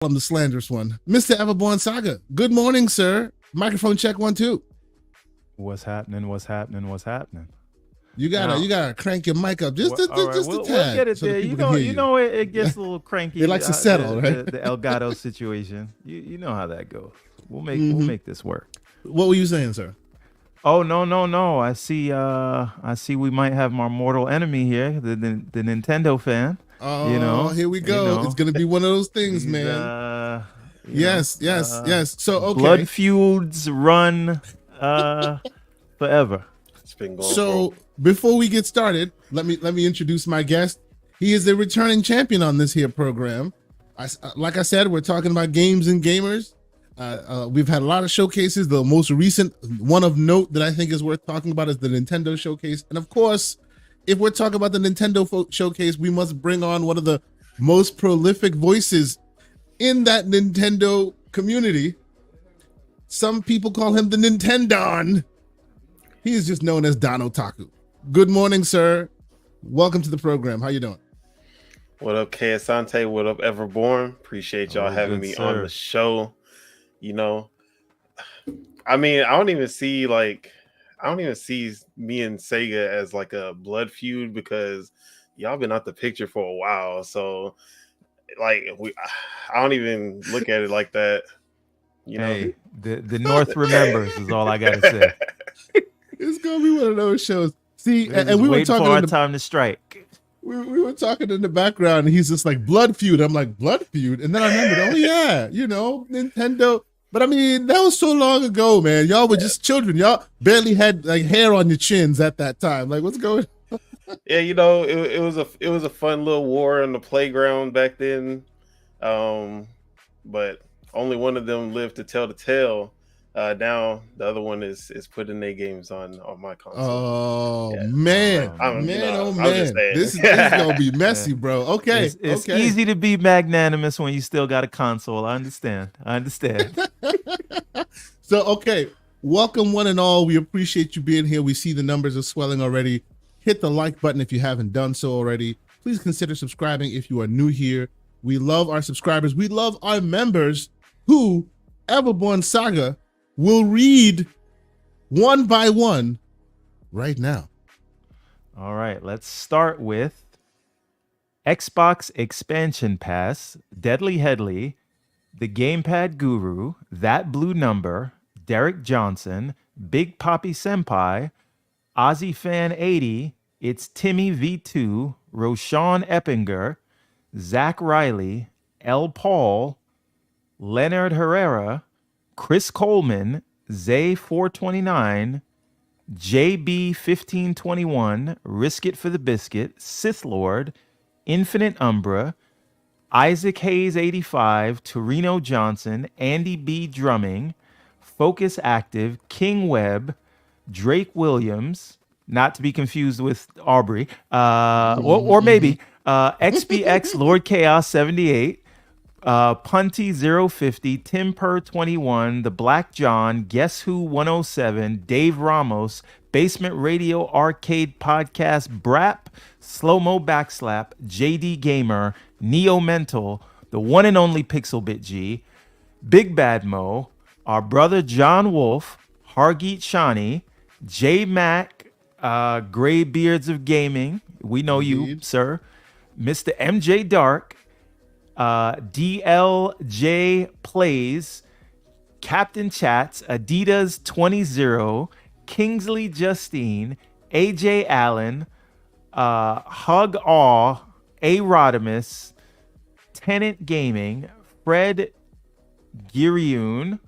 I'm the slanderous one. Mr. Everborn Saga, good morning, sir. Microphone check 1, 2. What's happening? What's happening? What's happening? You gotta crank your mic up just a tad. We'll get it so there. It gets a little cranky. It likes to settle, right? The Elgato situation. You know how that goes. We'll make this work. What were you saying, sir? Oh no! I see. We might have our mortal enemy here, the Nintendo fan. Oh, here we go. It's gonna be one of those things, man. Yes. So okay. Blood feuds run forever. It's been going. So before we get started, let me introduce my guest. He is a returning champion on this here program. Like I said, we're talking about games and gamers. We've had a lot of showcases. The most recent one of note that I think is worth talking about is the Nintendo showcase. And of course, if we're talking about the Nintendo showcase, we must bring on one of the most prolific voices in that Nintendo community. Some people call him the Nintendon. He is just known as Don Otaku. Good morning, sir. Welcome to the program. How you doing? What up, K Asante? What up, Everborn? Appreciate y'all having me on the show. You know, I mean, I don't even see me and Sega as like a blood feud because y'all been out the picture for a while. So like I don't even look at it like that. Hey, the North remembers is all I gotta say. It's gonna be one of those shows. See, and we were talking for our time to strike. We were talking in the background, and he's just like blood feud. I'm like blood feud, and then I remembered, oh yeah, Nintendo. But I mean, that was so long ago, man. Y'all were just children. Y'all barely had like hair on your chins at that time. Like, what's going on? Yeah, it was a fun little war on the playground back then. But only one of them lived to tell the tale. Now the other one is putting their games on my console. Oh yeah. Man, man. This is gonna be messy, bro. Okay, it's easy to be magnanimous when you still got a console. I understand. So okay, welcome one and all. We appreciate you being here. We see the numbers are swelling already. Hit the like button if you haven't done so already. Please consider subscribing if you are new here. We love our subscribers. We love our members who Everborn Saga will read one by one right now. All right, let's start with Xbox Expansion Pass, Deadly Headley, The Gamepad Guru, That Blue Number, Derek Johnson, Big Poppy Senpai, Ozzy Fan 80, It's Timmy V2, Roshan Eppinger, Zach Riley, L. Paul, Leonard Herrera, Chris Coleman, Zay429, JB1521, Risk It for the Biscuit, Sith Lord, Infinite Umbra, Isaac Hayes 85, Torino Johnson, Andy B. Drumming, Focus Active, King Webb, Drake Williams, not to be confused with Aubrey, or maybe XBX Lord Chaos 78, Punty 050, Tim Purr 21, The Black John, Guess Who 107, Dave Ramos, Basement Radio Arcade Podcast, Brap, Slow Mo Backslap, JD Gamer, Neo Mental, the one and only Pixelbit G, Big Bad Mo, our brother John Wolf, Hargeet Shani, J Mac, Gray Beards of Gaming, we know you, sir, Mr. MJ Dark, DLJ Plays, Captain Chats, Adidas 20, Kingsley Justine, AJ Allen, Hug Awe, A Rodimus, Tenant Gaming, Fred Giriun,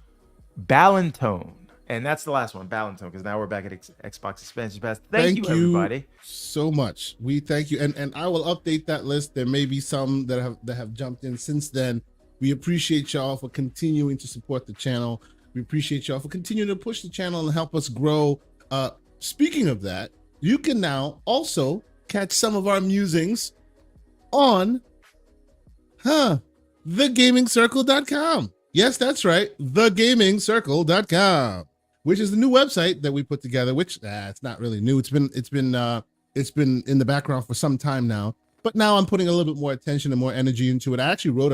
Ballantone. And that's the last one, Ballantone, because now we're back at Xbox Expansion Pass. Thank you, everybody. So much. We thank you. And I will update that list. There may be some that have jumped in since then. We appreciate y'all for continuing to support the channel. We appreciate y'all for continuing to push the channel and help us grow. Speaking of that, you can now also catch some of our musings on thegamingcircle.com. Yes, that's right. Thegamingcircle.com. Which is the new website that we put together, which it's not really new. It's been in the background for some time now, but now I'm putting a little bit more attention and more energy into it. I actually wrote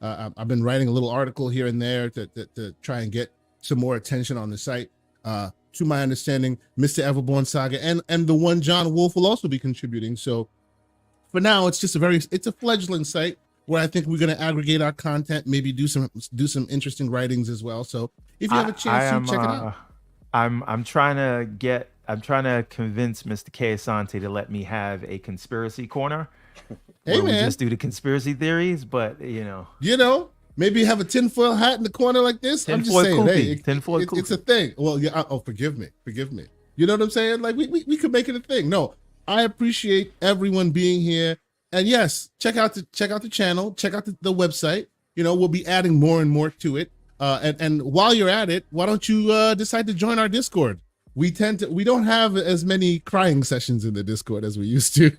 I've been writing a little article here and there to try and get some more attention on the site. To my understanding, Mr. Everborn Saga and the one John Wolf will also be contributing. So for now, it's just it's a fledgling site where I think we're going to aggregate our content, maybe do some interesting writings as well. So if you have a chance to check it out. I'm trying to convince Mr. K. Asante to let me have a conspiracy corner. Hey, where man. We just do the conspiracy theories, but you know, maybe have a tinfoil hat in the corner like this. I'm just saying, it's a thing. Well, yeah. Oh, forgive me. You know what I'm saying? Like we could make it a thing. No, I appreciate everyone being here, and yes, check out the channel, check out the website. You know, we'll be adding more and more to it. And while you're at it, why don't you decide to join our Discord? We don't have as many crying sessions in the Discord as we used to.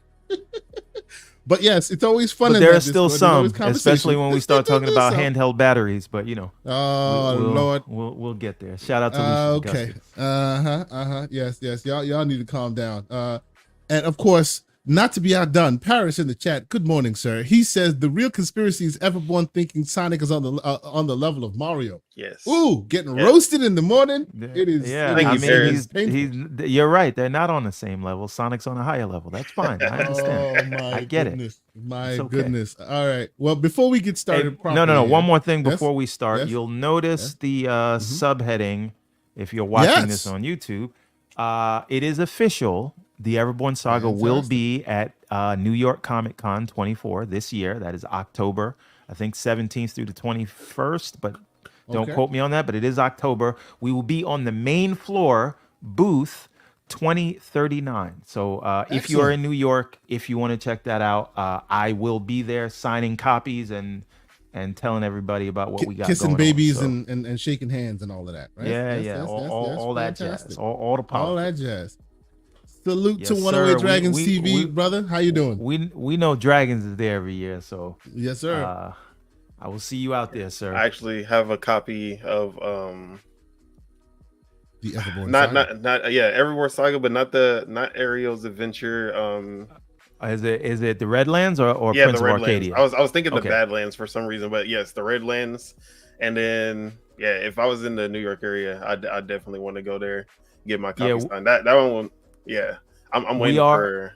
But yes, it's always fun. But there are still some, especially when we start talking about handheld batteries. But Lord, we'll get there. Shout out to Lucius Augustus. Yes. Y'all need to calm down. And of course, not to be outdone, Paris in the chat. Good morning, sir. He says the real conspiracy is Everborn thinking Sonic is on the level of Mario. Yes. Ooh, getting roasted in the morning. It is. Yeah, he's you're right. They're not on the same level. Sonic's on a higher level. That's fine. I understand. I get it. My goodness. All right. Well, before we get started, no. One more thing before we start. Yes. You'll notice the subheading if you're watching this on YouTube. It is official. The Everborn Saga will be at New York Comic Con 24 this year. That is October, I think 17th through the 21st, but don't quote me on that, but it is October. We will be on the main floor, booth 2039. So if you are in New York, if you want to check that out, I will be there signing copies and telling everybody about what we got kissing going babies on. and shaking hands and all of that, right? All that jazz. All the politics. All that jazz. Salute to 108 Dragons TV, brother. How you doing? We know Dragons is there every year, so yes, sir. I will see you out there, sir. I actually have a copy of the Everborn Saga. not Everborn Saga, but not Ariel's Adventure. Is it the Redlands or Prince of Arcadia? I was thinking the Badlands for some reason, but yes, the Redlands. And then if I was in the New York area, I definitely want to go there, get my copy signed. That one. Yeah, I'm waiting for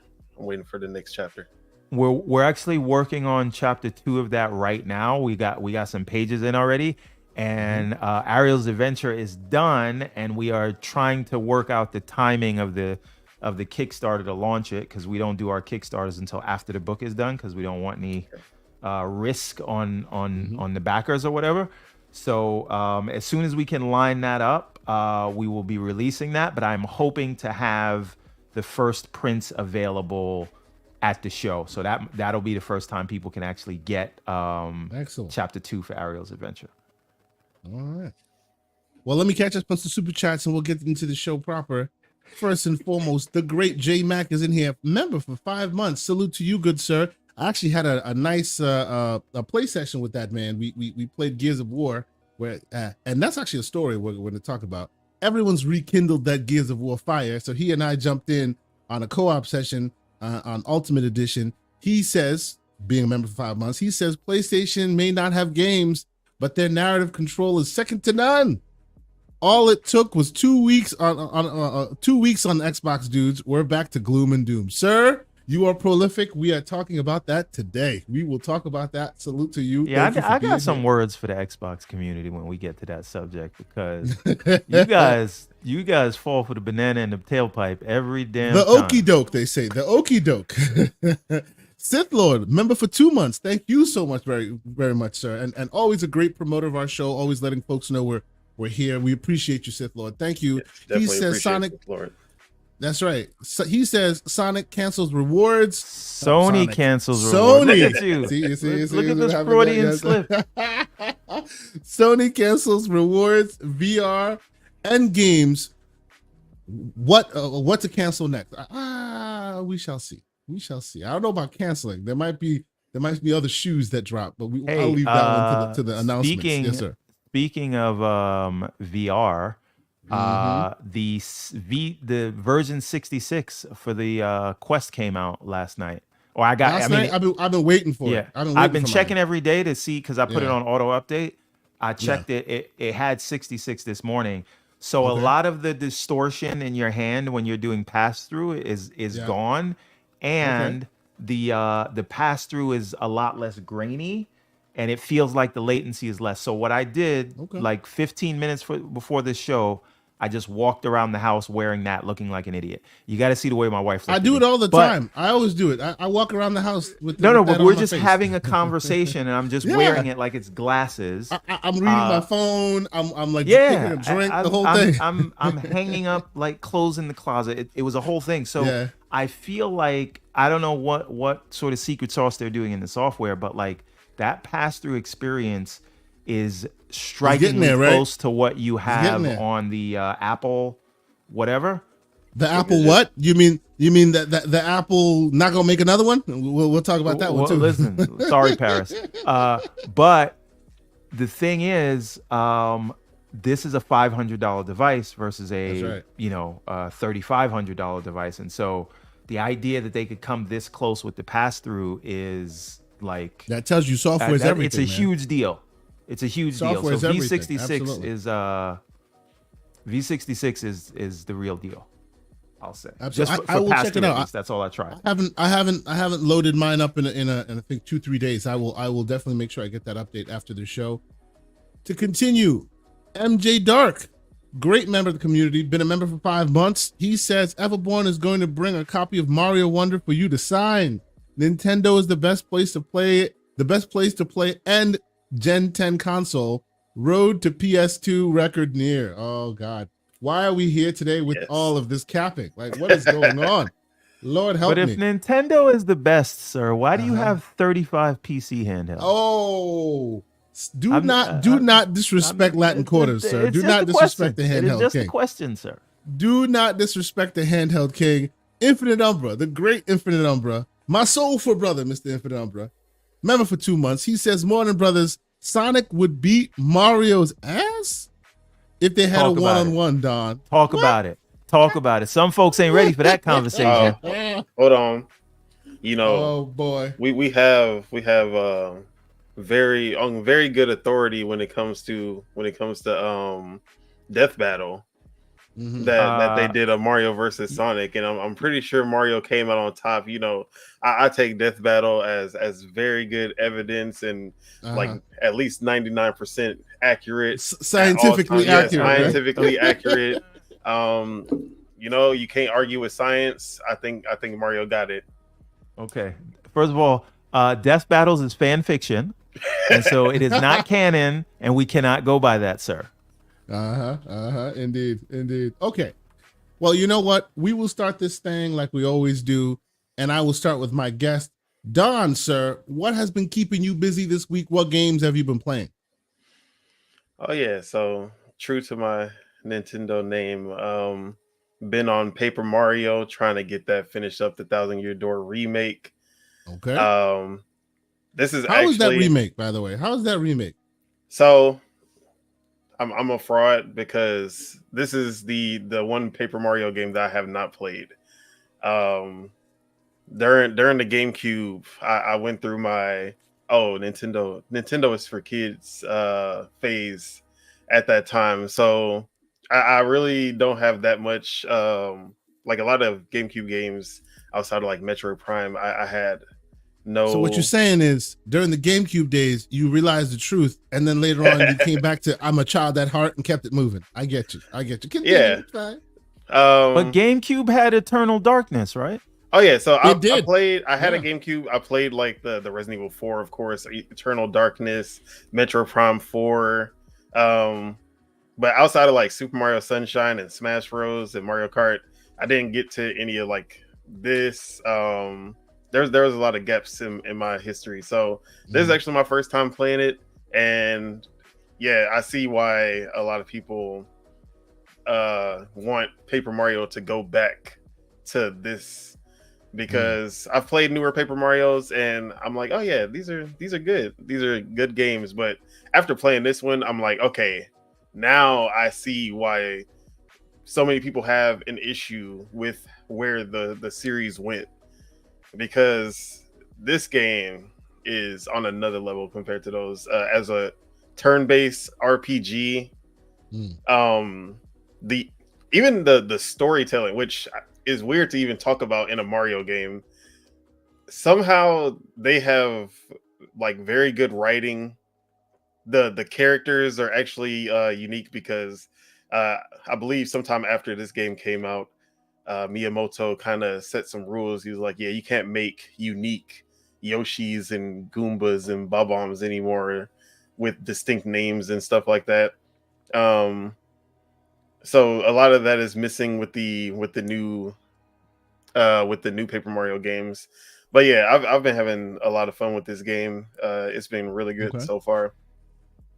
the next chapter. We're actually working on chapter 2 of that right now. We got some pages in already, and Ariel's Adventure is done, and we are trying to work out the timing of the Kickstarter to launch it, because we don't do our Kickstarters until after the book is done, because we don't want any risk on the backers or whatever. So as soon as we can line that up, we will be releasing that. But I'm hoping to have the first prints available at the show, so that'll be the first time people can actually get chapter 2 for Ariel's Adventure. All right. Well, let me catch up on some super chats and we'll get into the show proper. First and foremost, the great J Mac is in here, member for 5 months. Salute to you, good sir. I actually had a nice a play session with that man. We played Gears of War, where and that's actually a story we're going to talk about. Everyone's rekindled that Gears of War fire, so he and I jumped in on a co-op session on Ultimate Edition. He says, being a member for 5 months, he says PlayStation may not have games, but their narrative control is second to none. All it took was 2 weeks on 2 weeks on Xbox, dudes. We're back to gloom and doom, sir. You are prolific. We are talking about that today. We will talk about that. Salute to you. Yeah, I got some words for the Xbox community when we get to that subject, because you guys fall for the banana and the tailpipe every damn time. The okie doke, they say. The okie doke. Sith Lord, member for 2 months. Thank you so much, very, very much, sir. And always a great promoter of our show, always letting folks know we're here. We appreciate you, Sith Lord. Thank you. Yes, he says Sonic. Lord. That's right. So he says Sonic cancels rewards. Sony cancels rewards. Sony. Look at you. Look at this Freudian slip. Sony cancels rewards, VR, and games. What to cancel next? We shall see. We shall see. I don't know about canceling. There might be other shoes that drop, but I'll leave that one to the announcements. Yes, sir. Speaking of VR. The version 66 for the Quest came out last night, Or I got. Last night, I've been waiting for it. I've been checking every day to see because I put it on auto update. I checked it. It had 66 this morning. So a lot of the distortion in your hand when you're doing pass through is gone, and the pass through is a lot less grainy, and it feels like the latency is less. So what I did, like 15 minutes before this show, I just walked around the house wearing that, looking like an idiot. You got to see the way my wife. I do it all the time. I always do it. I walk around the house with but we're just having a conversation, and I'm just wearing it like it's glasses. I'm reading my phone. I'm like taking a drink. The whole thing. I'm hanging up like clothes in the closet. It was a whole thing. So I feel like I don't know what sort of secret sauce they're doing in the software, but like that pass through experience is strikingly close to what you have on the Apple whatever. The Apple what? You mean that the Apple not gonna make another one? We'll talk about that one too. Listen, sorry, Paris. But the thing is, this is a $500 device versus a $3,500 device, and so the idea that they could come this close with the pass through is like that tells you software is everything. It's a huge deal. It's a huge software deal. So V66 is the real deal. I'll say. Absolutely. Just I will check it out. That's all I tried. I haven't loaded mine up in I think 2-3 days. I will definitely make sure I get that update after the show. To continue, MJ Dark, great member of the community, been a member for 5 months. He says Everborn is going to bring a copy of Mario Wonder for you to sign. Nintendo is the best place to play and Gen 10 console. Road to PS2 record near. Oh God. Why are we here today with all of this capping? Like, what is going on? Lord help me. But if Nintendo is the best, sir, why do you have 35 PC handhelds? Oh, do not disrespect Latin quarters, sir. Do not disrespect the handheld king. It's just a question, sir. Do not disrespect the handheld king. Infinite Umbra, the great Infinite Umbra, my soulful brother, Mr. Infinite Umbra, member for 2 months. He says, Morning Brothers, Sonic would beat Mario's ass if they had a one-on-one, Don. Talk about it. Talk about it. Some folks ain't ready for that conversation. Hold on. Oh boy. We have very good authority when it comes to Death Battle. That they did a Mario versus Sonic, and I'm pretty sure Mario came out on top. I take Death Battle as very good evidence and like at least 99% accurate, scientifically accurate. Scientifically accurate. You can't argue with science. I think Mario got it. Okay. First of all, Death Battles is fan fiction, and so it is not canon, and we cannot go by that, sir. Indeed. Okay. Well, you know what? We will start this thing like we always do, and I will start with my guest, Don, sir. What has been keeping you busy this week? What games have you been playing? Oh yeah, so true to my Nintendo name, been on Paper Mario, trying to get that finished up, the Thousand Year Door remake. Okay. This is how is that remake, by the way? How is that remake? So I'm a fraud because this is the one Paper Mario game that I have not played. During the GameCube, I went through my Nintendo is for kids phase at that time. So I really don't have that much like a lot of GameCube games outside of like Metroid Prime. I had no. So what you're saying is during the GameCube days, you realized the truth, and then later on you came back to I'm a child at heart and kept it moving. I get you. Continue. Yeah. But GameCube had Eternal Darkness, right? Oh yeah, so I had a GameCube. I played like the Resident Evil 4, of course, Eternal Darkness, Metro Prime 4. But outside of like Super Mario Sunshine and Smash Bros. And Mario Kart, I didn't get to any of like this. There was a lot of gaps in my history. So this is actually my first time playing it. And yeah, I see why a lot of people want Paper Mario to go back to this, because I've played newer Paper Marios and I'm like, oh yeah, these are good. These are good games. But after playing this one, I'm like, okay, now I see why so many people have an issue with where the series went, because this game is on another level compared to those. As a turn-based RPG, the even the storytelling, which is weird to even talk about in a Mario game, somehow they have like very good writing. The characters are actually unique because I believe sometime after this game came out, Miyamoto kind of set some rules. He was like, yeah, you can't make unique Yoshis and Goombas and Bob-ombs anymore with distinct names and stuff like that. So a lot of that is missing with the new Paper Mario games. But yeah, I've been having a lot of fun with this game. It's been really good so far.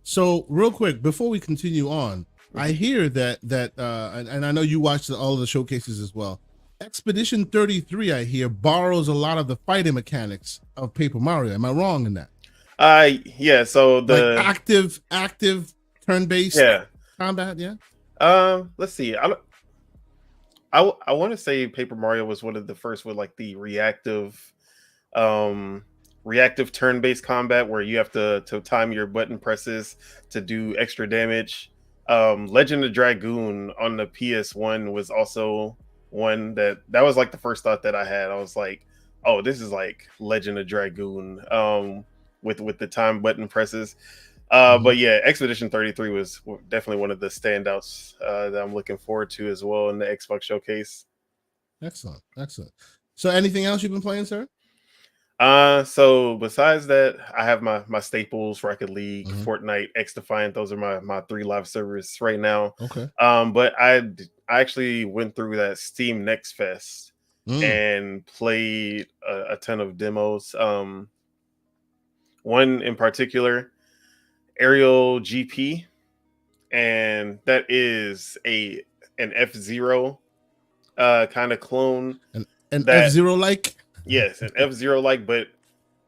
So real quick, before we continue on, I hear that and I know you watched all of the showcases as well. Expedition 33, I hear, borrows a lot of the fighting mechanics of Paper Mario. Am I wrong in that? Yeah. So the like active turn-based combat. Yeah. Let's see. I want to say Paper Mario was one of the first with like the reactive turn-based combat where you have to time your button presses to do extra damage. Legend of Dragoon on the PS1 was also one that was like the first thought that I had. I was like, oh, this is like Legend of Dragoon with the time button presses. But yeah, Expedition 33 was definitely one of the standouts that I'm looking forward to as well in the Xbox showcase. Excellent. So anything else you've been playing, sir? So besides that, I have my staples: Rocket League, Fortnite, XDefiant. Those are my 3 live servers right now. Okay. But I actually went through that Steam Next Fest and played a ton of demos. One in particular, Aerial GP, and that is an F-Zero kind of clone. An F-Zero like? Yes, an F-Zero like, but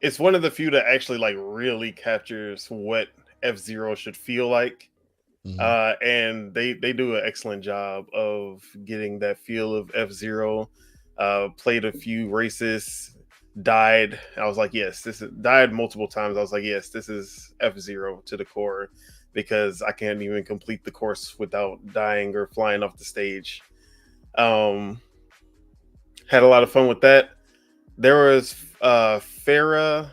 it's one of the few that actually like really captures what F-Zero should feel like. And they do an excellent job of getting that feel of F-Zero. Played a few races, died. I was like, yes, died multiple times. I was like, yes, this is F-Zero to the core, because I can't even complete the course without dying or flying off the stage. Had a lot of fun with that. There was Fera.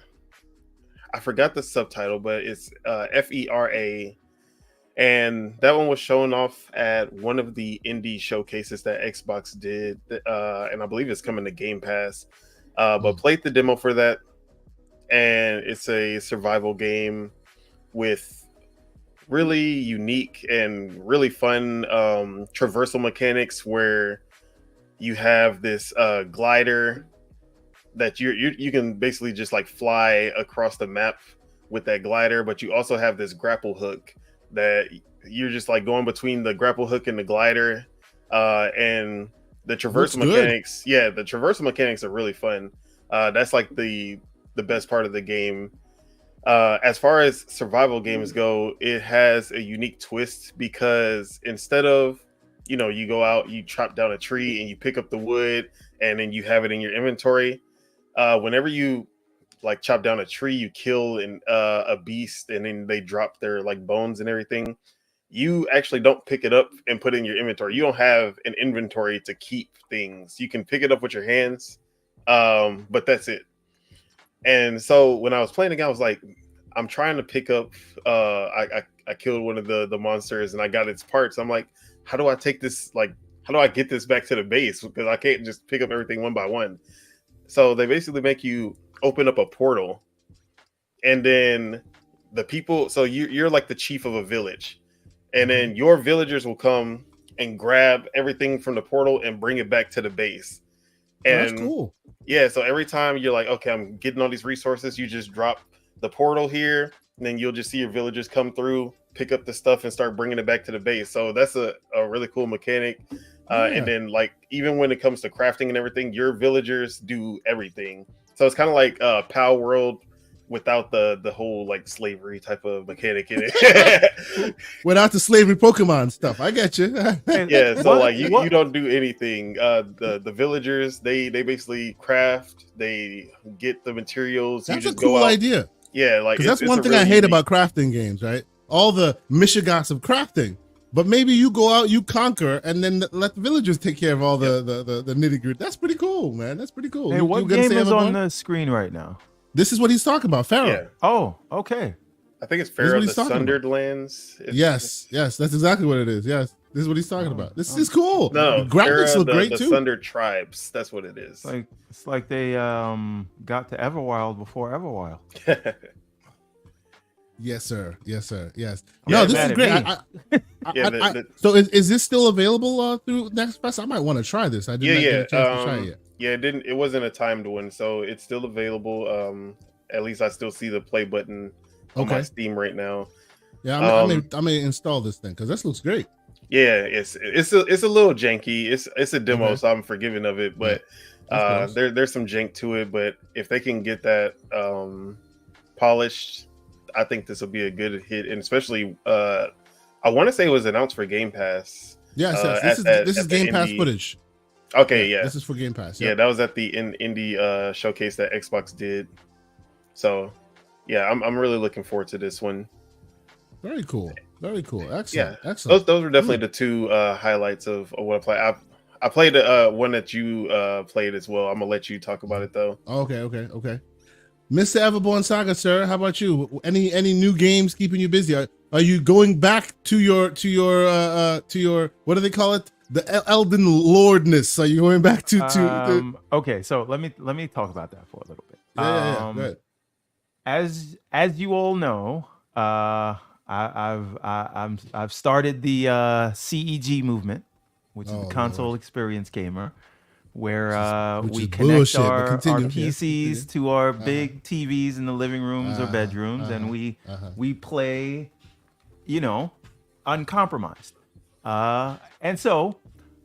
I forgot the subtitle, but it's Fera. And that one was shown off at one of the indie showcases that Xbox did. And I believe it's coming to Game Pass. But played the demo for that. And it's a survival game with really unique and really fun traversal mechanics, where you have this glider that you can basically just like fly across the map with that glider, but you also have this grapple hook that you're just like going between the grapple hook and the glider, and the traversal mechanics. Yeah, the traversal mechanics are really fun. That's like the best part of the game. As far as survival games go, it has a unique twist, because instead of, you go out, you chop down a tree and you pick up the wood and then you have it in your inventory. Whenever you like chop down a tree, you kill a beast, and then they drop their like bones and everything. You actually don't pick it up and put it in your inventory. You don't have an inventory to keep things. You can pick it up with your hands, but that's it. And so when I was playing the game, I was like, I'm trying to pick up. I killed one of the monsters and I got its parts. I'm like, how do I take this? Like, how do I get this back to the base? Because I can't just pick up everything one by one. So they basically make you open up a portal, and then the people. So you're like the chief of a village, and then your villagers will come and grab everything from the portal and bring it back to the base. And that's cool. Yeah, so every time you're like, okay, I'm getting all these resources, you just drop the portal here, and then you'll just see your villagers come through, pick up the stuff, and start bringing it back to the base. So that's a really cool mechanic. And then like even when it comes to crafting and everything, your villagers do everything. So it's kind of like Pal World, without the whole like slavery type of mechanic in it. Without the slavery Pokemon stuff. I get you. Yeah, so like you don't do anything. The villagers they basically craft, they get the materials. That's you just a cool go out. idea. Yeah, like that's one thing I hate about crafting games, right? All the mishigas of crafting. But maybe you go out, you conquer, and then let the villagers take care of all the nitty gritty. That's pretty cool, man. That's pretty cool. Hey, what game is on the screen right now? This is what he's talking about, Pharaoh. Yeah. Oh, okay. I think it's Pharaoh the Sundered Lands. Yes, that's exactly what it is. Yes, this is what he's talking about. This is cool. No, the graphics look great the too. Sundered Tribes. That's what it is. It's like they got to Everwild before Everwild. Yes, sir. Yes. No, this is great. So is this still available through Next Fest? I might want to try this. I didn't get a chance to try it yet. Yeah, it wasn't a timed one, so it's still available. At least I still see the play button on my Steam right now. Yeah, I may install this thing because this looks great. Yeah, it's a little janky. It's a demo, so I'm forgiving of it, but there's some jank to it. But if they can get that polished, I think this will be a good hit, and especially I want to say it was announced for Game Pass. Yes, this is Game Pass footage. Okay, yeah, this is for Game Pass. Yeah, that was at the indie showcase that Xbox did. So, yeah, I'm really looking forward to this one. Very cool. Excellent. Yeah, excellent. Those were definitely the two highlights of what I played. I played one that you played as well. I'm gonna let you talk about it though. Okay. Mr. Everborn Saga, sir, how about you? Any new games keeping you busy? Are you going back to your what do they call it? The Elden Lordness. Are you going back to Okay, so let me talk about that for a little bit. Yeah. Go ahead. As you all know, I've started the CEG movement, which is the Console Experience Gamer, where we connect our PCs to our big TVs in the living rooms or bedrooms, and we play, uncompromised. And so,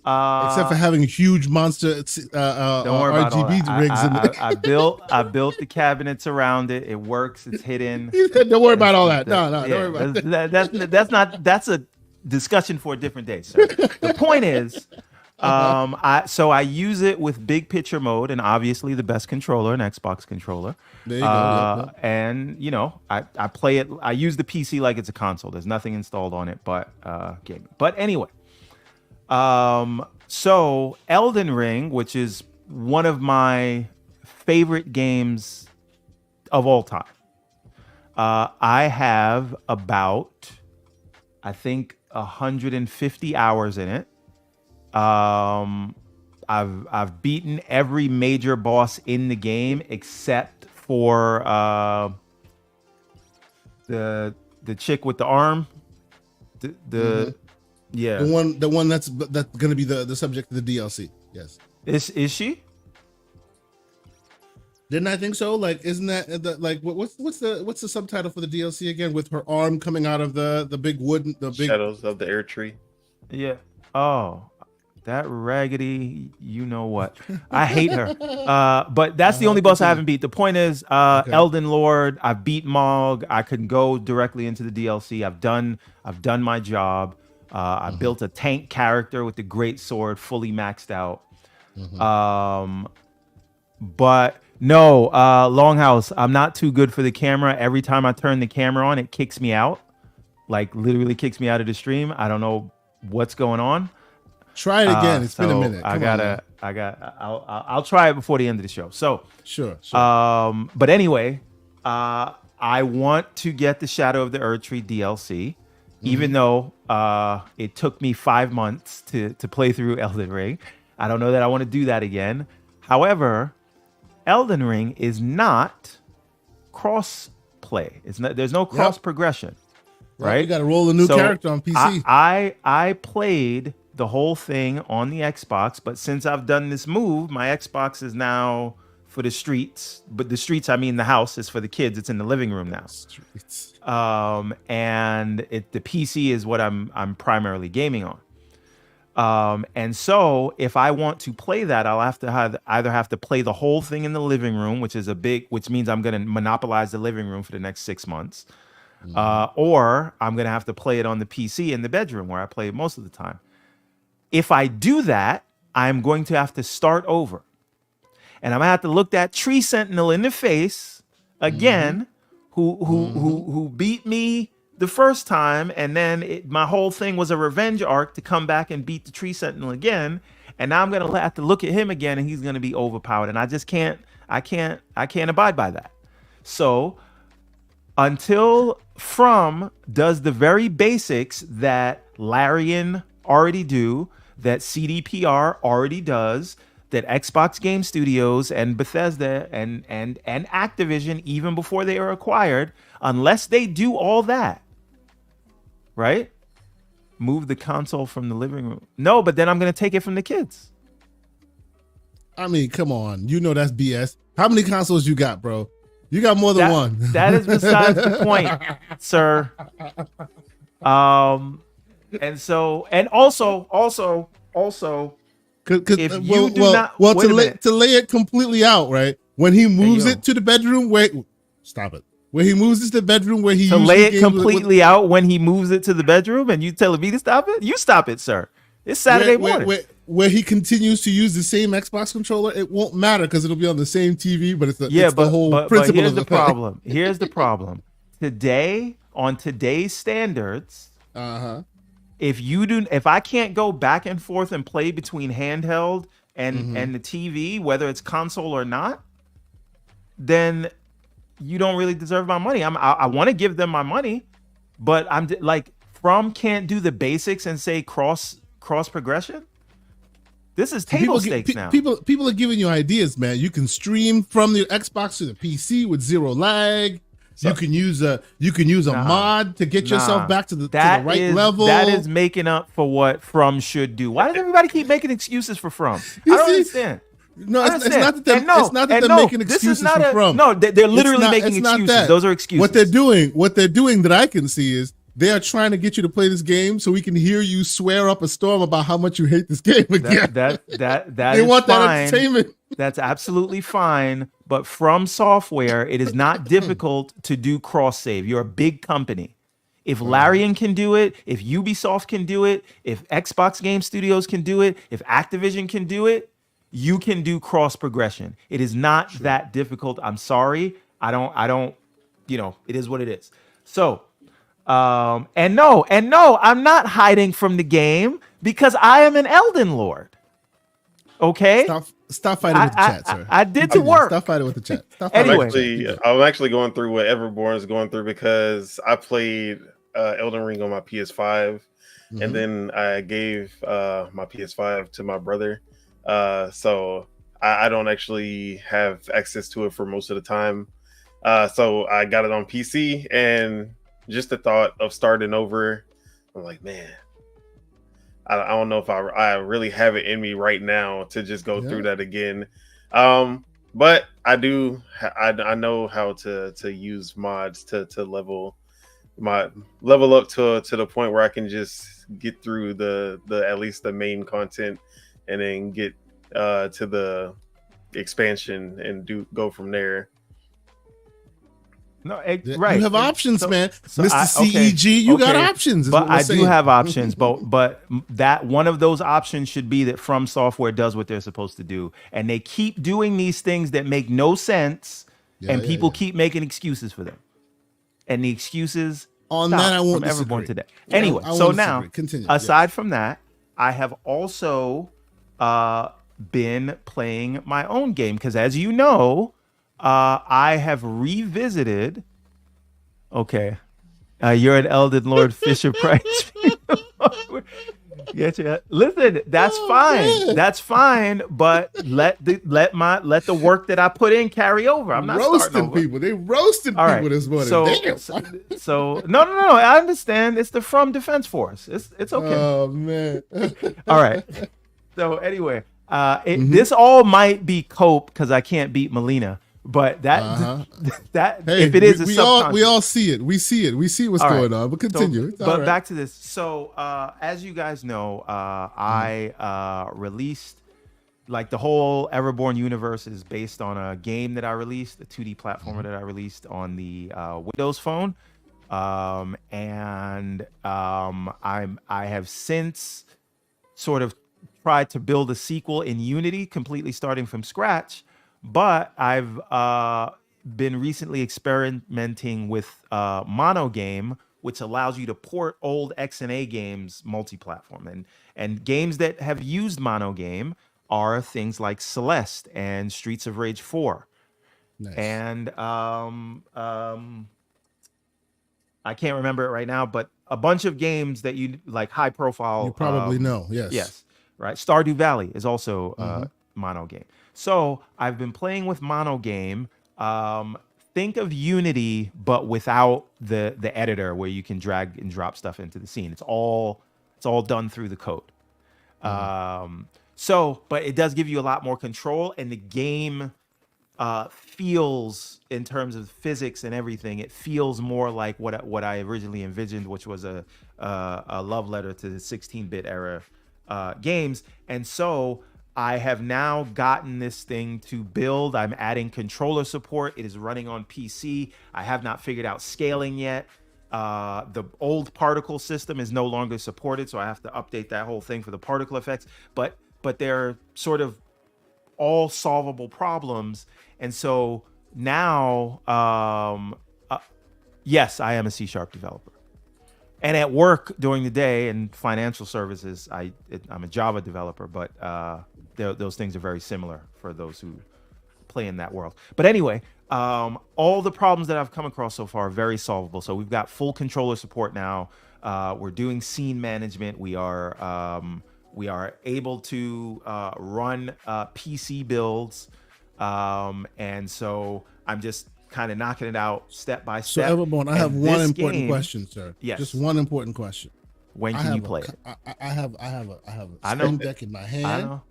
except for having huge monster RGB rigs in there. I built the cabinets around it. It works. It's hidden. Don't worry about all that. No, don't worry about that. That's a discussion for a different day, sir. The point is, I use it with big picture mode, and obviously the best controller, an Xbox controller. There you go. And I play it. I use the PC like it's a console. There's nothing installed on it but gaming. But anyway, so Elden Ring, which is one of my favorite games of all time. I have about, I think, 150 hours in it. I've beaten every major boss in the game except for the chick with the arm. Yeah, the one that's going to be the subject of the DLC. Yes, is she? Didn't I think so? Like, isn't that what's the subtitle for the DLC again? With her arm coming out of the big wood, the big Shadows of the Erdtree. Yeah. Oh, that raggedy, you know what? I hate her. But that's the only boss I haven't beat. The point is, Elden Lord, I've beat Mog. I can go directly into the DLC. I've done my job. I built a tank character with the great sword, fully maxed out. But no, Longhouse, I'm not too good for the camera. Every time I turn the camera on, it kicks me out. Like literally kicks me out of the stream. I don't know what's going on. Try it again. It's been a minute. I'll try it before the end of the show. So sure. But anyway, I want to get the Shadow of the Erdtree DLC, even though it took me 5 months to play through Elden Ring. I don't know that I want to do that again. However, Elden Ring is not cross play. There's no cross progression. Right? You got to roll a new character on PC. I played the whole thing on the Xbox, but since I've done this move, my Xbox is now for the streets. But the streets, I mean the house, is for the kids. It's in the living room now. Streets. And the PC is what I'm primarily gaming on. And so if I want to play that, I'll have to either have to play the whole thing in the living room, which means I'm going to monopolize the living room for the next 6 months. Or I'm going to have to play it on the PC in the bedroom where I play it most of the time. If I do that, I'm going to have to start over. And I'm going to have to look that Tree Sentinel in the face again, who beat me the first time. And then my whole thing was a revenge arc to come back and beat the Tree Sentinel again. And now I'm going to have to look at him again, and he's going to be overpowered. And I just can't abide by that. So until From does the very basics that Larian already do, that CDPR already does, that Xbox Game Studios and Bethesda and Activision, even before they are acquired, unless they do all that, right? Move the console from the living room. No, but then I'm going to take it from the kids. I mean, come on. You know that's BS. How many consoles you got, bro? You got more than one. That is besides the point, sir. And so, and also, if you do not, to lay it completely out, right? When he moves it to the bedroom, stop it. When he moves it to the bedroom where he to lay it completely out when he moves it to the bedroom, and you telling me to stop it? You stop it, sir. It's Saturday morning. Where he continues to use the same Xbox controller, it won't matter because it'll be on the same TV, but it's the whole principle. But here's of the problem. Here's the problem. Today, on today's standards, if I can't go back and forth and play between handheld and the TV, whether it's console or not, then you don't really deserve my money. I want to give them my money, but I'm like, From can't do the basics and say cross progression. This is table stakes now. People are giving you ideas, man. You can stream from the Xbox to the PC with zero lag. You can use a mod to get yourself back to the right level. That is making up for what From should do. Why does everybody keep making excuses for From? I don't understand. No, it's not that they're making excuses for From. No, they're literally making excuses. Those are excuses. What they're doing that I can see is they are trying to get you to play this game so we can hear you swear up a storm about how much you hate this game again. They want that entertainment. That's absolutely fine. But From Software, it is not difficult to do cross save. You're a big company. If Larian can do it, if Ubisoft can do it, if Xbox Game Studios can do it, if Activision can do it, you can do cross progression. It is not that difficult. I'm sorry. I don't, it is what it is. So, and no, I'm not hiding from the game because I am an Elden Lord. Okay? Stop fighting with the chat, sir. I did the work. Stop fighting with the chat. Anyway. I'm actually going through what Everborn is going through because I played Elden Ring on my PS5, and then I gave my PS5 to my brother. So I don't actually have access to it for most of the time. So I got it on PC, and just the thought of starting over, I'm like, man, I don't know if I really have it in me right now to just go through that again. But I do. I know how to use mods to level up to the point where I can just get through the at least the main content, and then get to the expansion and go from there. No, right. You have options, man. Mr. CEG, you got options. But I do have options. But that one of those options should be that From Software does what they're supposed to do, and they keep doing these things that make no sense, and people keep making excuses for them, and the excuses on that I won't from disagree. Everborn today. Anyway, so now continue. Aside from that, I have also been playing my own game because, as you know, I have revisited. Okay, you're an Elden Lord Fisher Price. Listen, that's fine. Man. That's fine. But let the work that I put in carry over. I'm not roasting people. They roasted people this morning. So no. I understand. It's the From Defense Force. It's okay. Oh man. All right. So anyway, this all might be cope because I can't beat Melina. But that that Hey, if it is a we subconscious, all see it. We see it. We see what's going on. But continue. So, but back to this. So as you guys know, I released, like, the whole Everborn universe is based on a game that I released, a 2D platformer that I released on the Windows Phone. I have since sort of tried to build a sequel in Unity, completely starting from scratch. But I've been recently experimenting with Monogame, which allows you to port old XNA games multi-platform. And games that have used Monogame are things like Celeste and Streets of Rage 4. Nice. And I can't remember it right now, but a bunch of games that you like, high profile. You probably know. Yes. Yes. Right. Stardew Valley is also Monogame. So I've been playing with Monogame. Think of Unity, but without the editor where you can drag and drop stuff into the scene. It's all done through the code. But it does give you a lot more control, and the game feels, in terms of physics and everything, it feels more like what I originally envisioned, which was a love letter to the 16-bit era games. And so I have now gotten this thing to build. I'm adding controller support. It is running on PC. I have not figured out scaling yet. The old particle system is no longer supported, so I have to update that whole thing for the particle effects. But they're sort of all solvable problems. And so now, yes, I am a C# developer. And at work during the day in financial services, I'm a Java developer, but those things are very similar for those who play in that world. But anyway, all the problems that I've come across so far are very solvable. So we've got full controller support now. We're doing scene management. We are able to run PC builds. And so I'm just kind of knocking it out step by step. So Everborn, I have one important question, sir. Yes. Just one important question. When can you play it? I have a Steam Deck in my hand. I know.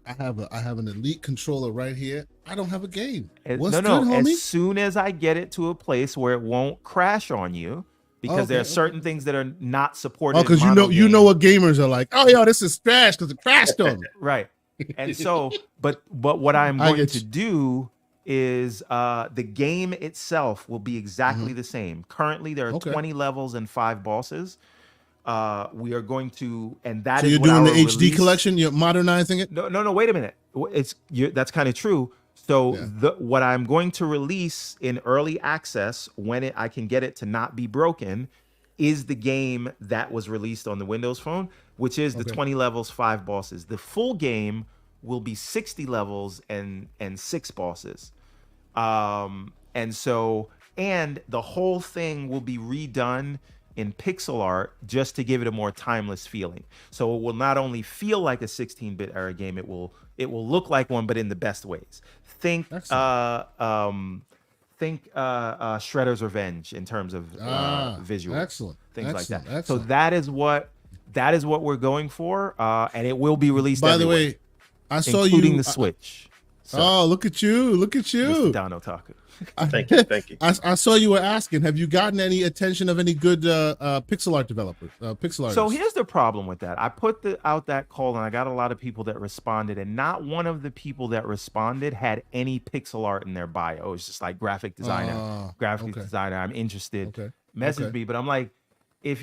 I have an Elite controller right here. I don't have a game. What's good, homie? As soon as I get it to a place where it won't crash on you, because there are certain things that are not supported. Oh, because you know what gamers are like. Oh, yo, this is trash because it crashed on me. Right. And so, but what I'm going to do is the game itself will be exactly the same. Currently, there are 20 levels and 5 bosses. We are going to, and that so is you're what doing the release. HD collection. You're modernizing it. No. Wait a minute. That's kind of true. So what I'm going to release in early access, when I can get it to not be broken, is the game that was released on the Windows Phone, which is the 20 levels, 5 bosses. The full game will be 60 levels and 6 bosses. And the whole thing will be redone in pixel art just to give it a more timeless feeling. So it will not only feel like a 16-bit era game, it will look like one, but in the best ways. Think Shredder's Revenge in terms of visual. Excellent. Things like that. Excellent. So that is what we're going for, and it will be released. By the way, I saw including the Switch. So, look at you! Mr. Don Otaku. Thank you. I saw you were asking. Have you gotten any attention of any good pixel art developers? Pixel artists. So here's the problem with that. I put out that call, and I got a lot of people that responded, and not one of the people that responded had any pixel art in their bio. It's just like graphic designer, designer. I'm interested. Message me, but I'm like, if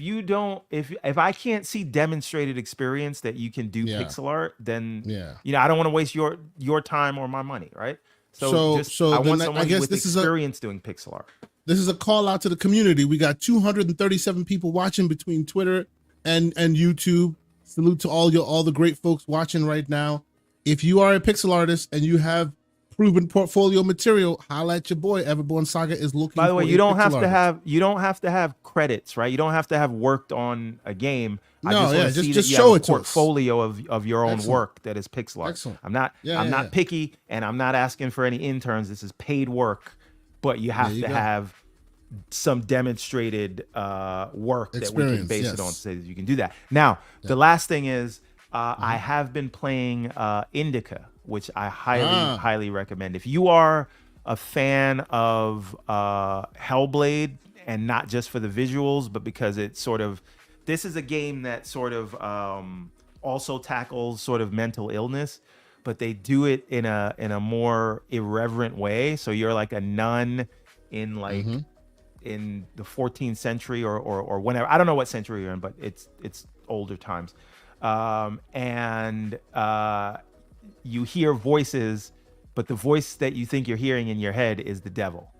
I can't see demonstrated experience that you can do pixel art, then I don't want to waste your time or my money, right? So I want someone with experience doing pixel art. This is a call out to the community. We got 237 people watching between Twitter and YouTube. Salute to all the great folks watching right now. If you are a pixel artist and you have proven portfolio material, holla at your boy. Everborn Saga is looking. By the way, for you don't have to have credits, right? You don't have to have worked on a game. I just want to see that you have a portfolio of your own work that is pixel art. Excellent. I'm not picky, and I'm not asking for any interns. This is paid work, but you have to have some demonstrated work that we can base it on to say that you can do that. Now, the last thing is I have been playing Indica, which I highly recommend. If you are a fan of Hellblade, and not just for the visuals, but because this is a game that sort of also tackles sort of mental illness, but they do it in a more irreverent way. So you're like a nun in like in the 14th century or whenever, I don't know what century you're in, but it's older times, and you hear voices, but the voice that you think you're hearing in your head is the devil.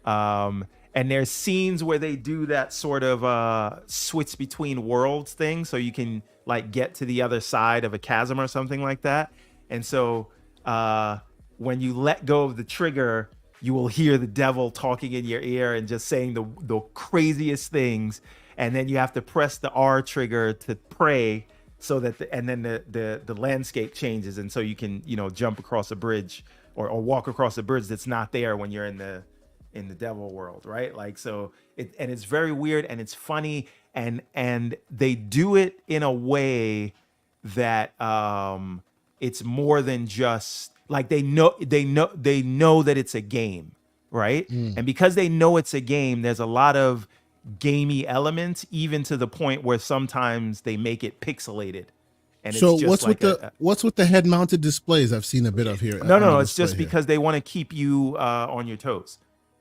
And there's scenes where they do that sort of switch between worlds thing, so you can like get to the other side of a chasm or something like that. And so when you let go of the trigger, you will hear the devil talking in your ear and just saying the craziest things. And then you have to press the R trigger to pray, so that and then the landscape changes, and so you can, you know, jump across a bridge or walk across a bridge that's not there when you're in the devil world, right? Like, so it's very weird, and it's funny, and they do it in a way that it's more than just like they know that it's a game, right? And because they know it's a game, there's a lot of gamey elements, even to the point where sometimes they make it pixelated. And so it's just what's with the head mounted displays I've seen a bit of here? No, it's just because they want to keep you on your toes.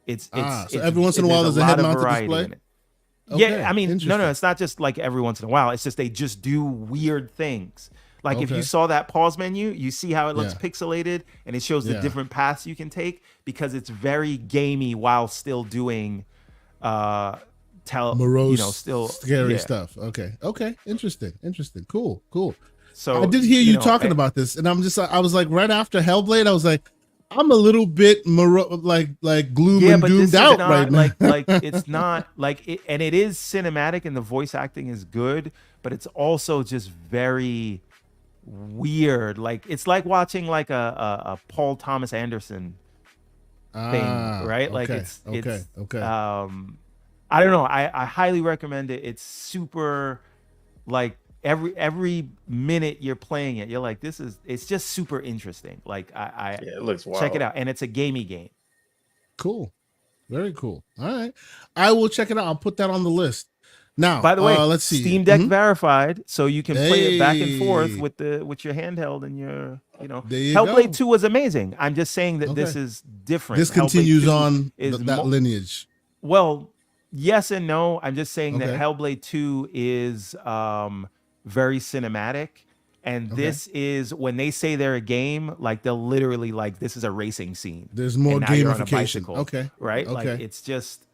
So every once in a while there's a head mounted display. Okay, yeah, I mean, no, it's not just like every once in a while. It's just they just do weird things. Like if you saw that pause menu, you see how it looks pixelated, and it shows the different paths you can take, because it's very gamey while still doing morose, still scary stuff. Okay, interesting, cool. So I did hear you talking about this, and I was like, right after Hellblade, I was like, I'm a little bit like gloom and doomed out right now. like it's not like it, and it is cinematic, and the voice acting is good, but it's also just very weird. Like it's like watching like a Paul Thomas Anderson thing, right? Like it's I don't know. I highly recommend it. It's super, like every minute you're playing it, you're like, it's just super interesting. Like it looks wild. Check it out. And it's a gamey game. Cool. Very cool. All right. I will check it out. I'll put that on the list. Now, by the way, let's see. Steam Deck verified, so you can play it back and forth with your handheld and your, Hellblade 2 was amazing. I'm just saying that this is different. This continues on that lineage. Well, yes and no. I'm just saying that Hellblade 2 is very cinematic, and this is, when they say they're a game, like they'll literally, like, this is a racing scene. There's more gamification. Okay. Right? Like it's just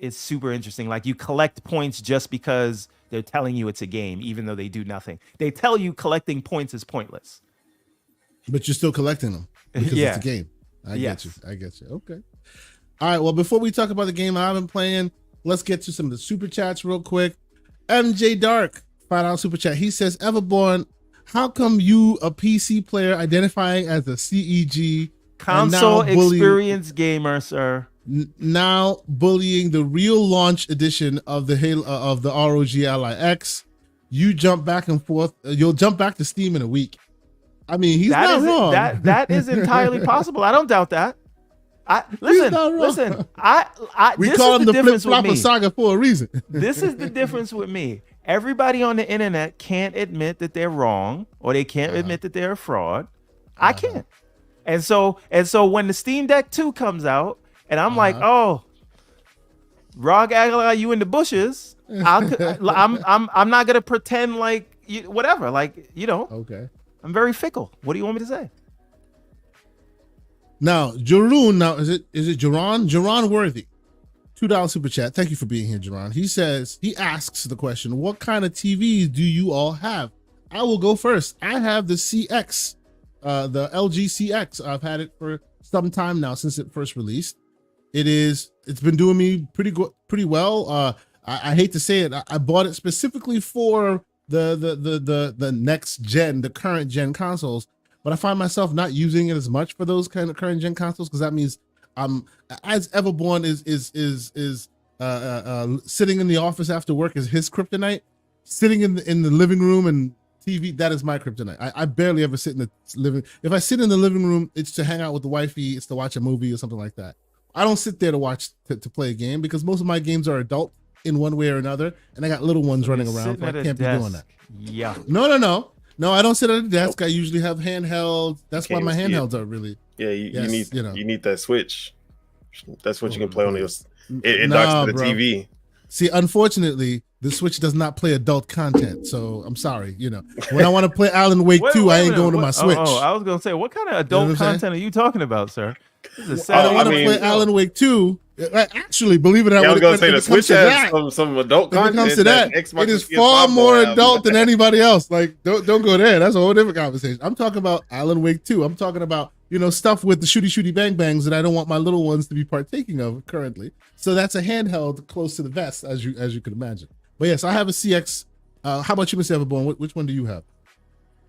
it's super interesting. Like you collect points just because they're telling you it's a game, even though they do nothing. They tell you collecting points is pointless, but you're still collecting them because it's a game. I get you. Okay. All right. Well, before we talk about the game I've been playing, let's get to some of the super chats real quick. MJ Dark, $5 super chat. He says, Everborn, how come you, a PC player identifying as a CEG console experience gamer, sir, now bullying the real launch edition of the of the ROG Ally X? You jump back and forth. You'll jump back to Steam in a week. I mean, he's not wrong. That is entirely possible. I don't doubt that. Listen. We call him the Flip Flopper Saga for a reason. This is the difference with me. Everybody on the internet can't admit that they're wrong, or they can't admit that they're a fraud. I can't. And so when the Steam Deck 2 comes out, and I'm like, oh, Rog Aguilar, you in the bushes? I'm not gonna pretend like whatever. Like, Okay. I'm very fickle. What do you want me to say? Now, Jeroen, is it Jeron? Jeron Worthy, $2 super chat. Thank you for being here, Jeron. He asks the question, what kind of TVs do you all have? I will go first. I have the CX, the LG CX. I've had it for some time now, since it first released. It's been doing me pretty well. I hate to say it, I bought it specifically for the next gen, the current gen consoles, but I find myself not using it as much for those kind of current gen consoles, because that means as Everborn is sitting in the office after work is his kryptonite. Sitting in the living room and TV, that is my kryptonite. I barely ever sit in the living. If I sit in the living room, it's to hang out with the wifey. It's to watch a movie or something like that. I don't sit there to play a game because most of my games are adult in one way or another, and I got little ones running around, so I can't be doing that. Yeah. No, I don't sit at a desk. I usually have handhelds. That's why my handhelds are really. Yeah, you need that Switch. That's what you can play on your. It docks to the TV. See, unfortunately, the Switch does not play adult content, so I'm sorry. When I want to play Alan Wake 2, I ain't going to my Switch. Oh, I was gonna say, what kind of adult content are you talking about, sir? I want to play Alan Wake 2. Actually, believe it or not, I was gonna say the Switch has some adult content. When it comes to that, it is far more adult than anybody else. Like, don't go there. That's a whole different conversation. I'm talking about Alan Wake 2. I'm talking about stuff with the shooty bang bangs that I don't want my little ones to be partaking of currently. So that's a handheld close to the vest, as you can imagine. But yes, I have a CX. How about you, Mr. Everborn? Which one do you have?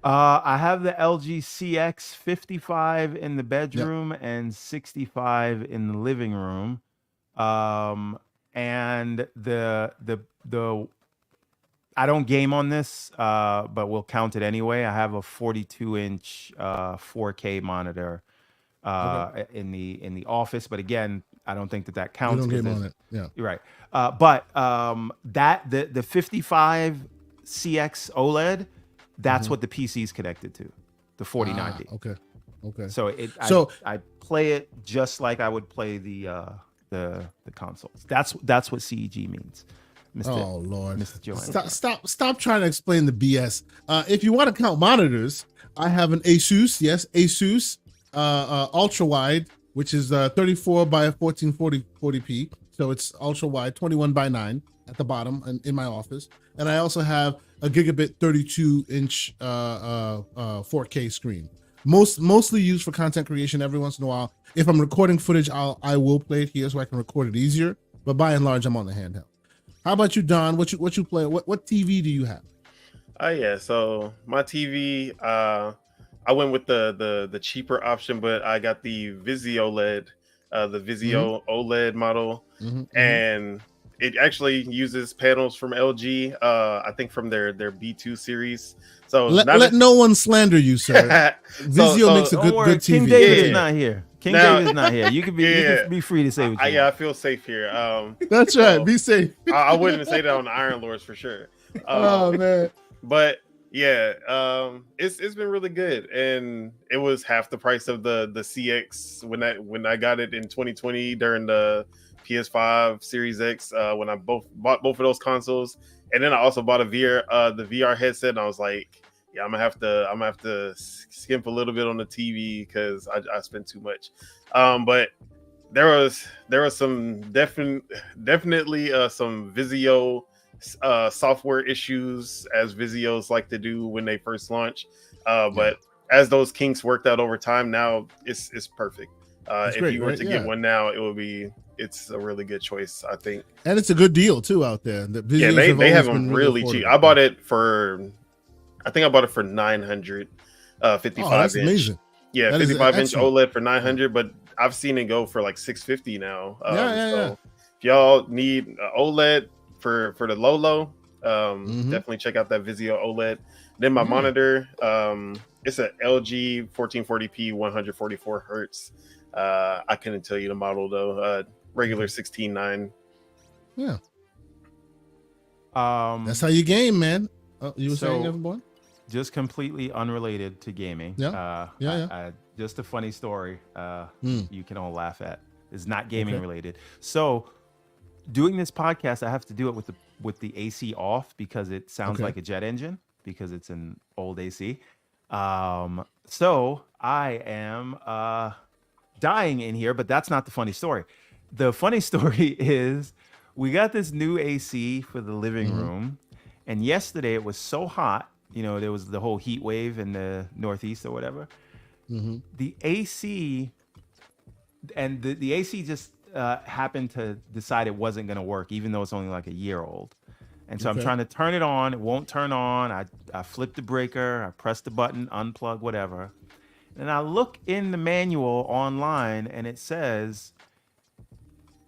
I have the LG CX 55 in the bedroom and 65 in the living room. And the I don't game on this, but we'll count it anyway. I have a 42-inch 4K monitor in the office, but again, I don't think that counts. You don't game on it. Yeah, you're right. But the 55 CX OLED, that's what the PC is connected to, the 4090. Okay. So I play it just like I would play the consoles. That's what CEG means. Oh Lord, Mr. Joanne. Stop trying to explain the BS. If you want to count monitors, I have an Asus ultra wide, which is 34 by 1440p. So it's ultra wide, 21 by 9 at the bottom in my office. And I also have a gigabit 32-inch 4K screen. Mostly used for content creation. Every once in a while, if I'm recording footage, I will play it here so I can record it easier. But by and large, I'm on the handheld. How about you, Don? What you play? What TV do you have? So my TV, I went with the cheaper option, but I got the Vizio OLED, the Vizio OLED model, and it actually uses panels from LG. I think from their B2 series. So let no one slander you, sir. Vizio makes a good TV. King David is not here. David's not here. You can be free to say what you want. I feel safe here. That's right. Be safe. I wouldn't say that on the Iron Lords for sure. Oh man. But yeah, it's been really good, and it was half the price of the CX when I got it in 2020 during the PS5 Series X when I bought both of those consoles, and then I also bought the VR headset, and I was like, yeah, I'm gonna have to skimp a little bit on the TV because I spent too much. But there was some definitely some Vizio software issues, as Vizios like to do when they first launch. But as those kinks worked out over time, now it's perfect. If great, you were to get one now, it's a really good choice, I think. And it's a good deal too out there. They have them really cheap. I bought it for 900, 55 that's inch. Amazing. Yeah, that 55 inch OLED for 900, but I've seen it go for like 650 now. So if y'all need an OLED for the low, definitely check out that Vizio OLED. Then my monitor, it's an LG 1440p 144 hertz. I couldn't tell you the model though. Regular 16:9. Yeah. That's how you game, man. You were saying, everyone? Just completely unrelated to gaming. Just a funny story. You can all laugh at. It's not gaming related. So, doing this podcast, I have to do it with the AC off because it sounds like a jet engine because it's an old AC. So I am dying in here, but that's not the funny story. The funny story is we got this new AC for the living room, and yesterday it was so hot. There was the whole heat wave in the Northeast or whatever. The AC and the AC just happened to decide it wasn't going to work, even though it's only like a year old. And so I'm trying to turn it on. It won't turn on. I flipped the breaker. I pressed the button, unplug, whatever. And I look in the manual online, and it says,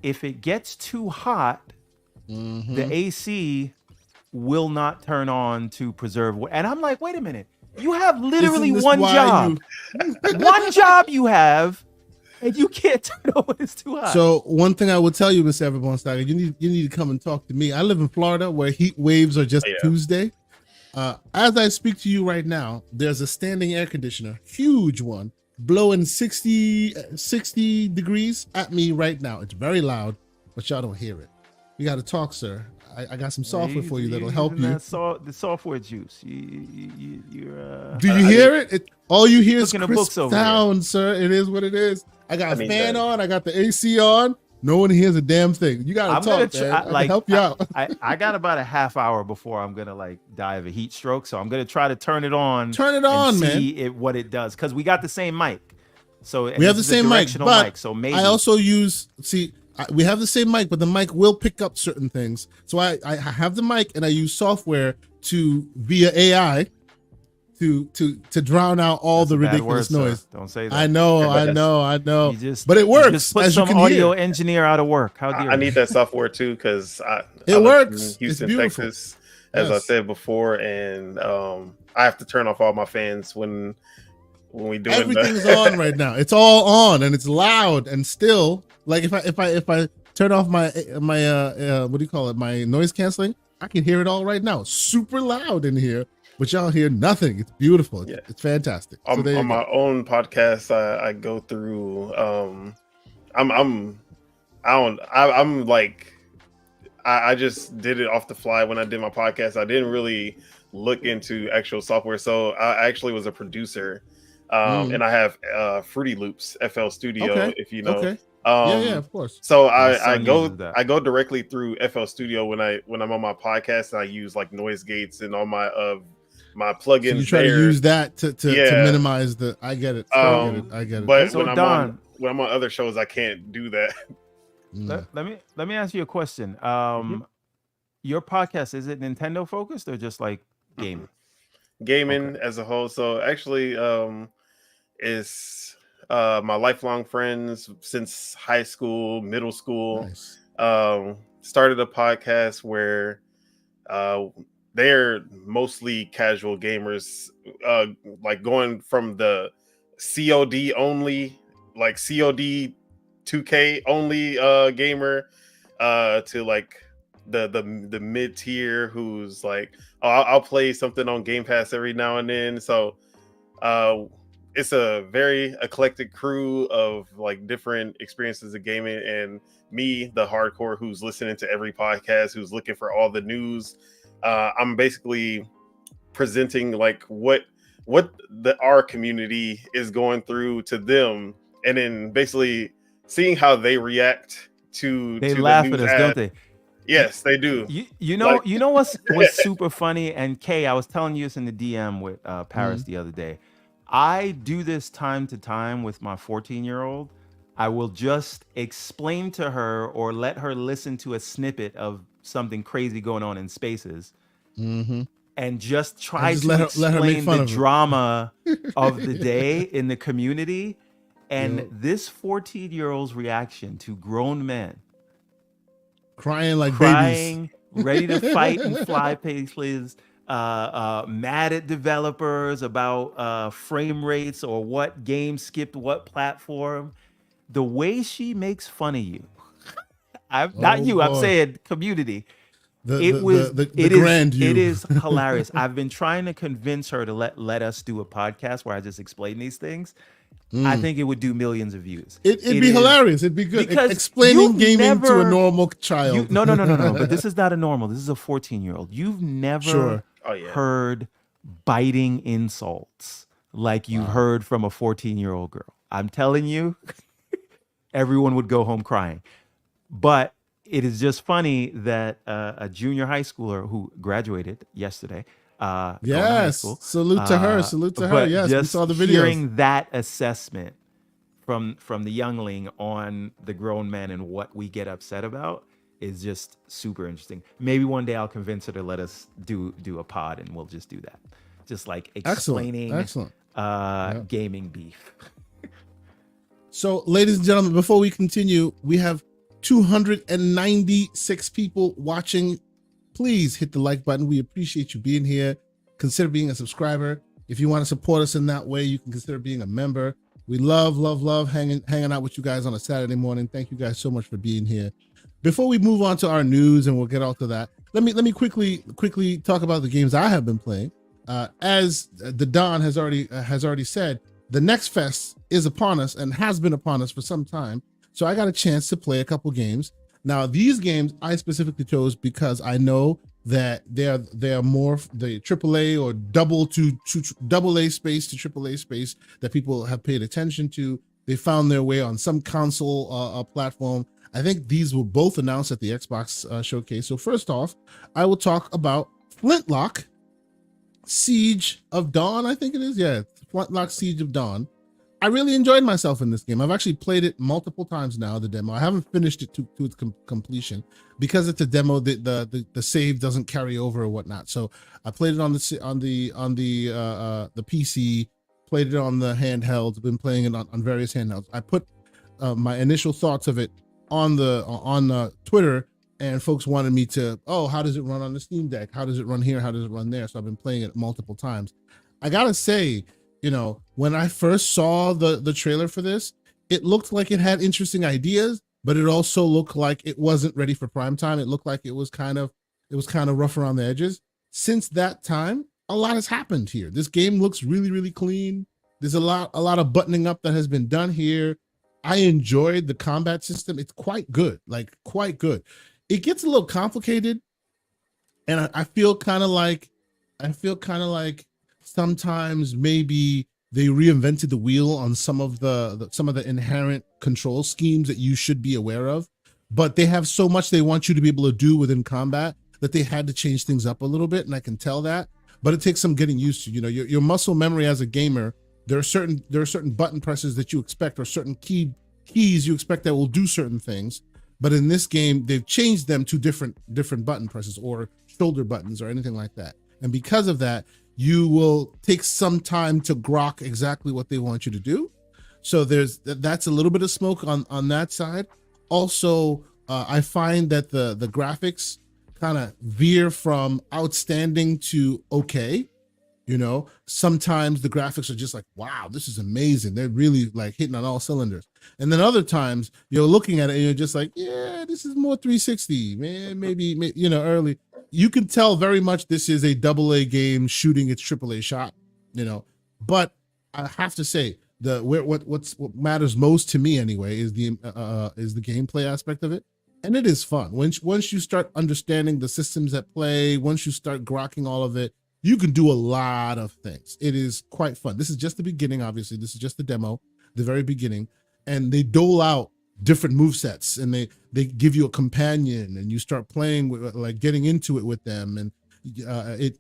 if it gets too hot, the AC will not turn on to preserve. And I'm like, wait a minute. You have literally one job. One job you have, and you can't turn on when it's too hot. So one thing I will tell you, Mr. Everborn, you need to come and talk to me. I live in Florida, where heat waves are just Tuesday. As I speak to you right now, there's a standing air conditioner, huge one, blowing 60 degrees at me right now. It's very loud, but y'all don't hear it. You got to talk, sir. I got some software for you that'll help you. The software juice. Do you hear it? All you hear is crisp sound, sir. It is what it is. I got a fan on. I got the AC on. No one hears a damn thing. You got to talk, man. I can help you out. I got about a half hour before I'm going to die of a heat stroke. So I'm going to try to turn it on. Turn it on, man. See what it does. Because we got the same mic. So we have the same mic. But so maybe. I also use, we have the same mic, but the mic will pick up certain things. So I have the mic and I use software via AI to drown out all the ridiculous noise. Don't say that. I know. But it works. Just put some audio engineer out of work. How dare I need that software too, because it works. Houston, Texas, as I said before, and I have to turn off all my fans when we do everything's on right now. It's all on and it's loud and still. Like if I turn off my what do you call it? My noise canceling, I can hear it all right now. Super loud in here, but y'all hear nothing. It's beautiful. Yeah. It's fantastic. On my own podcast, I go through. I just did it off the fly when I did my podcast. I didn't really look into actual software, so I actually was a producer, and I have Fruity Loops FL Studio, if you know. Okay. Yeah, of course. So I go directly through FL Studio when I'm on my podcast, and I use noise gates and all my plugins. So you try to use that to minimize the. I get it. I get it. But so when I'm on other shows, I can't do that. Let me ask you a question. Your podcast, is it Nintendo focused or just gaming? Gaming as a whole. So actually, it's my lifelong friends since high school, middle school. Nice. Started a podcast where they're mostly casual gamers, going from the COD only, COD 2K only gamer, to the mid tier who's I'll play something on Game Pass every now and then. So it's a very eclectic crew of different experiences of gaming, and me, the hardcore who's listening to every podcast, who's looking for all the news. I'm basically presenting what our community is going through to them, and then basically seeing how they react to. They laugh at us, don't they? Yes, they do. You know what's super funny? And Kay, I was telling you this in the DM with Paris the other day. I do this time to time with my 14-year-old. I will just explain to her or let her listen to a snippet of something crazy going on in Spaces, and just try to explain the drama of the day in the community. And this 14-year-old's reaction to grown men crying babies, ready to fight and fly places, mad at developers about frame rates or what game skipped what platform. The way she makes fun of you, I'm saying community. It is hilarious. I've been trying to convince her to let us do a podcast where I just explain these things. I think it would do millions of views. It'd be hilarious. It'd be good. Explaining gaming to a normal child. No. But this is not a normal. This is a 14-year-old. You've never heard biting insults like you've heard from a 14-year-old girl. I'm telling you, everyone would go home crying. But it is just funny that a junior high schooler who graduated yesterday. Yes, salute to her. Yes, we saw the videos. Hearing that assessment from the youngling on the grown man and what we get upset about is just super interesting. Maybe one day I'll convince her to let us do a pod, and we'll just do that. Just explaining excellent. Gaming beef. So, ladies and gentlemen, before we continue, we have 296 people watching please hit the like button. We appreciate you being here. Consider being a subscriber. If you want to support us in that way, you can consider being a member. We love hanging out with you guys on a Saturday morning. Thank you guys so much for being here. Before we move on to our news, and we'll get out to that, let me quickly talk about the games I have been playing. As the Don has already said, the Next Fest is upon us and has been upon us for some time. So I got a chance to play a couple games. Now, these games I specifically chose because I know that they're more the AAA or double A space to AAA space that people have paid attention to. They found their way on some console platform. I think these were both announced at the Xbox showcase. So first off, I will talk about Flintlock Siege of Dawn, I think it is. Yeah, Flintlock Siege of Dawn. I really enjoyed myself in this game. I've actually played it multiple times now, the demo. I haven't finished it to its completion because it's a demo. The save doesn't carry over or whatnot. So I played it on the PC, played it on the handhelds, been playing it on various handhelds. I put my initial thoughts of it on Twitter, and folks wanted me to, how does it run on the Steam Deck? How does it run here? How does it run there? So I've been playing it multiple times. I gotta say, when I first saw the trailer for this, it looked like it had interesting ideas, but it also looked like it wasn't ready for prime time. It looked like it was kind of rough around the edges. Since that time, a lot has happened here. This game looks really, really clean. There's a lot of buttoning up that has been done here. I enjoyed the combat system. It's quite good, quite good. It gets a little complicated, and I feel kind of like sometimes maybe they reinvented the wheel on some of the inherent control schemes that you should be aware of, but they have so much they want you to be able to do within combat that they had to change things up a little bit, and I can tell that. But it takes some getting used to. Your muscle memory as a gamer. There are certain button presses that you expect, or certain keys you expect that will do certain things. But in this game, they've changed them to different button presses or shoulder buttons or anything like that. And because of that, you will take some time to grok exactly what they want you to do. So that's a little bit of smoke on that side. Also, I find that the graphics kind of veer from outstanding to okay. Sometimes the graphics are just like, wow, this is amazing. They're really hitting on all cylinders. And then other times you're looking at it and you're just like, yeah, this is more 360, man. Maybe early. You can tell very much this is a AA game shooting its AAA shot, But I have to say, what matters most to me anyway is the gameplay aspect of it, and it is fun. Once you start understanding the systems at play, once you start grokking all of it, you can do a lot of things. It is quite fun. This is just the beginning, obviously. This is just the demo, the very beginning, and they dole out different move sets, and they give you a companion, and you start playing with getting into it with them, and it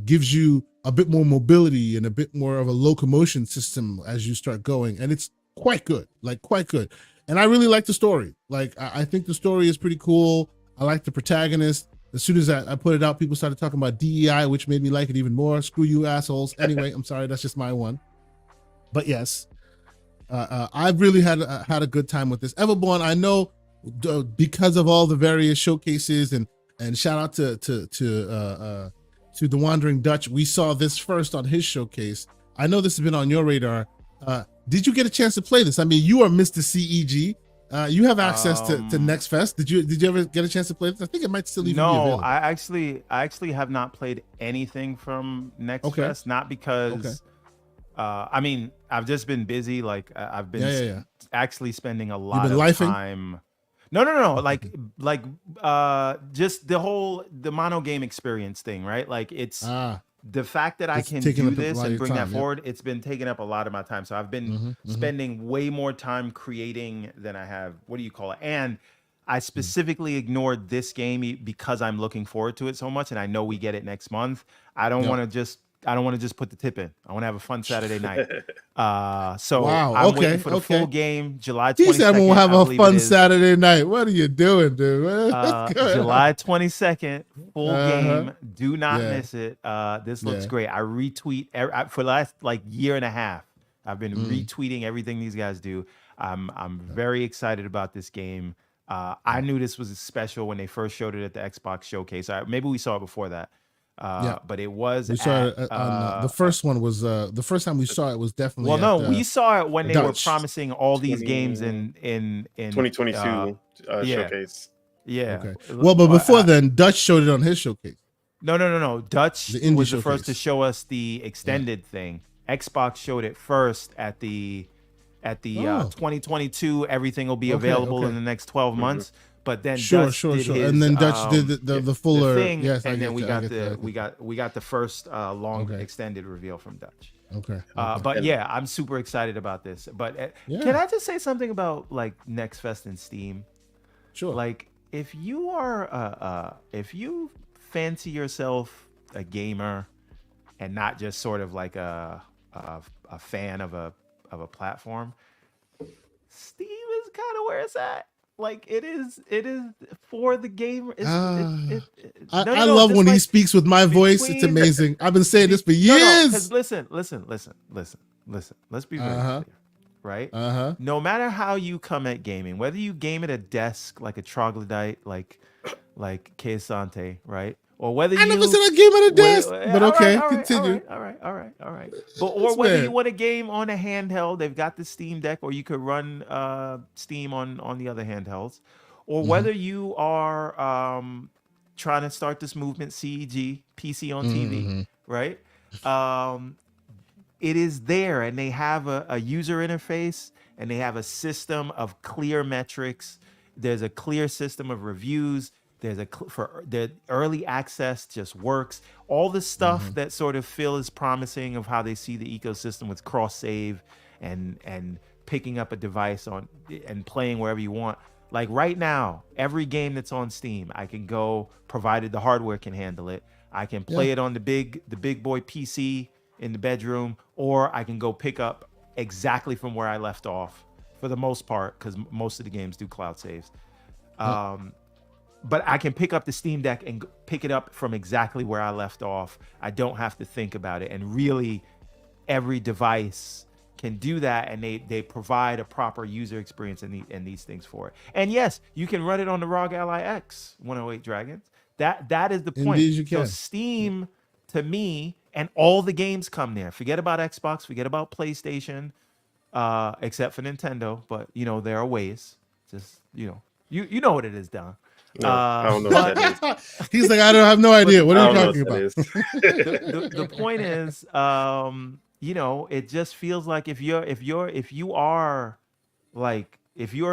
gives you a bit more mobility and a bit more of a locomotion system as you start going, and it's quite good, quite good. And I really like the story. I think the story is pretty cool. I like the protagonist. As soon as I put it out, people started talking about DEI, which made me like it even more. Screw you, assholes. Anyway, I'm sorry, that's just my one. But yes, I've really had a good time with this. Everborn, I know because of all the various showcases, and shout out to the Wandering Dutch. We saw this first on his showcase. I know this has been on your radar. Did you get a chance to play this? I mean, you are Mr. CEG. You have access to Next Fest. Did you ever get a chance to play this? I think it might still even be available. I actually have not played anything from Next Fest. Not because I mean, I've just been busy. I've been actually spending a lot of time. No. Just the mono game experience thing, right? It's the fact that I can do this and bring that forward. It's been taking up a lot of my time. So I've been spending way more time creating than I have, what do you call it? And I specifically ignored this game because I'm looking forward to it so much, and I know we get it next month. I don't want to just put the tip in. I want to have a fun Saturday night. I'm waiting for the full game, July 22nd. He said we'll have a fun Saturday night. What are you doing, dude? July 22nd, full game. Do not miss it. This looks great. I retweet for the last year and a half. I've been retweeting everything these guys do. I'm very excited about this game. I knew this was special when they first showed it at the Xbox Showcase. Maybe we saw it before that. But it was. We saw it on the first one was the first time we saw it was definitely. Well, no, we saw it when they were promising all these games in 2022 showcase. Yeah. Okay. Well, but before then, Dutch showed it on his showcase. No. Dutch was the first to show us the extended thing. Xbox showed it first at the 2022. Everything will be available in the next 12 months. But then Dutch did his, and then Dutch did the fuller thing, yes, and then we got the first long extended reveal from Dutch. Okay. But yeah, I'm super excited about this. But can I just say something about like Next Fest and Steam? Sure. Like if you are if you fancy yourself a gamer and not just sort of like a fan of a platform, Steam is kind of where it's at. Like it is for the gamer. I love when he speaks with my voice. It's amazing. I've been saying this for years. Listen. Let's be very clear, right? No matter how you come at gaming, whether you game at a desk like a troglodyte, like Keisante, right? Or whether I never said I game at a desk, but okay, continue. All right. Or whether you want a game on a handheld, they've got the Steam Deck, or you could run Steam on the other handhelds, or whether you are trying to start this movement, CEG, PC on TV, right? It is there, and they have a user interface, and they have a system of clear metrics. There's a clear system of reviews. There's the early access just works. All the stuff that sort of Phil is promising of how they see the ecosystem with cross save and picking up a device and playing wherever you want. Like right now, every game that's on Steam, I can go, provided the hardware can handle it. I can play it on the big boy PC in the bedroom, or I can go pick up exactly from where I left off for the most part, because most of the games do cloud saves. But I can pick up the Steam Deck and pick it up from exactly where I left off. I don't have to think about it. And really, every device can do that, and they provide a proper user experience and these things for it. And yes, you can run it on the ROG Ally X 108 Dragons. That is the point. Indeed, you can. So Steam, to me, and all the games come there. Forget about Xbox, forget about PlayStation, except for Nintendo. But there are ways. Just you know what it is, Don. No, I don't know what that is. He's like, I have no idea. What are you talking about? The point is, it just feels like if you're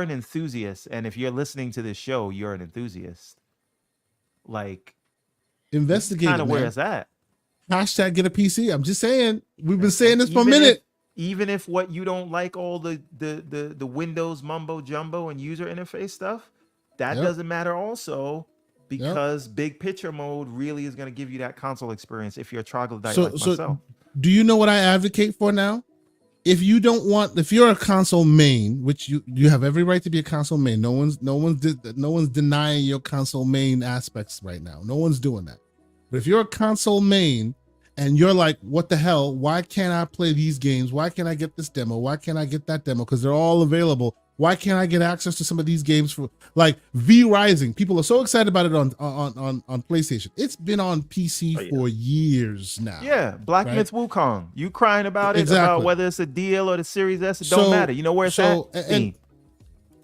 an enthusiast, and if you're listening to this show, you're an enthusiast. Like, investigate kind of where it's at. Hashtag get a PC. I'm just saying. We've been saying this for a minute. Even if what you don't like all the Windows mumbo jumbo and user interface stuff. That doesn't matter also, because big picture mode really is going to give you that console experience if you're a troglodyte like myself. Do you know what I advocate for now? If you're a console main, which you have every right to be a console main. No one's denying your console main aspects right now. No one's doing that. But if you're a console main and you're like, what the hell? Why can't I play these games? Why can't I get this demo? Why can't I get that demo? Because they're all available. Why can't I get access to some of these games for like V Rising? People are so excited about it on PlayStation. It's been on PC for years now. Yeah, Black Myth Wukong. You crying about it, about whether it's a DL or the Series S, it don't matter. You know where it's at? Steam.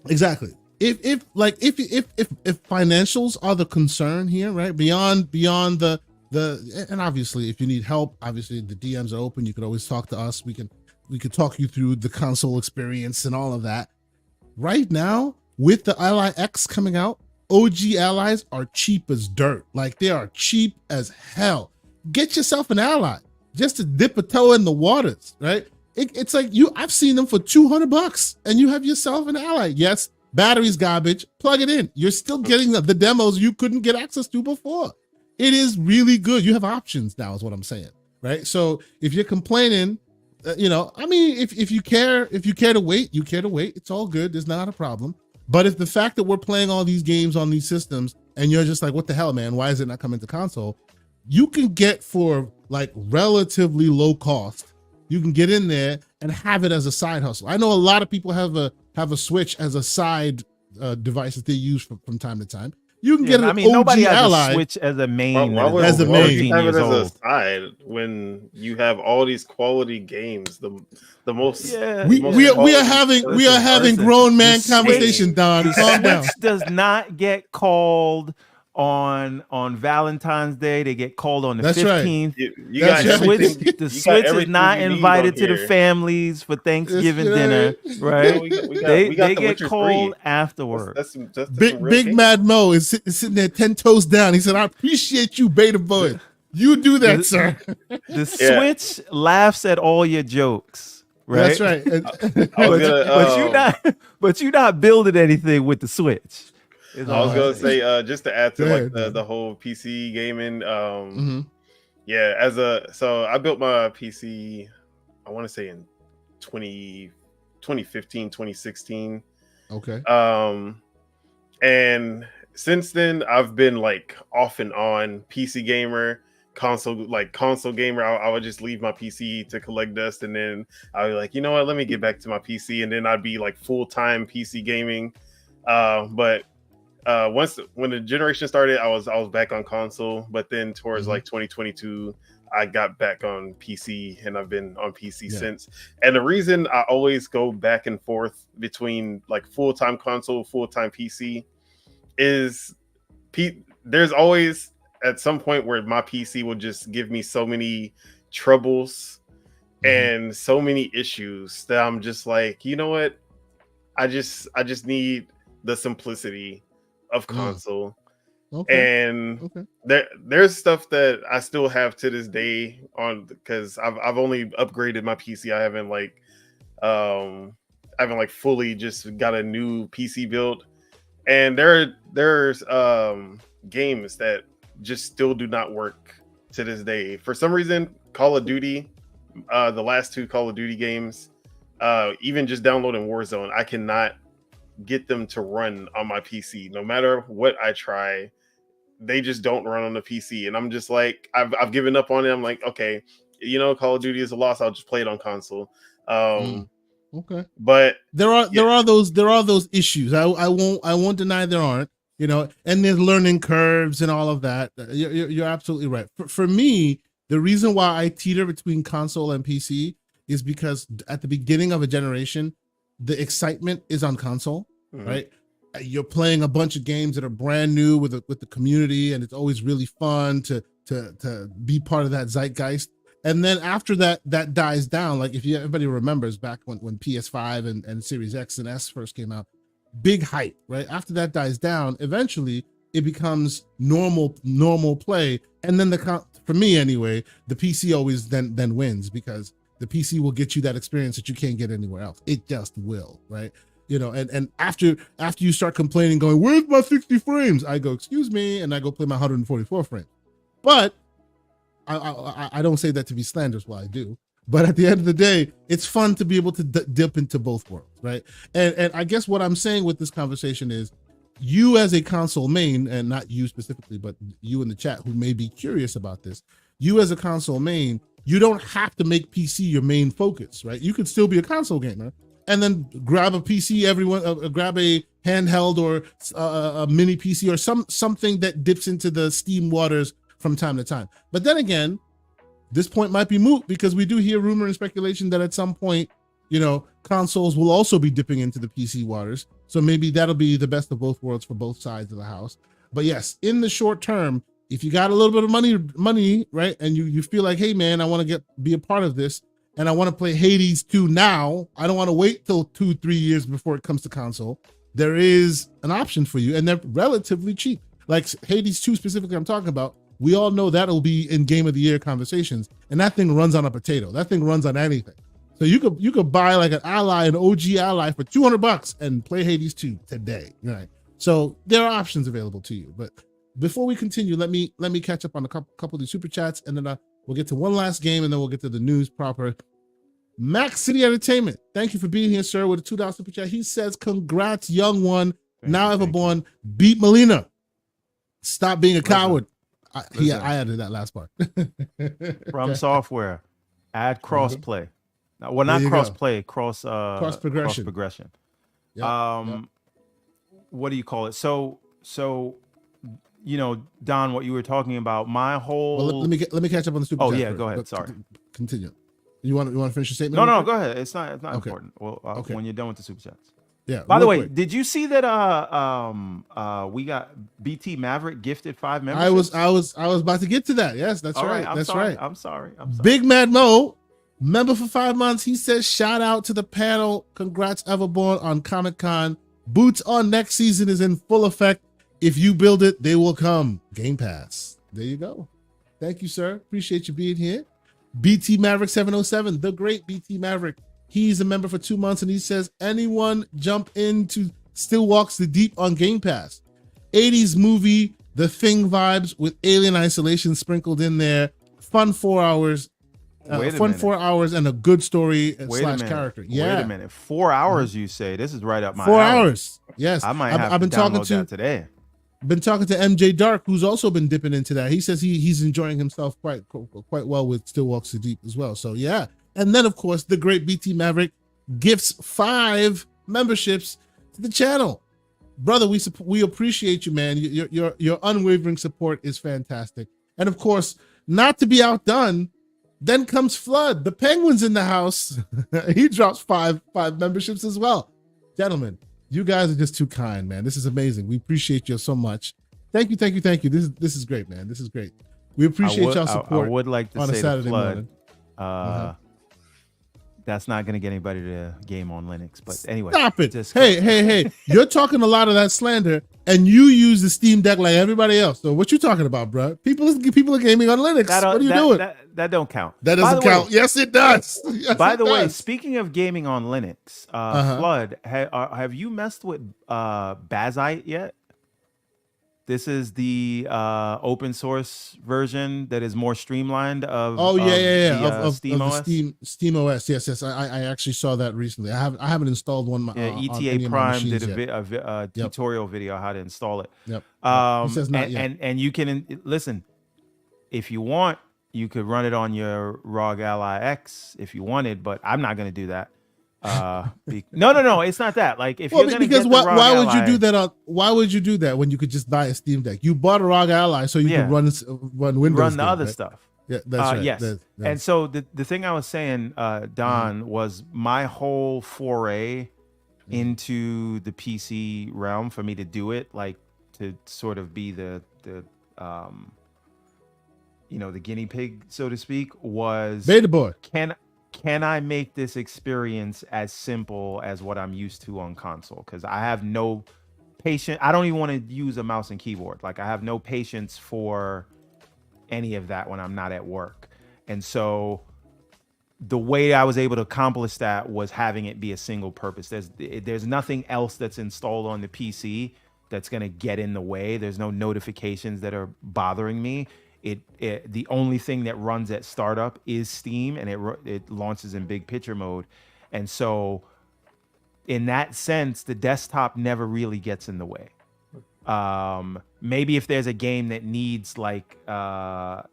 Exactly. If financials are the concern here, right? Beyond the and obviously if you need help, obviously the DMs are open. You could always talk to us. We could talk you through the console experience and all of that. Right now, with the Ally X coming out, OG Allies are cheap as dirt. Like, they are cheap as hell. Get yourself an Ally just to dip a toe in the waters, right? It's like I've seen them for $200 and you have yourself an Ally. Yes, battery's garbage. Plug it in. You're still getting the demos you couldn't get access to before. It is really good. You have options now, is what I'm saying, right? So if you're complaining, if you care to wait, it's all good. There's not a problem. But if the fact that we're playing all these games on these systems and you're just like, what the hell, man? Why is it not coming to console? You can get for like relatively low cost. You can get in there and have it as a side hustle. I know a lot of people have a Switch as a side devices they use from time to time. You can get an OG nobody has Ally. A Switch as a main. Why would you have it as old. a side when you have all these quality games? The most. Yeah. We are having grown man conversation, Don. Calm down. Switch does not get called on Valentine's Day. They get called on the 15th. Right. The Switch is not invited to the families for Thanksgiving dinner, right? They get called afterwards. Big Mad Mo is sitting there 10 toes down. He said, "I appreciate you, Beta Boy. You do that, sir." The Switch laughs at all your jokes. Right? That's right. But you're not building anything with the Switch. I was gonna say, just to add to like the whole PC gaming, so I built my PC, I want to say in 2015, 2016. Okay. And since then I've been like off and on PC gamer, console gamer. I would just leave my PC to collect dust, and then I'd be like, you know what, let me get back to my PC, and then I'd be like full-time PC gaming. But when the generation started, I was back on console, but then towards like 2022, I got back on PC, and I've been on PC since. And the reason I always go back and forth between like full-time console, full-time PC is there's always at some point where my PC will just give me so many troubles and so many issues that I'm just like, you know what? I just need the simplicity of console. And there's stuff that I still have to this day on, because I've only upgraded my PC. I haven't like fully just got a new PC build. And there's games that just still do not work to this day. For some reason, Call of Duty, the last two Call of Duty games, even just downloading Warzone, I cannot get them to run on my PC. No matter what I try, they just don't run on the PC. And I'm just like, I've given up on it. I'm like, okay, Call of Duty is a loss. I'll just play it on console. Okay. But there are those issues. I won't deny there aren't, and there's learning curves and all of that. You're absolutely right. For me, the reason why I teeter between console and PC is because at the beginning of a generation, the excitement is on console, right? You're playing a bunch of games that are brand new with the community, and it's always really fun to be part of that zeitgeist. And then after that dies down, like if everybody remembers back when PS5 and Series X and S first came out, big hype, right? After that dies down, eventually it becomes normal play. And then for me anyway, the PC always then wins, because the PC will get you that experience that you can't get anywhere else. It just will, right? And after you start complaining, going, "Where's my 60 frames?" I go, "Excuse me," and I go play my 144 frames. But I don't say that to be slanderous, while I do. But at the end of the day, it's fun to be able to dip into both worlds, right? And I guess what I'm saying with this conversation is, you as a console main, and not you specifically, but you in the chat who may be curious about this, you as a console main, you don't have to make PC your main focus, right? You could still be a console gamer and then grab a PC, grab a handheld or a mini PC or something that dips into the Steam waters from time to time. But then again, this point might be moot, because we do hear rumor and speculation that at some point, consoles will also be dipping into the PC waters. So maybe that'll be the best of both worlds for both sides of the house. But yes, in the short term, if you got a little bit of money, right, and you feel like, hey man, I want to be a part of this, and I want to play Hades 2 now, I don't want to wait till 2-3 years before it comes to console, there is an option for you, and they're relatively cheap. Like Hades 2 specifically I'm talking about, we all know that'll be in Game of the Year conversations, and that thing runs on a potato. That thing runs on anything. So you could buy like an OG Ally for $200 and play Hades 2 today, right? So there are options available to you. But before we continue, let me catch up on a couple of the super chats, and then we'll get to one last game, and then we'll get to the news proper. Max City Entertainment, thank you for being here, sir, with a $2 super chat. He says, "Congrats, young one, now ever born. Beat Molina. Stop being a coward." I added that last part. From Software, add crossplay. Well, not crossplay, cross progression. Yep. what do you call it? So Don, what you were talking about, my whole. Well, let me catch up on the super. Oh chat yeah, first. go ahead. Sorry. Continue. You want to finish your statement? No, go ahead. It's not okay. Important. Well, okay. When you're done with the super chats. Yeah. By the way, quick. did you see that we got BT Maverick gifted 5 memberships? I was about to get to that. Yes, that's right. That's right. I'm sorry. Big Mad Mo, member for 5 months. He says, shout out to the panel. Congrats, Everborn, on Comic-Con. Boots on next season is in full effect. If you build it, they will come. Game Pass. There you go. Thank you, sir. Appreciate you being here. BT Maverick 707, the great BT Maverick. He's a member for 2 months, and he says, anyone jump into Still Walks the Deep on Game Pass. 80s movie, The Thing vibes with Alien Isolation sprinkled in there. Fun 4 hours. Fun 4 hours and a good story slash character. Yeah. Wait a minute. 4 hours, you say? This is right up my 4 alley. hours. Yes. I might have to download that today. Been talking to MJ Dark, who's also been dipping into that. He says he's enjoying himself quite well with Still Walks the Deep as well. So yeah. And then of course the great BT Maverick gifts 5 memberships to the channel. Brother, we appreciate you, man. Your unwavering support is fantastic. And of course, not to be outdone, then comes Flood. The Penguin's in the house. He drops 5 memberships as well. Gentlemen, you guys are just too kind, man. This is amazing. We appreciate you so much. Thank you. This is great, man. This is great. We appreciate y'all support. I would like to on say a Saturday Flood, morning. That's not going to get anybody to game on Linux. But anyway, stop it. Hey! You're talking a lot of that slander, and you use the Steam Deck like everybody else. So what you talking about, bro? People are gaming on Linux. What are you doing? That don't count. That doesn't count. Yes, it does. By the way, speaking of gaming on Linux, Flood, have you messed with Bazite yet? This is the open source version that is more streamlined of Steam OS. Yes. I actually saw that recently. I haven't installed one. ETA Prime did a tutorial video how to install it. Yep. He says not yet. And you can listen if you want. You could run it on your ROG Ally X if you wanted, but I'm not going to do that. No, it's not that. Like if you're gonna because get the why ROG would you do that? Why would you do that when you could just buy a Steam Deck? You bought a ROG Ally so you could run Windows, run the other stuff. Yeah, that's right. Yes. And so the thing I was saying, Don, was my whole foray into the PC realm for me to do it, like to sort of be the guinea pig, so to speak, was beta boy. Can I make this experience as simple as what I'm used to on console? Because I have no patience. I don't even want to use a mouse and keyboard. Like I have no patience for any of that when I'm not at work. And so the way I was able to accomplish that was having it be a single purpose. There's nothing else that's installed on the PC that's going to get in the way. There's no notifications that are bothering me. The only thing that runs at startup is Steam, and it launches in big picture mode. And so in that sense, the desktop never really gets in the way. Maybe if there's a game that needs like a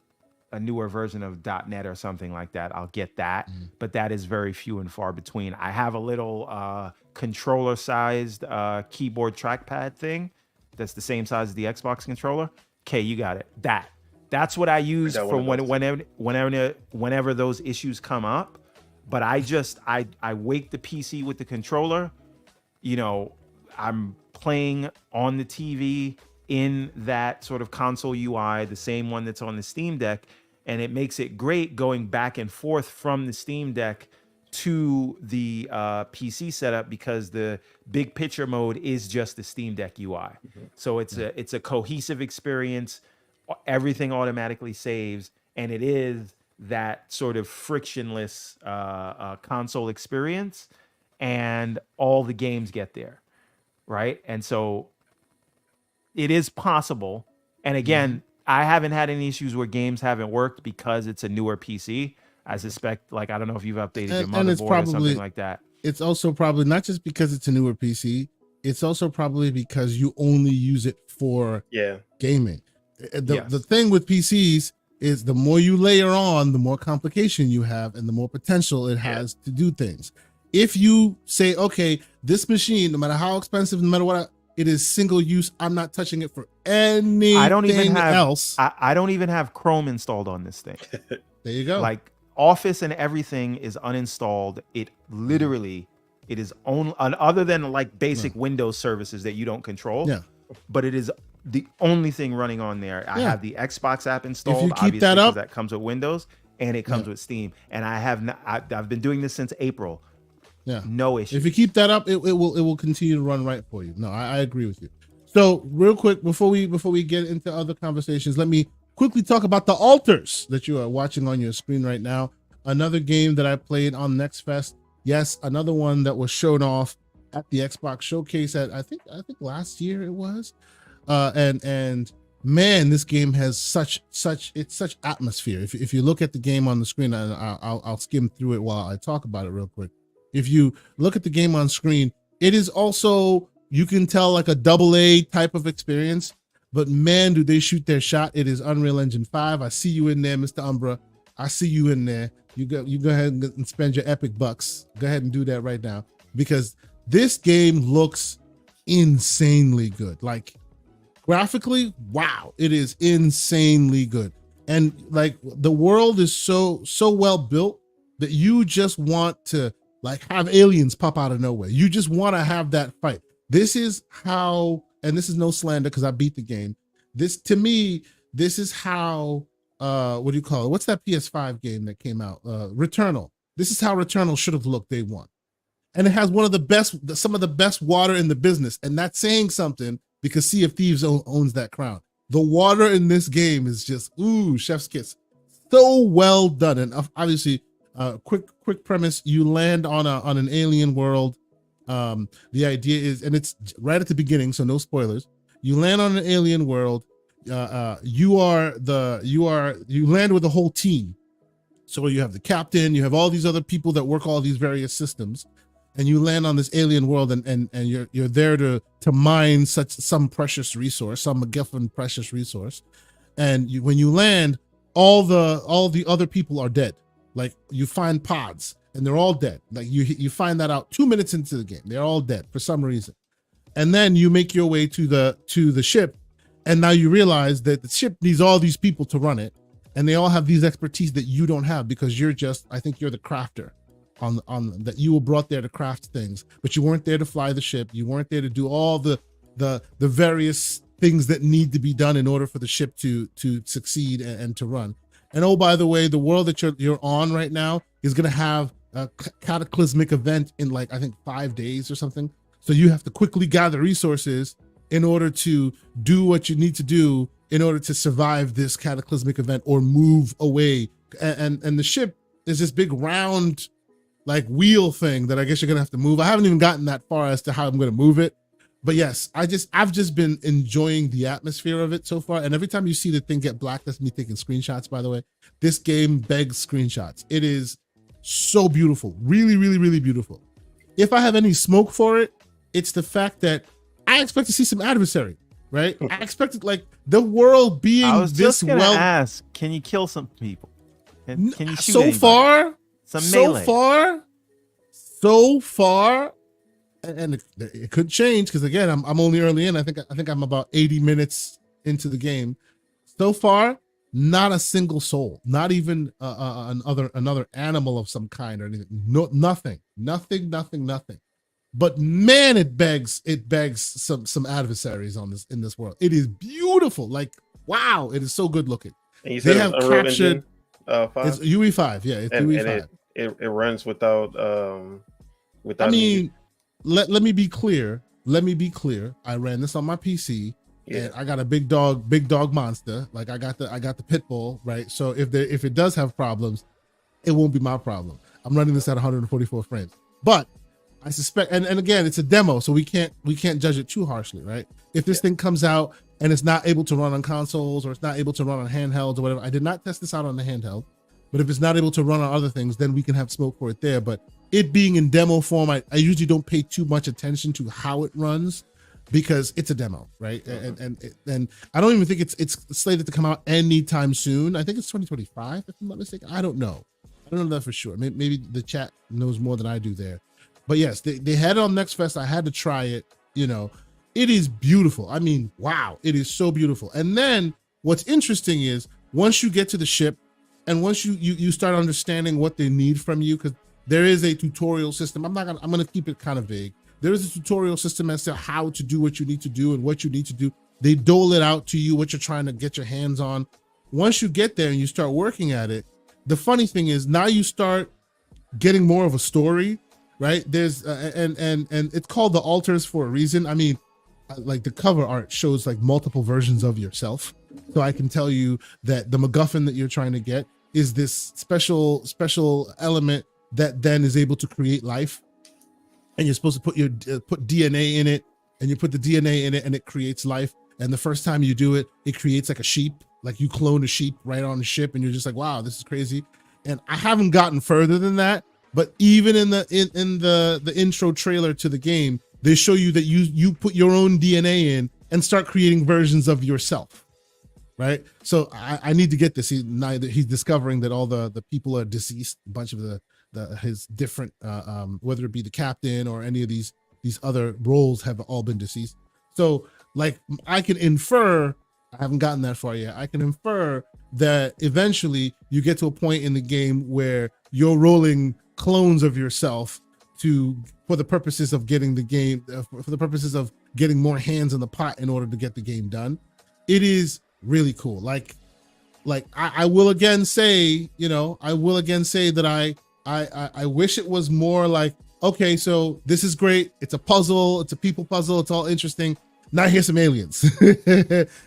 newer version of .NET or something like that, I'll get that. But that is very few and far between. I have a little controller-sized keyboard trackpad thing that's the same size as the Xbox controller. Okay, you got it. That's what I use for whenever those issues come up. But I wake the PC with the controller. I'm playing on the TV in that sort of console UI, the same one that's on the Steam Deck, and it makes it great going back and forth from the Steam Deck to the PC setup because the big picture mode is just the Steam Deck UI. So it's a cohesive experience. Everything automatically saves, and it is that sort of frictionless console experience, and all the games get there, right? And so it is possible. And again, I haven't had any issues where games haven't worked because it's a newer PC. I suspect, like, I don't know if you've updated your motherboard or something like that. It's also probably not just because it's a newer PC. It's also probably because you only use it for gaming. The thing with PCs is the more you layer on, the more complication you have and the more potential it has to do things. If you say, okay, this machine, no matter how expensive, no matter what, It is single use. I'm not touching it for anything else. I don't even have Chrome installed on this thing. There you go. Like Office and everything is uninstalled. It literally, it is only other than like basic Windows services that you don't control. Yeah. But it is the only thing running on there. I have the Xbox app installed. If you keep that up, that comes with Windows and it comes with Steam. And I have not, I've been doing this since April. Yeah. No issue. If you keep that up, it will continue to run right for you. No, I agree with you. So real quick, before we get into other conversations, let me quickly talk about the Alters that you are watching on your screen right now. Another game that I played on Next Fest. Yes, another one that was shown off at the Xbox Showcase at I think last year it was. And man, this game has such atmosphere. If you look at the game on the screen, and I'll skim through it while I talk about it real quick. If you look at the game on screen, it is also, you can tell, like a AA type of experience, but man, do they shoot their shot. It is Unreal Engine 5. I see you in there, Mr. Umbra. I see you in there. You go ahead and spend your epic bucks. Go ahead and do that right now, because this game looks insanely good. Like graphically, wow, it is insanely good. And like the world is so well built that you just want to like have aliens pop out of nowhere. You just want to have that fight. This is how, and this is no slander because I beat the game. This, to me, this is how, what do you call it? What's that PS5 game that came out? Returnal. This is how Returnal should have looked day one. And it has one of the best, some of the best water in the business. And that's saying something because Sea of Thieves owns that crown. The water in this game is just, ooh, chef's kiss. So well done. And obviously, quick premise, you land on an alien world. The idea is, and it's right at the beginning, so no spoilers. You land on an alien world. You land with a whole team. So you have the captain, you have all these other people that work all these various systems, and you land on this alien world, and you're there to mine some precious resource, some MacGuffin precious resource. And when you land, all the other people are dead. Like you find pods and they're all dead. Like you find that out 2 minutes into the game. They're all dead for some reason. And then you make your way to the ship, and now you realize that the ship needs all these people to run it, and they all have these expertise that you don't have because you're just, I think you're the crafter on that you were brought there to craft things, but you weren't there to fly the ship. You weren't there to do all the various things that need to be done in order for the ship to succeed and to run. And oh, by the way, the world that you're on right now is going to have a cataclysmic event in like, I think 5 days or something. So you have to quickly gather resources in order to do what you need to do in order to survive this cataclysmic event or move away. And the ship is this big round like wheel thing that I guess you're going to have to move. I haven't even gotten that far as to how I'm going to move it. But yes, I've just been enjoying the atmosphere of it so far. And every time you see the thing get black, that's me taking screenshots, by the way. This game begs screenshots. It is so beautiful. Really, really, really beautiful. If I have any smoke for it, it's the fact that I expect to see some adversary, right? I expected like the world being I was this just gonna well. ask, can you kill some people? Can you shoot So anybody? far, Some melee. so far, and it could change because again, I'm only early in. I think I'm about 80 minutes into the game. So far, not a single soul, not even another animal of some kind or anything. No, nothing. But man, it begs some adversaries in this world. It is beautiful. Like wow, it is so good looking. And you said they have captured. It's UE5, yeah. It's UE5. And it runs without. I mean, let me be clear. I ran this on my PC. Yeah. And I got a big dog monster. Like I got the pit bull, right? So if it does have problems, it won't be my problem. I'm running this at 144 frames. But I suspect, and again, it's a demo, so we can't judge it too harshly, right? If this thing comes out and it's not able to run on consoles or it's not able to run on handhelds or whatever, I did not test this out on the handheld, but if it's not able to run on other things, then we can have smoke for it there. But it being in demo form, I usually don't pay too much attention to how it runs because it's a demo, right? And I don't even think it's slated to come out anytime soon. I think it's 2025, if I'm not mistaken. I don't know that for sure. Maybe the chat knows more than I do there. But yes, they had it on Next Fest. I had to try it, It is beautiful. I mean, wow, it is so beautiful. And then what's interesting is once you get to the ship and once you start understanding what they need from you, because there is a tutorial system. I'm gonna keep it kind of vague. There is a tutorial system as to how to do what you need to do and what you need to do. They dole it out to you, what you're trying to get your hands on. Once you get there and you start working at it, the funny thing is now you start getting more of a story, right? There's and it's called the altars for a reason. I mean, like the cover art shows like multiple versions of yourself. So I can tell you that the MacGuffin that you're trying to get is this special element that then is able to create life. And you're supposed to put DNA in it, and you put the DNA in it and it creates life. And the first time you do it, it creates like a sheep, like you clone a sheep right on the ship, and you're just like, wow, this is crazy. And I haven't gotten further than that, but even in the intro trailer to the game, they show you that you put your own DNA in and start creating versions of yourself, right? So I need to get this. He's discovering that all the people are deceased. A bunch of his different whether it be the captain or any of these other roles have all been deceased. So like I can infer, I haven't gotten that far yet, I can infer that eventually you get to a point in the game where you're rolling clones of yourself for the purposes of getting the game, for the purposes of getting more hands in the pot in order to get the game done. It is really cool. Like I will again say, that I wish it was more like, okay, so this is great. It's a puzzle. It's a people puzzle. It's all interesting. Now here's some aliens.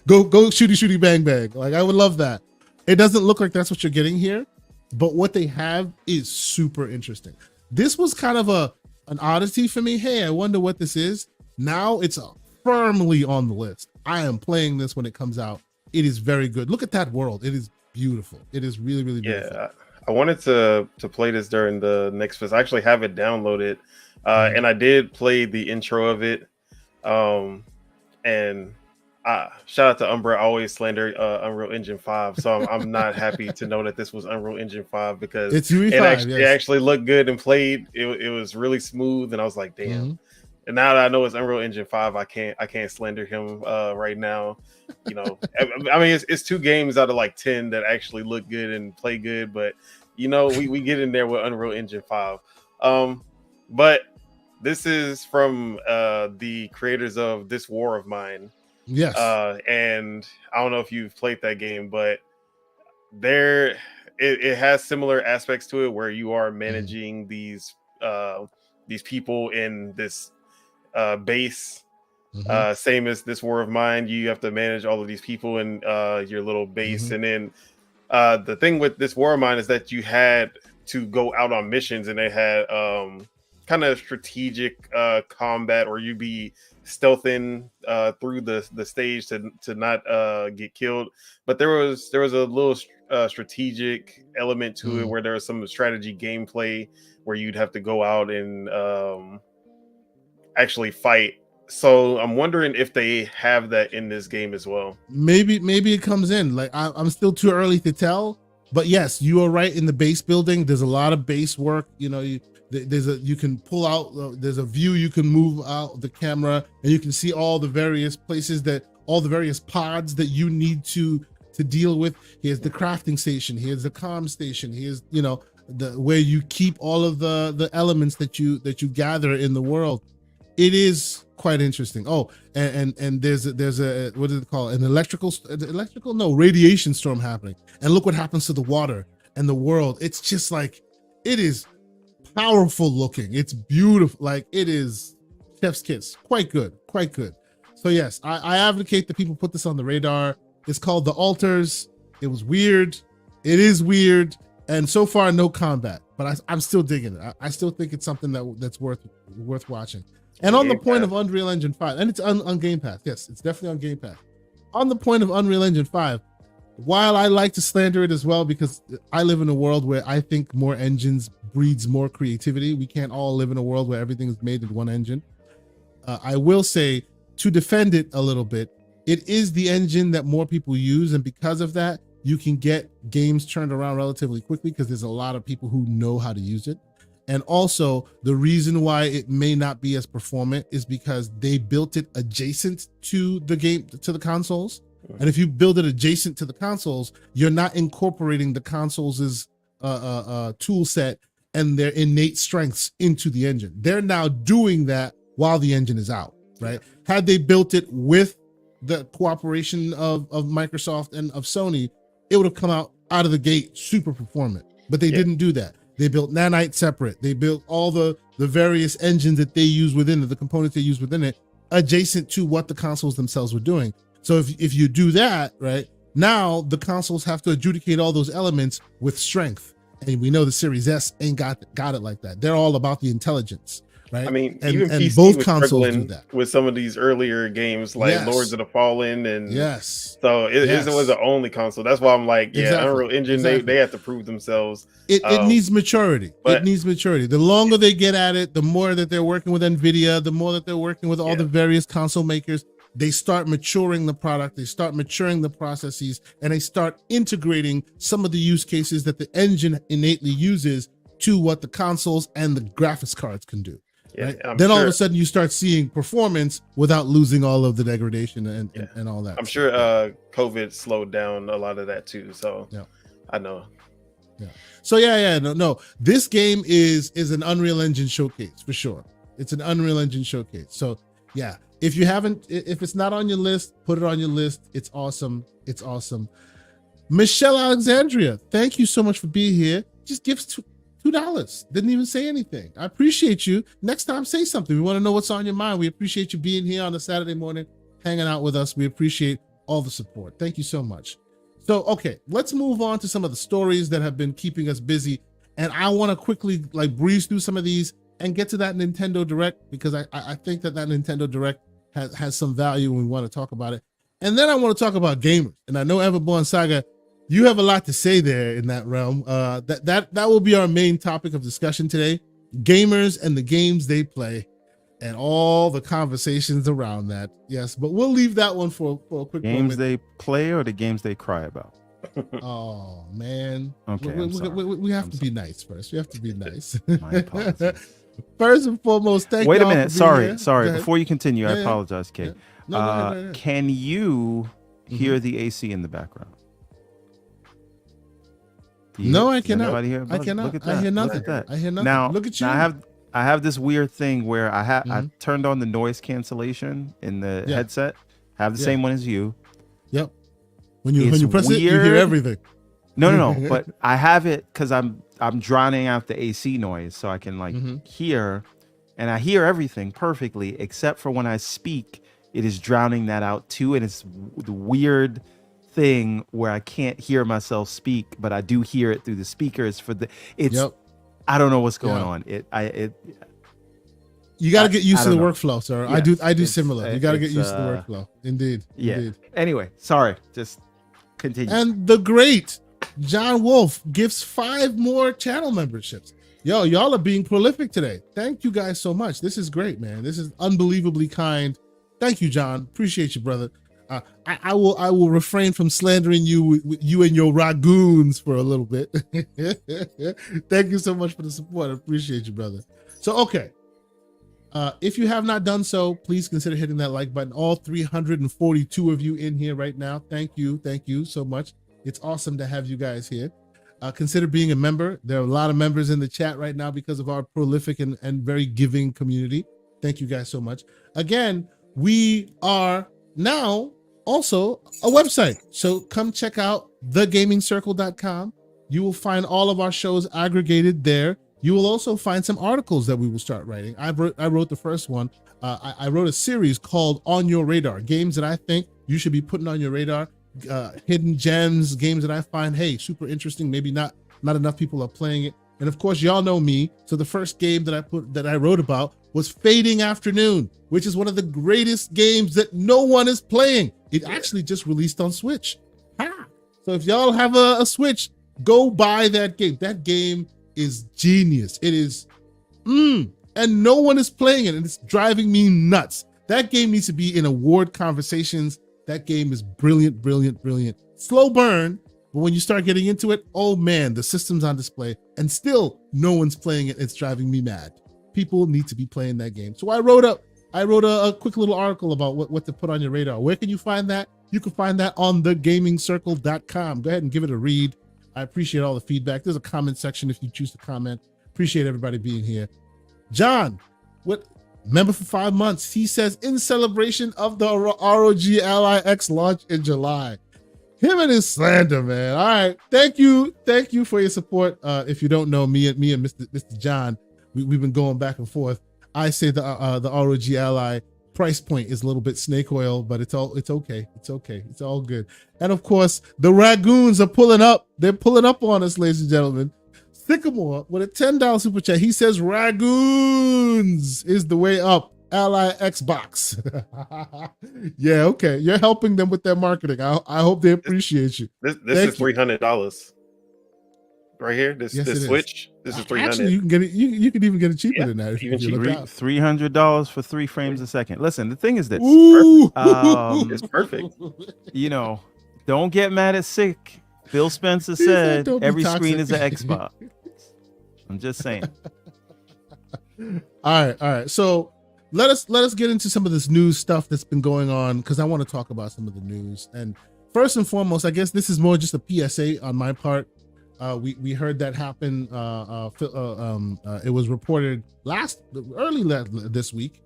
go shooty bang bang. Like I would love that. It doesn't look like that's what you're getting here, but what they have is super interesting. This was kind of an oddity for me. Hey, I wonder what this is. Now it's firmly on the list. I am playing this when it comes out. It is very good. Look at that world. It is beautiful. It is really, really beautiful. Yeah, I wanted to play this during the next fest. I actually have it downloaded, and I did play the intro of it. And shout out to Umbra. I always slander Unreal Engine 5, so I'm not happy to know that this was Unreal Engine 5 because it's UE5, it actually looked good and played. It was really smooth, and I was like, damn. Mm-hmm. And now that I know it's Unreal Engine 5, I can't slander him right now. You know, I mean, it's 2 games out of like 10 that actually look good and play good, but you know, we get in there with Unreal Engine 5. But this is from the creators of This War of Mine. Yes. And I don't know if you've played that game, but it has similar aspects to it where you are managing these people in this base. Same as This War of Mine, you have to manage all of these people in your little base. And then the thing with This War of Mine is that you had to go out on missions, and they had kind of strategic combat, or you'd be stealthing through the stage to not get killed. But there was a little strategic element to it where there was some strategy gameplay where you'd have to go out and actually fight. So I'm wondering if they have that in this game as well. Maybe it comes in. Like I'm still too early to tell, but yes, you are right. In the base building, there's a lot of base work. You know, you can pull out. There's a view you can move out the camera, and you can see all the various places all the various pods that you need to deal with. Here's the crafting station. Here's the comm station. Here's where you keep all of the elements that you gather in the world. It is quite interesting. Oh, and there's a what is it called? An radiation storm happening. And look what happens to the water and the world. It's just like, it is powerful looking. It's beautiful. Like, it is chef's kiss. Quite good. So yes, I advocate that people put this on the radar. It's called The Altars. It was weird. It is weird. And so far, no combat. But I'm still digging it. I still think it's something that's worth watching. And on the point of Unreal Engine 5, and it's on Game Pass. Yes, it's definitely on Game Pass. On the point of Unreal Engine 5, while I like to slander it as well, because I live in a world where I think more engines breeds more creativity. We can't all live in a world where everything is made in one engine. I will say, to defend it a little bit, it is the engine that more people use. And because of that, you can get games turned around relatively quickly because there's a lot of people who know how to use it. And also the reason why it may not be as performant is because they built it adjacent to the game, to the consoles. And if you build it adjacent to the consoles, you're not incorporating the consoles' tool set and their innate strengths into the engine. They're now doing that while the engine is out, right? Had they built it with the cooperation of Microsoft and of Sony, it would have come out of the gate super performant. But they didn't do that. They built Nanite separate. They built all the various engines that they use within it, the components they use within it, adjacent to what the consoles themselves were doing. So if you do that, right, now the consoles have to adjudicate all those elements with strength. And we know the Series S ain't got it like that. They're all about the intelligence, right? I mean, and, even and PC both was consoles do struggling that with some of these earlier games like Lords of the Fallen, and so it was the only console. That's why I'm like, Unreal Engine, they have to prove themselves. It needs maturity. It needs maturity. The longer they get at it, the more that they're working with NVIDIA, the more that they're working with all the various console makers, they start maturing the product, they start maturing the processes, and they start integrating some of the use cases that the engine innately uses to what the consoles and the graphics cards can do. Right? Then all of a sudden you start seeing performance without losing all of the degradation and all that. I'm sure COVID slowed down a lot of that too. So I know. So no. This game is an Unreal Engine showcase for sure. It's an Unreal Engine showcase. So yeah, if it's not on your list, put it on your list. It's awesome. It's awesome. Michelle Alexandria, thank you so much for being here. Just gives $2. Didn't even say anything. I appreciate you. Next time, say something. We want to know what's on your mind. We appreciate you being here on a Saturday morning, hanging out with us. We appreciate all the support. Thank you so much. So, okay, let's move on to some of the stories that have been keeping us busy. And I want to quickly breeze through some of these and get to that Nintendo Direct, because I think that Nintendo Direct has some value and we want to talk about it. And then I want to talk about gamers. And I know Everborn Saga, you have a lot to say there in that realm. That will be our main topic of discussion today. Gamers and the games they play and all the conversations around that. Yes, but we'll leave that one for a quick games moment. They play or the games they cry about? Oh, man. Okay, we have to be nice first. We have to be nice. My apologies. First and foremost, thank you. Wait a minute. Sorry. Before you continue, I apologize, Kate. No, go ahead. Can you hear the AC in the background? No, I cannot. I cannot. Look at that. I hear nothing. I hear nothing. Now, look at you. Now I have this weird thing where I turned on the noise cancellation in the headset. I have the same one as you. Yep. When you press it, you hear everything. No. But I have it because I'm drowning out the AC noise, so I can hear, and I hear everything perfectly except for when I speak, it is drowning that out too, and it's the weird thing where I can't hear myself speak, but I do hear it through the speakers. I don't know what's going on. You got to get used to the workflow, sir. Yes, I do similar. You got to get used to the workflow. Indeed. Yeah. Indeed. Anyway, sorry. Just continue. And the great John Wolf gives 5 more channel memberships. Yo, y'all are being prolific today. Thank you guys so much. This is great, man. This is unbelievably kind. Thank you, John. Appreciate you, brother. I will refrain from slandering you and your ragoons for a little bit. Thank you so much for the support. I appreciate you, brother. So, okay. If you have not done so, please consider hitting that like button. All 342 of you in here right now. Thank you so much. It's awesome to have you guys here. Consider being a member. There are a lot of members in the chat right now because of our prolific and very giving community. Thank you guys so much. Again, we are now also a website. So come check out thegamingcircle.com. You will find all of our shows aggregated there. You will also find some articles that we will start writing. I wrote the first one. I wrote a series called On Your Radar, games that I think you should be putting on your radar, hidden gems, games that I find, hey, super interesting. Maybe not enough people are playing it. And of course, y'all know me. So the first game that I wrote about was Fading Afternoon, which is one of the greatest games that no one is playing. It actually just released on Switch. So if y'all have a Switch, go buy that game. That game is genius. It is, and no one is playing it, and it's driving me nuts. That game needs to be in award conversations. That game is brilliant. Slow burn, but But when you start getting into it, oh man, the system's on display and still no one's playing it. It's driving me mad. People need to be playing that game. So I wrote a quick little article about what to put on your radar. Where can you find that? You can find that on thegamingcircle.com. Go ahead and give it a read. I appreciate all the feedback. There's a comment section if you choose to comment. Appreciate everybody being here. John, what member for 5 months? He says in celebration of the ROG Ally X launch in July. Him and his slander, man. All right, thank you for your support. If you don't know me and Mr. John, we've been going back and forth. I say the ROG Ally price point is a little bit snake oil, but it's okay. It's all good. And of course, the Ragoons are pulling up. They're pulling up on us, ladies and gentlemen. Sycamore with a $10 super chat. He says Ragoons is the way up. Ally Xbox. Yeah, okay. You're helping them with their marketing. I hope they appreciate you. This is $300 right here. This Switch. This is $300. Actually, you can get it. You can even get it cheaper than that. Even cheaper. $300 for 3 frames a second. Listen, the thing is this. It's perfect. You know, don't get mad at Sick. Phil Spencer said every screen is an Xbox. I'm just saying. All right. So let us get into some of this news stuff that's been going on, because I want to talk about some of the news. And first and foremost, I guess this is more just a PSA on my part. We heard that happen. It was reported early this week.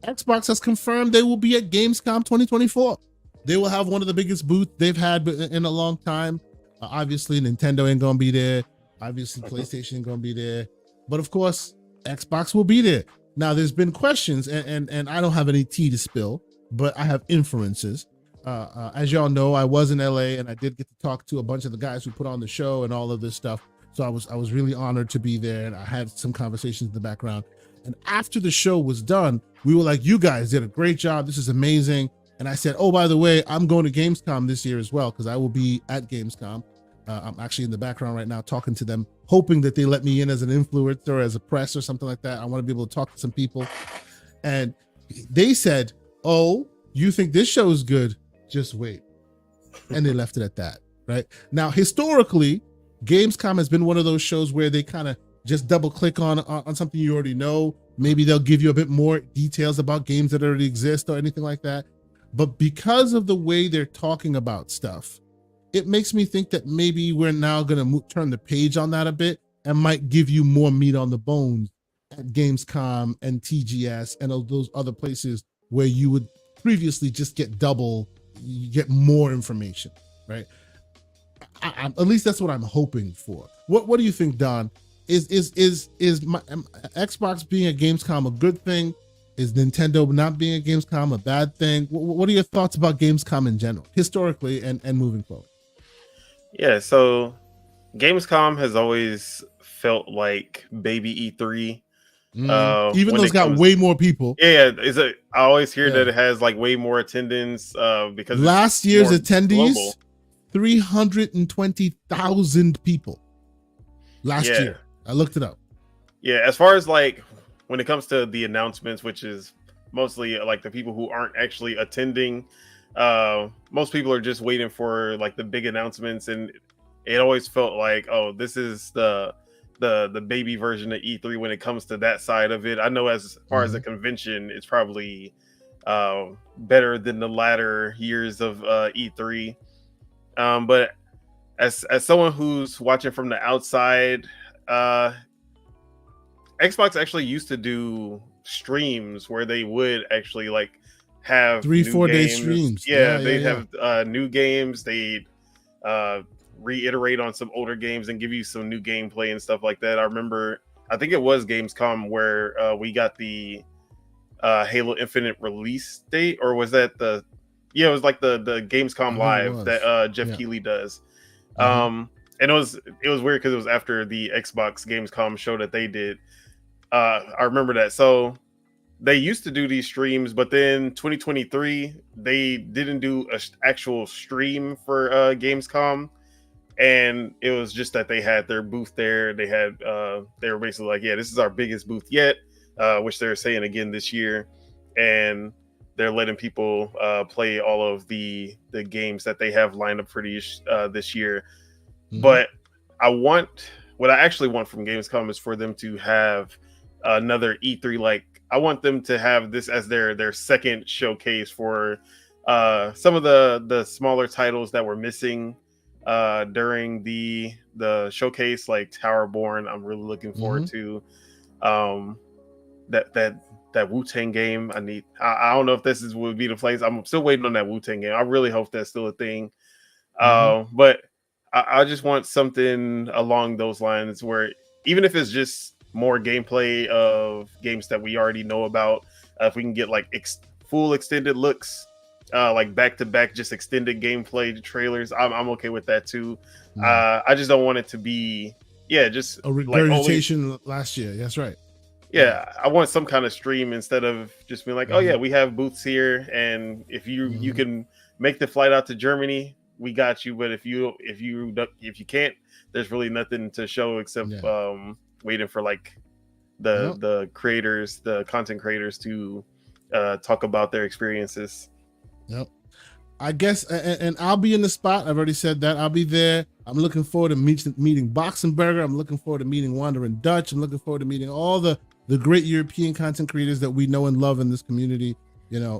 Xbox has confirmed they will be at Gamescom 2024. They will have one of the biggest booths they've had in a long time. Obviously, Nintendo ain't gonna be there. Obviously, PlayStation ain't gonna be there. But of course, Xbox will be there. Now, there's been questions, and I don't have any tea to spill, but I have inferences. As y'all know, I was in LA, and I did get to talk to a bunch of the guys who put on the show and all of this stuff. So I was really honored to be there, and I had some conversations in the background. And after the show was done, we were like, "You guys did a great job. This is amazing." And I said, "Oh, by the way, I'm going to Gamescom this year as well, because I will be at Gamescom." I'm actually in the background right now talking to them, hoping that they let me in as an influencer or as a press or something like that. I want to be able to talk to some people. And they said, "Oh, you think this show is good? Just wait." And they left it at that, right? Now, historically, Gamescom has been one of those shows where they kind of just double click on something you already know. Maybe they'll give you a bit more details about games that already exist or anything like that. But because of the way they're talking about stuff, it makes me think that maybe we're now going to turn the page on that a bit and might give you more meat on the bones at Gamescom and TGS and those other places where you would previously just get you get more information, right? At least that's what I'm hoping for. What do you think, Don? Is Xbox being at Gamescom a good thing? Is Nintendo not being at Gamescom a bad thing? What are your thoughts about Gamescom in general, historically and moving forward? Yeah, so Gamescom has always felt like baby E3. Even though it's got way more people. Yeah, I always hear that it has like way more attendance because last year's attendees, 320,000 people. Last year, I looked it up. Yeah, as far as like when it comes to the announcements, which is mostly like the people who aren't actually attending, most people are just waiting for like the big announcements, and it always felt like, oh, this is the baby version of E3 when it comes to that side of it. I know as far as the convention, it's probably better than the latter years of E3. But as someone who's watching from the outside, Xbox actually used to do streams where they would actually like have 3-4 day streams. They'd have new games. They'd reiterate on some older games and give you some new gameplay and stuff like that. I think it was Gamescom where we got the Halo Infinite release date, or was that it was like the Gamescom Live that Jeff Keighley does. And it was weird because it was after the Xbox Gamescom show that they did. I remember that. So they used to do these streams, but then 2023 they didn't do an actual stream for Gamescom, and it was just that they had their booth there. They were basically like, yeah, this is our biggest booth yet, which they're saying again this year. And they're letting people play all of the games that they have lined up for this year. But what I actually want from Gamescom is for them to have another E3. Like, I want them to have this as their second showcase for some of the smaller titles that were missing during the showcase, like Towerborn. I'm really looking forward to that Wu-Tang game. I don't know if would be the place. I'm still waiting on that Wu-Tang game. I really hope that's still a thing. But I just want something along those lines where even if it's just more gameplay of games that we already know about, if we can get like full extended looks, like back-to-back just extended gameplay trailers, I'm okay with that too. I just don't want it to be just a regurgitation last year. That's right. Yeah, I want some kind of stream instead of just being like, oh yeah, we have booths here, and if you can make the flight out to Germany, we got you. But if you can't, there's really nothing to show except waiting for like the creators, the content creators to talk about their experiences. Yep. I guess, and I'll be in the spot. I've already said that. I'll be there. I'm looking forward to meeting Boxenberger. I'm looking forward to meeting Wandering Dutch. I'm looking forward to meeting all the great European content creators that we know and love in this community.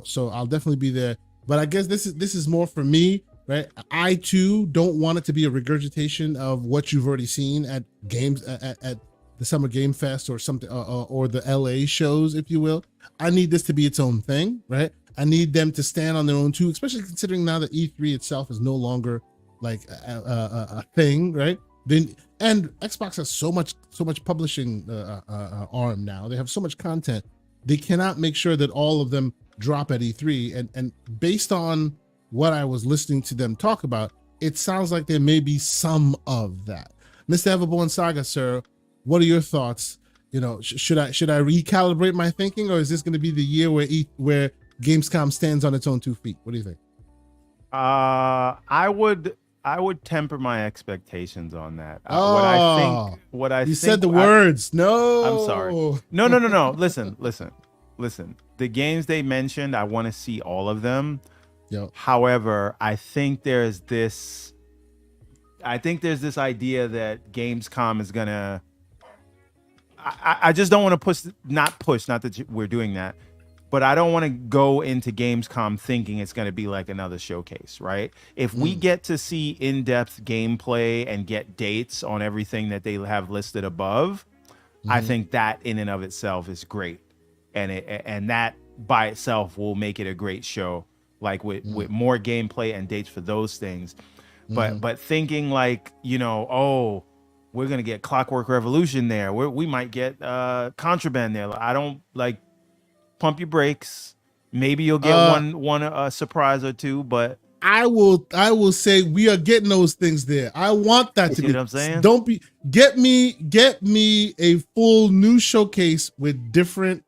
So I'll definitely be there. But I guess this is more for me, right? I too don't want it to be a regurgitation of what you've already seen at games at the Summer Game Fest or something, or the LA shows, if you will. I need this to be its own thing, right? I need them to stand on their own too, especially considering now that E3 itself is no longer like a thing, right? And Xbox has so much publishing arm now. They have so much content. They cannot make sure that all of them drop at E3. And based on what I was listening to them talk about, it sounds like there may be some of that. Mr. Everborn Saga, sir, what are your thoughts? Should I recalibrate my thinking, or is this going to be the year where Gamescom stands on its own 2 feet? What do you think? I would temper my expectations on that. What I think said the words. No, I'm sorry. No. Listen. The games they mentioned, I want to see all of them. Yep. However, I think there's this idea that Gamescom is gonna. I just don't want to not that we're doing that. But I don't want to go into Gamescom thinking it's going to be like another showcase, right? If we get to see in-depth gameplay and get dates on everything that they have listed above, I think that in and of itself is great. And that by itself will make it a great show, like with more gameplay and dates for those things. But thinking like, we're going to get Clockwork Revolution there. We might get Contraband there. I don't like... Pump your brakes. Maybe you'll get one surprise or two, but I will say we are getting those things there. I want that to be. You know what I'm saying? Get me a full new showcase with different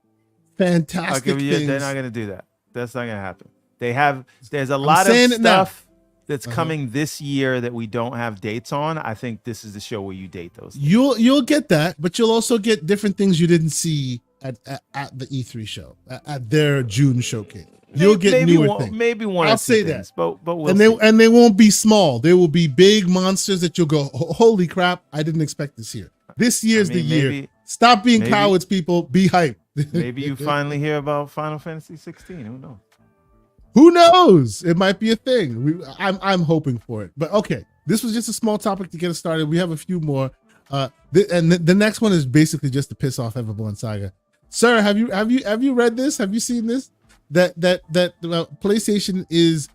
fantastic things. They're not gonna do that. That's not gonna happen. There's a lot of stuff that's coming this year that we don't have dates on. I think this is the show where you date those things. You'll get that, but you'll also get different things you didn't see at the E3 show, at their June showcase. You'll get newer things. Maybe one. I'll say that. But we'll see. And they won't be small. They will be big monsters that you'll go, holy crap! I didn't expect this here. This year's the year. Stop being cowards, people. Be hyped. Maybe you finally hear about Final Fantasy 16. Who knows? Who knows? It might be a thing. I'm hoping for it. But okay, this was just a small topic to get us started. We have a few more. And the next one is basically just to piss off Everborn Saga. Sir, have you read this? Have you seen this? That PlayStation is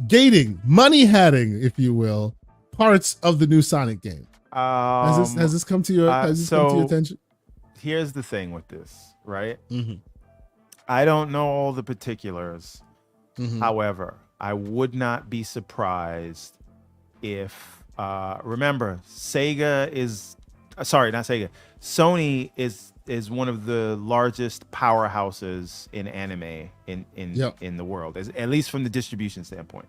gating, money hatting, if you will, parts of the new Sonic game. Has this come to your attention? Here's the thing with this, right? I don't know all the particulars. However, I would not be surprised if remember, Sony is one of the largest powerhouses in anime in the world, at least from the distribution standpoint.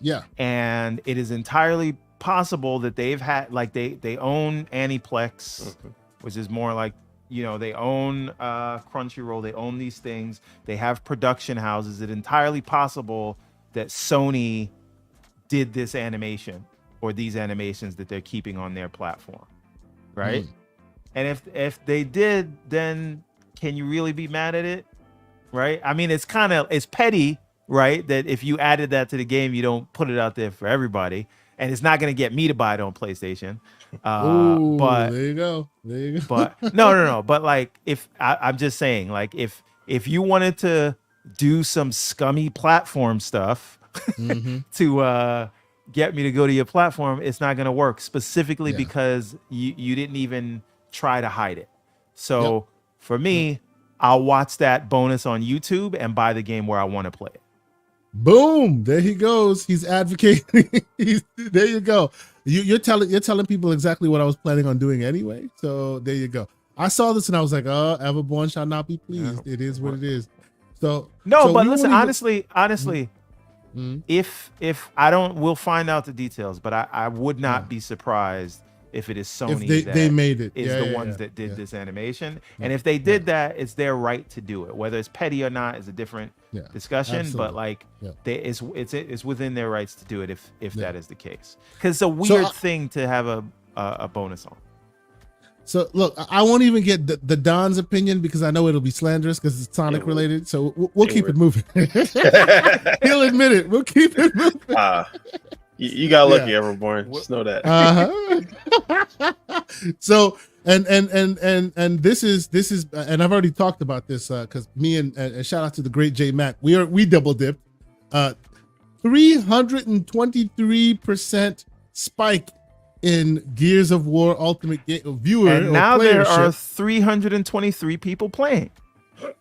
Yeah. And it is entirely possible that they've had, like, they own Aniplex, which is more like they own Crunchyroll, they own these things, they have production houses. It's entirely possible that Sony did this animation or these animations that they're keeping on their platform, right? And if they did, then can you really be mad at it, right? I mean, it's petty, right? That if you added that to the game, you don't put it out there for everybody, and it's not going to get me to buy it on PlayStation. Ooh, but there you go. But no. But like, if I'm just saying, like, if you wanted to do some scummy platform stuff to get me to go to your platform, it's not going to work. Specifically because you didn't even try to hide it. So for me, I'll watch that bonus on YouTube and buy the game where I want to play it. Boom! There he goes. He's advocating. There you go. You're telling people exactly what I was planning on doing anyway. So there you go. I saw this and I was like, "Oh, Everborn shall not be pleased." It is what it is. So but listen, honestly, if I don't, we'll find out the details. But I would not be surprised if it is Sony if they made it is the ones that did this animation. And if they did that, it's their right to do it. Whether it's petty or not is a different discussion. Absolutely. But like, it's within their rights to do it if that is the case. Because it's a weird thing to have a bonus on. So look, I won't even get the Don's opinion because I know it'll be slanderous because it's Sonic related. So we'll keep it moving. He'll admit it. We'll keep it moving. You got lucky, Everborn. Just know that. So and this is and I've already talked about this because me and shout out to the great J Mac. We double dipped. 323% spike in Gears of War Ultimate viewer. And now there are 323 people playing.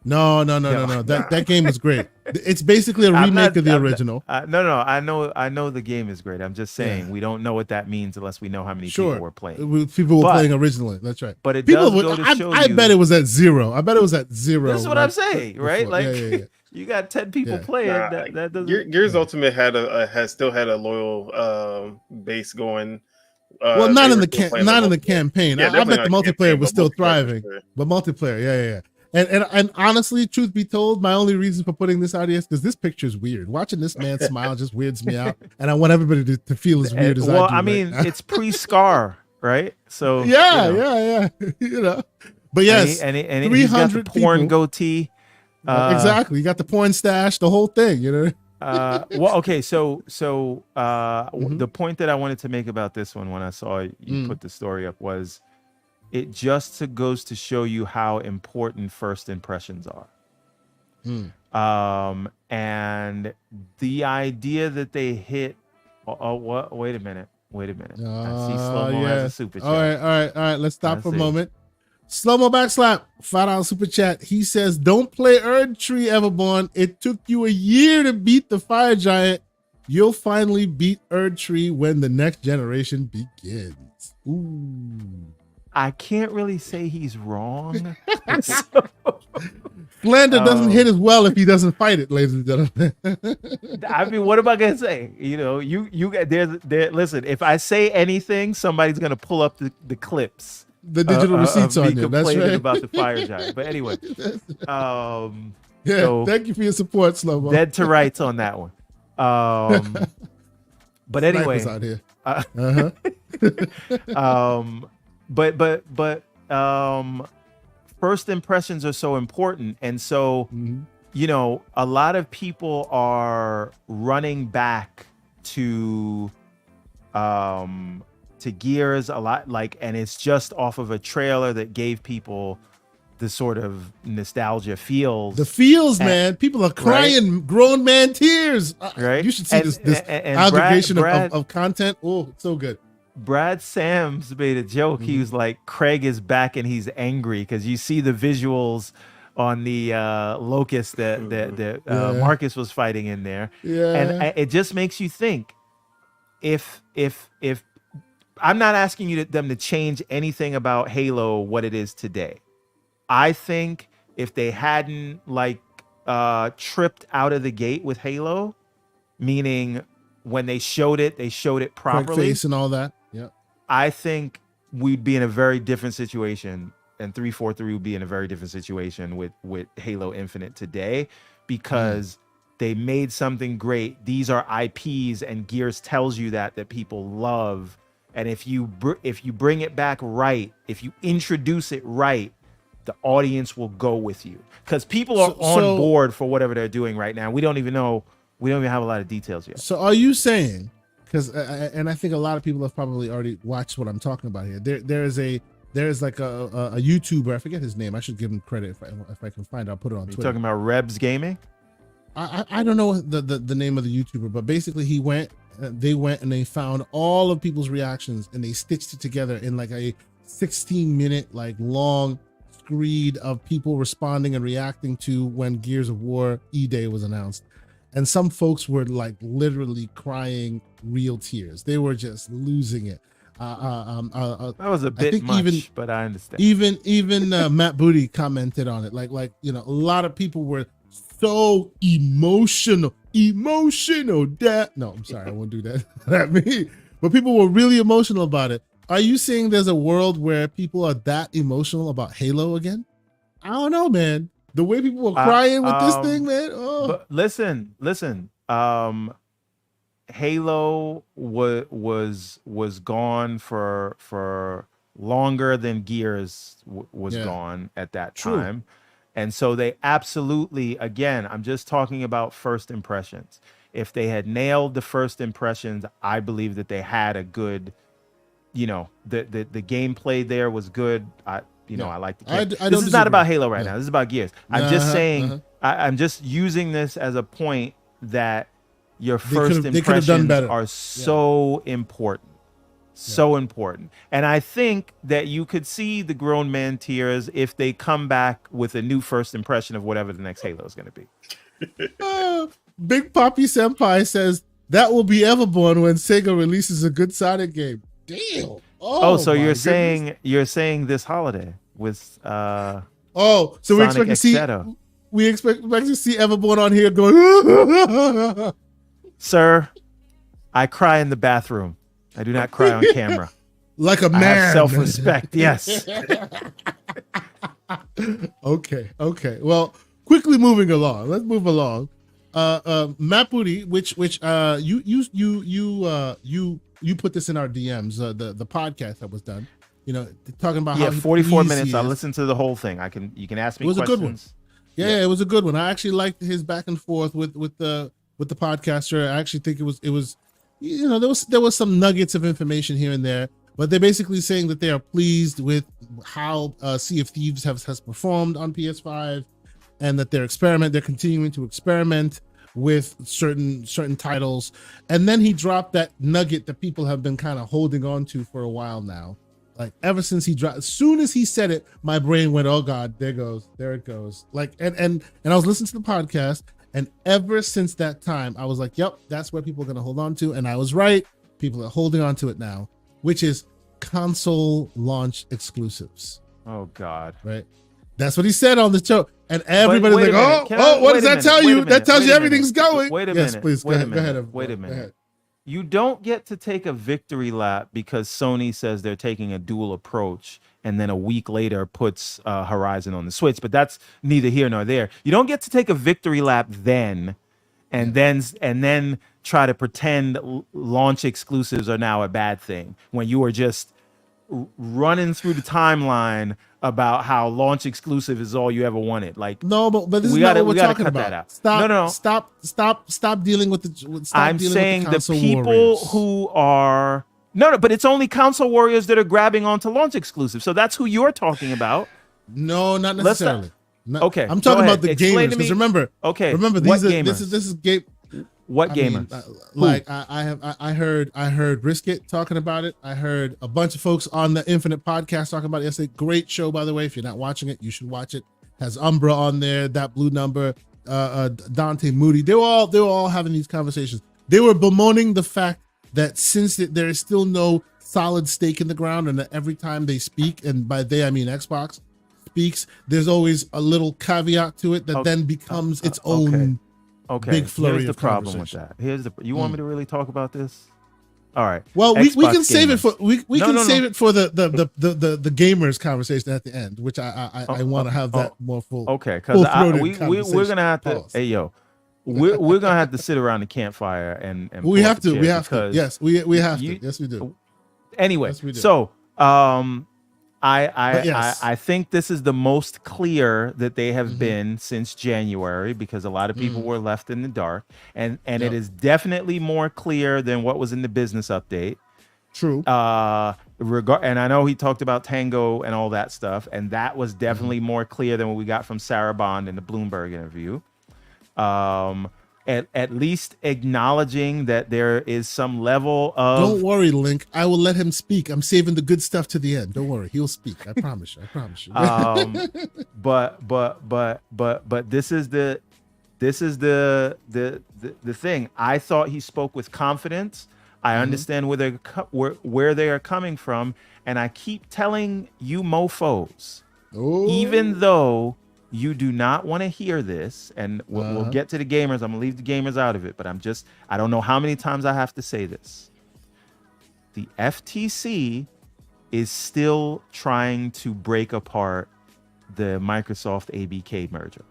No. That game is great. It's basically a remake of the original. No. I know the game is great. I'm just saying we don't know what that means unless we know how many people were playing. People were playing originally. That's right. But it does go to show I bet it was at zero. I bet it was at zero. This is what I'm saying, right? Like you got 10 people playing. That doesn't. Gears Ultimate has still had a loyal base going. Well, not in the campaign. I bet the multiplayer was still thriving, but multiplayer, yeah. And honestly, truth be told, my only reason for putting this out is because this picture is weird. Watching this man smile just weirds me out, and I want everybody to feel as weird as I do. Well, I mean, it's pre-Scar, right? So yeah. But yes, and he's got the porn goatee. Exactly, you got the porn stash, the whole thing. Well, okay, so the point that I wanted to make about this one when I saw you put the story up was it just goes to show you how important first impressions are. And the idea that they hit wait a minute. I see Slow-Mo has a super chat. All right. Let's stop for a moment. Slow-Mo backslap, $5 super chat. He says, "Don't play Erdtree, Everborn. It took you a year to beat the Fire Giant. You'll finally beat Erdtree when the next generation begins." Ooh. I can't really say he's wrong. Slander doesn't hit as well if he doesn't fight it, ladies and gentlemen. I mean, what am I gonna say? Listen, if I say anything, somebody's gonna pull up the clips. The digital receipts on you. That's right. About the Fire Giant. But anyway, thank you for your support, Slow-Mo. Dead to rights on that one. But anyway, out here. But first impressions are so important, and so a lot of people are running back to Gears a lot, and it's just off of a trailer that gave people the sort of nostalgia feels. The feels, man. People are crying, right? Grown man tears. Right? You should see this aggregation of content. Oh, it's so good. Brad Sams made a joke. He was like, Craig is back and he's angry because you see the visuals on the locust that Marcus was fighting in there. Yeah. And it just makes you think, if I'm not asking them to change anything about Halo, what it is today. I think if they hadn't tripped out of the gate with Halo, meaning when they showed it properly. Quick face and all that. Yeah. I think we'd be in a very different situation and 343 would be in a very different situation with Halo Infinite today, because they made something great. These are IPs, and Gears tells you that people love. And if you bring it back right, if you introduce it right, the audience will go with you, because people are on board for whatever they're doing right now. We don't even have a lot of details yet. So are you saying, because and I think a lot of people have probably already watched what I'm talking about here. There is like a YouTuber, I forget his name. I should give him credit if I can find it. I'll put it on Twitter. You talking about Rebs Gaming? I don't know the name of the YouTuber, but basically they went and they found all of people's reactions and they stitched it together in like a 16-minute like long screed of people responding and reacting to when Gears of War E-Day was announced. And some folks were like literally crying real tears. They were just losing it. That was a bit much, but I understand. Even Matt Booty commented on it. Like a lot of people were so emotional. No, I'm sorry, I won't do that. Not me. But people were really emotional about it. Are you saying there's a world where people are that emotional about Halo again? I don't know, man. The way people were crying with this thing, man. Oh. But listen. Halo was gone for longer than Gears was gone at that time. And so they absolutely, again, I'm just talking about first impressions. If they had nailed the first impressions, I believe that they had a good, the gameplay there was good. I like the game. This is not about Halo right now. This is about Gears. I'm just saying, I'm just using this as a point that your first impressions are so important. So important. And I think that you could see the grown man tears if they come back with a new first impression of whatever the next Halo is going to be. Big Poppy Senpai says that will be Everborn when Sega releases a good Sonic game. Damn. So you're saying this holiday with so Sonic we expect to see Everborn on here going Sir, I cry in the bathroom. I do not cry on camera. Like a man. I have self-respect, yes. Okay. Well, quickly moving along. Let's move along. Matt Booty, which you put this in our DMs, the podcast that was done. Talking about how 44 minutes. I listened to the whole thing. You can ask me questions. It was a good one. Yeah, it was a good one. I actually liked his back and forth with the podcaster. I actually think it was there was some nuggets of information here and there, but they're basically saying that they are pleased with how Sea of Thieves has performed on PS5, and that they're continuing to experiment with certain titles. And then he dropped that nugget that people have been kind of holding on to for a while now. Like ever since he dropped, as soon as he said it, my brain went, "Oh God, there it goes." Like and I was listening to the podcast. And ever since that time, I was like, yep, that's where people are going to hold on to. And I was right. People are holding on to it now, which is console launch exclusives. Oh, God. Right. That's what he said on the show. And everybody's like, what does that tell you? That tells you everything's going. Wait a minute. Please, go ahead. Wait a minute. You don't get to take a victory lap because Sony says they're taking a dual approach and then a week later puts Horizon on the Switch, but that's neither here nor there. You don't get to take a victory lap then try to pretend launch exclusives are now a bad thing when you are just running through the timeline about how launch exclusive is all you ever wanted. Like, no, but this is not what we're talking about. Stop dealing with the. I'm saying the people who are. No, but it's only console warriors that are grabbing onto launch exclusive. So that's who you're talking about. No, not necessarily. Okay, I'm talking about the gamers. Because remember, this is game. What gamers? I heard Brisket talking about it. I heard a bunch of folks on the Infinite podcast talking about it yesterday. Great show, by the way. If you're not watching it, you should watch it. Has Umbra on there, that blue number, Dante Moody. They were all having these conversations. They were bemoaning the fact that since there is still no solid stake in the ground, and that every time they speak, and by they I mean Xbox speaks, there's always a little caveat to it that then becomes its own big flurry. Here's the problem with that. You want me to really talk about this? All right. Well, we can Xbox save it for gamers. save it for the gamers conversation at the end, which I want to have that more full. Okay, because we're conversation. gonna have to. Pause. Hey yo, we're gonna have to sit around the campfire and we pull have up a to. chair We have to. because Yes, we have you- to. Yes, we do. Anyway, Yes, we do. so But yes. I think this is the most clear that they have Mhm. been since January, because a lot of people were left in the dark, and Yep. it is definitely more clear than what was in the business update. True. And I know he talked about Tango and all that stuff, and that was definitely more clear than what we got from Sarah Bond in the Bloomberg interview. At least acknowledging that there is some level of Don't worry, Link. I will let him speak. I'm saving the good stuff to the end. Don't worry, he'll speak. I promise you. I promise you. But this is the thing. I thought he spoke with confidence. I understand where they are coming from, and I keep telling you mofos, Oh. even though you do not want to hear this, and we'll get to the gamers. I'm gonna leave the gamers out of it, but I don't know how many times I have to say this. The FTC is still trying to break apart the Microsoft ABK merger.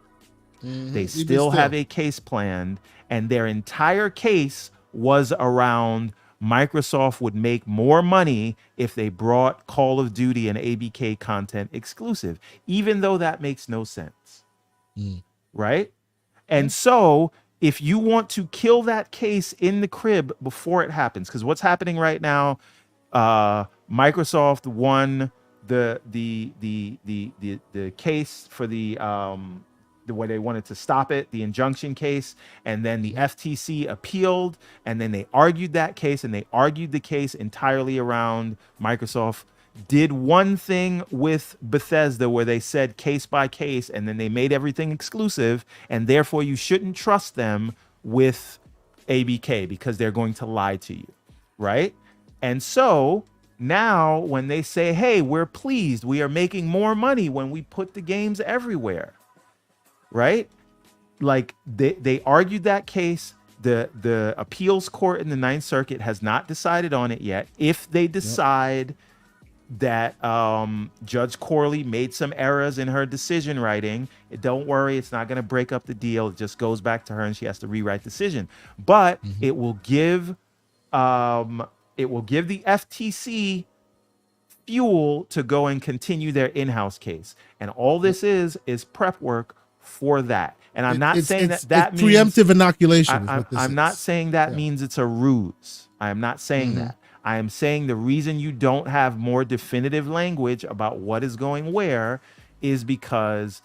They still have a case planned, and their entire case was around Microsoft would make more money if they brought Call of Duty and ABK content exclusive, even though that makes no sense. Right? And so if you want to kill that case in the crib before it happens, because what's happening right now, Microsoft won the case for the way they wanted to stop it, the injunction case, and then the FTC appealed, and then they argued that case, and they argued the case entirely around Microsoft did one thing with Bethesda where they said case by case, and then they made everything exclusive, and therefore you shouldn't trust them with ABK because they're going to lie to you, right? And so now when they say, hey, we're pleased, we are making more money when we put the games everywhere, right? Like they argued that case. The appeals court in the Ninth Circuit has not decided on it yet. If they decide that Judge Corley made some errors in her decision writing, don't worry, it's not going to break up the deal. It just goes back to her and she has to rewrite the decision. But it will give the FTC fuel to go and continue their in-house case. And all this is prep work for that. And I'm not saying that means preemptive inoculation. I'm not saying that means it's a ruse. I am not saying that. I am saying the reason you don't have more definitive language about what is going where is because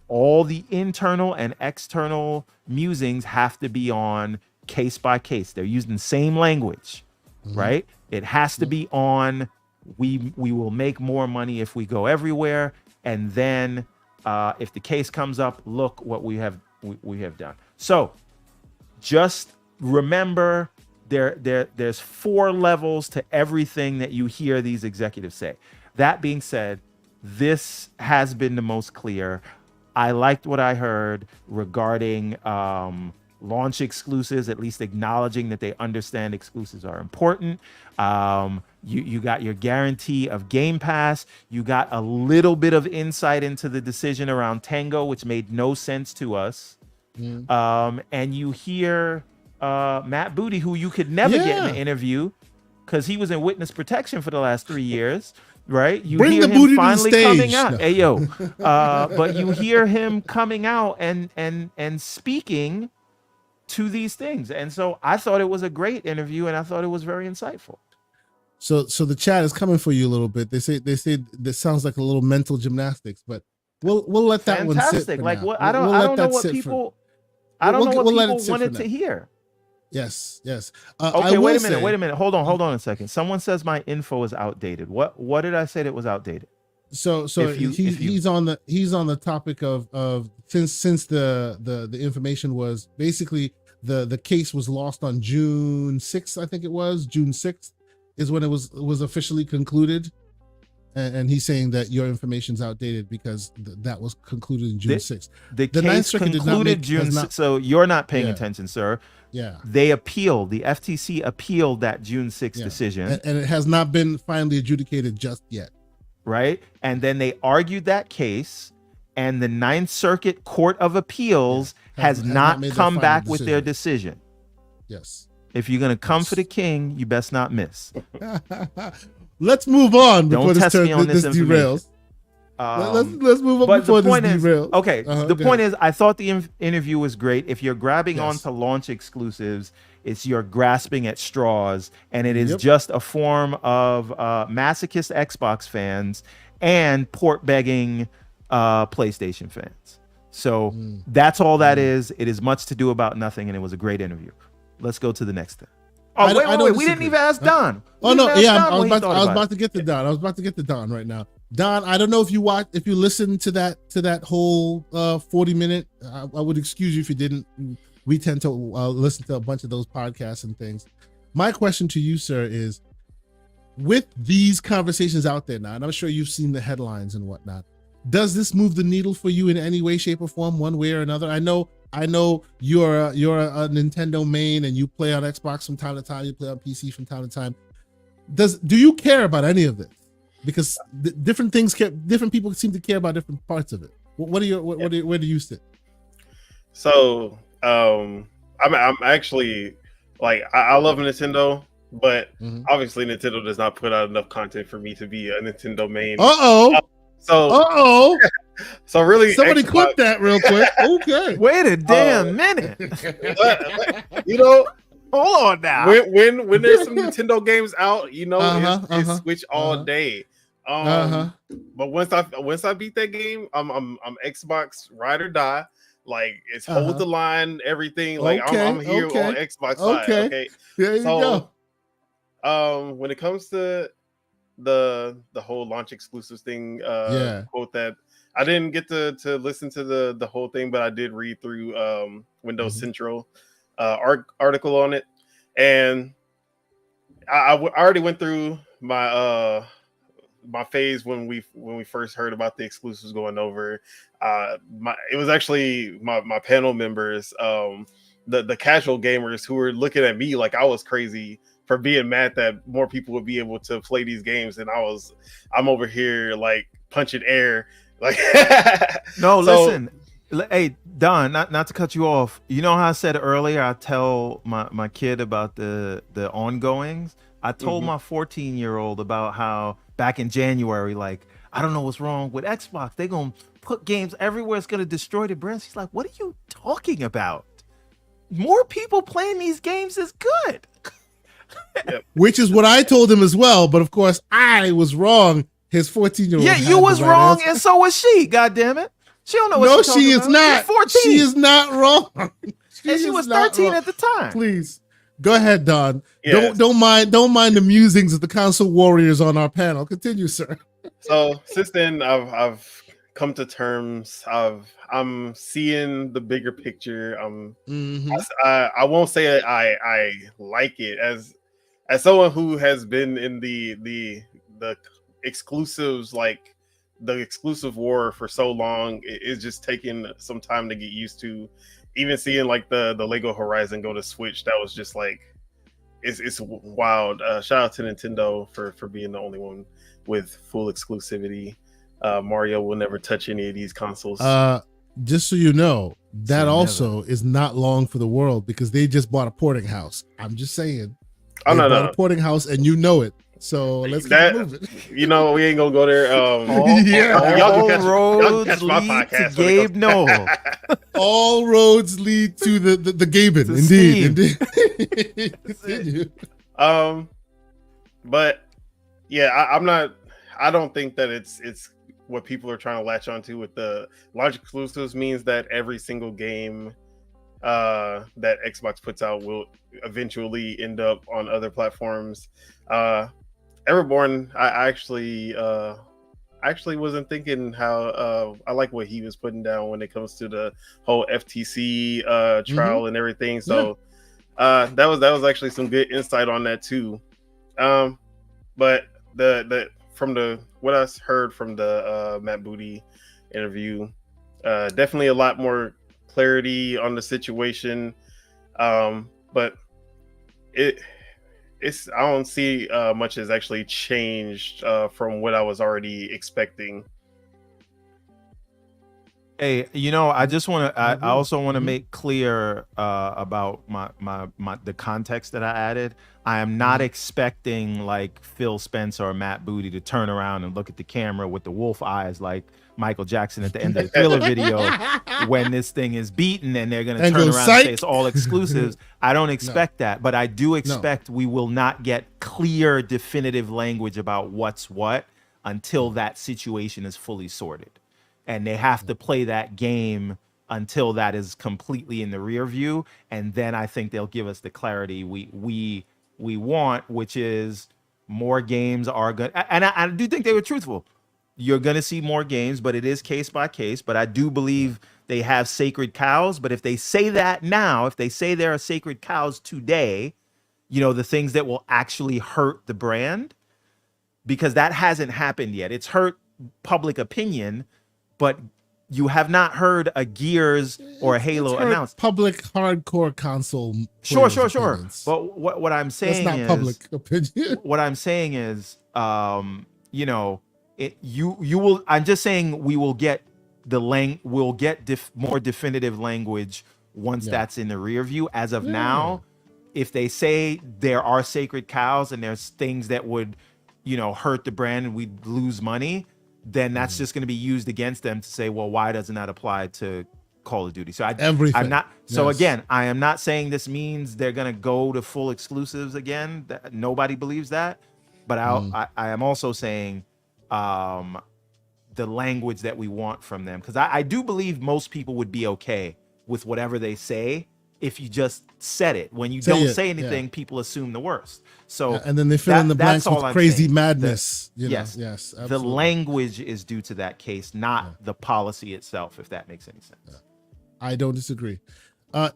all the internal and external musings have to be on case by case. They're using the same language, right? It has to be on we will make more money if we go everywhere, and then if the case comes up, look what we have done. So just remember there's 4 levels to everything that you hear these executives say. That being said, this has been the most clear. I liked what I heard regarding launch exclusives, at least acknowledging that they understand exclusives are important. You got your guarantee of Game Pass. You got a little bit of insight into the decision around Tango, which made no sense to us. And you hear Matt Booty, who you could never get in an interview because he was in witness protection for the last 3 years, right? You Bring hear the him Booty finally to the stage. coming out. No. Hey yo, but you hear him coming out and speaking to these things, and so I thought it was a great interview, and I thought it was very insightful. So the chat is coming for you a little bit. They say this sounds like a little mental gymnastics, but we'll let that one sit. For like now. what I don't know what people wanted to hear. Yes. Okay, wait a minute. Hold on a second. Someone says my info is outdated. What did I say that was outdated? So he's on the topic of since the information was basically the case was lost on June 6th, I think it was June 6th is when it was officially concluded. and he's saying that your information's outdated because that was concluded in June 6th. The case concluded June 6th, so you're not paying attention, sir. Yeah. They appealed. The FTC appealed that June 6th decision. And it has not been finally adjudicated just yet. Right? And then they argued that case, and the Ninth Circuit Court of Appeals has not come back with their decision. Yes. If you're going to come for the king, you best not miss. Let's move on before Don't test me on this derails. Let's move on before this derails. Okay, the point is, I thought the interview was great. If you're grabbing onto launch exclusives, you're grasping at straws, and it is just a form of masochist Xbox fans and port begging PlayStation fans. So that's all that is. It is much to do about nothing, and it was a great interview. Let's go to the next thing. Oh, wait. We didn't even ask Don. I was about to get to Don. I was about to get to Don right now. Don, I don't know if you listened to that whole 40-minute. I would excuse you if you didn't. We tend to listen to a bunch of those podcasts and things. My question to you, sir, is with these conversations out there now, and I'm sure you've seen the headlines and whatnot, does this move the needle for you in any way, shape, or form, one way or another? I know you're a Nintendo main and you play on Xbox from time to time. You play on PC from time to time. Do you care about any of this? Because different people seem to care about different parts of it. Where do you sit? So I'm actually like I love Nintendo, but obviously Nintendo does not put out enough content for me to be a Nintendo main. So really, somebody clip that real quick. Okay. Wait a damn minute. Hold on now. When there's some Nintendo games out, it's Switch all day. But once I beat that game, I'm Xbox ride or die. Like it's hold the line, everything. Like I'm here on Xbox side. Okay. There you go. When it comes to the whole launch exclusives thing, quote that I didn't get to listen to the whole thing, but I did read through Windows Central article on it, and I already went through my my phase when we first heard about the exclusives going over. It was actually my panel members, the casual gamers, who were looking at me like I was crazy for being mad that more people would be able to play these games, and I'm over here like punching air. Like listen. Hey, Don, not to cut you off. You know how I said earlier I tell my kid about the ongoings? I told my 14-year-old about how back in January, like, I don't know what's wrong with Xbox. They're going to put games everywhere. It's going to destroy the brand. She's like, what are you talking about? More people playing these games is good. Which is what I told him as well. But of course, I was wrong. His 14-year-old. Yeah, you was wrong, and so was she. God damn it, she don't know what she's talking about. She is not. 14. She is not wrong. She was 13 at the time. Please go ahead, Don. Yes. Don't mind the musings of the console warriors on our panel. Continue, sir. So since then, I've come to terms. I'm seeing the bigger picture. I won't say I like it as someone who has been in the exclusives, like the exclusive war for so long. It's just taking some time to get used to. Even seeing like the Lego Horizon go to Switch, that was just like it's wild. Shout out to Nintendo for being the only one with full exclusivity. Mario will never touch any of these consoles. Just so you know, that also is not long for the world because they just bought a porting house. I'm just saying. They bought a porting house, and you know it. So let's keep moving. You know, we ain't gonna go there. Y'all roads lead to Gabe Newell. All roads lead to the Gaben. Indeed. Continue. But yeah, I'm not. I don't think that it's what people are trying to latch onto with the launch exclusives means that every single game that Xbox puts out will eventually end up on other platforms. Everborn, I actually wasn't thinking how I like what he was putting down when it comes to the whole FTC trial and everything. So that was actually some good insight on that too. But the from what I heard from the Matt Booty interview, definitely a lot more clarity on the situation. But it's I don't see much has actually changed from what I was already expecting. Hey, I just want to. I also want to make clear about my the context that I added. I am not expecting like Phil Spencer or Matt Booty to turn around and look at the camera with the wolf eyes like Michael Jackson at the end of the Thriller video when this thing is beaten, and they're gonna turn around and say it's all exclusives. I don't expect that, but I do expect we will not get clear, definitive language about what's what until that situation is fully sorted. And they have to play that game until that is completely in the rear view, and then I think they'll give us the clarity we want, which is more games are good. And I do think they were truthful. You're gonna see more games, but it is case by case. But I do believe they have sacred cows. But if they say that now, if they say there are sacred cows today, the things that will actually hurt the brand, because that hasn't happened yet. It's hurt public opinion, but you have not heard a Gears or a Halo announced. Public hardcore console. Sure. But what I'm saying that's not public opinion. What I'm saying is, you will. I'm just saying we will get we'll get more definitive language once that's in the rear view. As of now, if they say there are sacred cows and there's things that would, hurt the brand and we'd lose money, then that's just going to be used against them to say, well, why doesn't that apply to Call of Duty? So I'm not. So again, I am not saying this means they're going to go to full exclusives again. Nobody believes that, but I am also saying the language that we want from them, because I do believe most people would be okay with whatever they say if you just said it. When you don't say anything, people assume the worst. So and then they fill in the blanks with crazy madness. Yes, absolutely. The language is due to that case, not the policy itself, if that makes any sense. I don't disagree.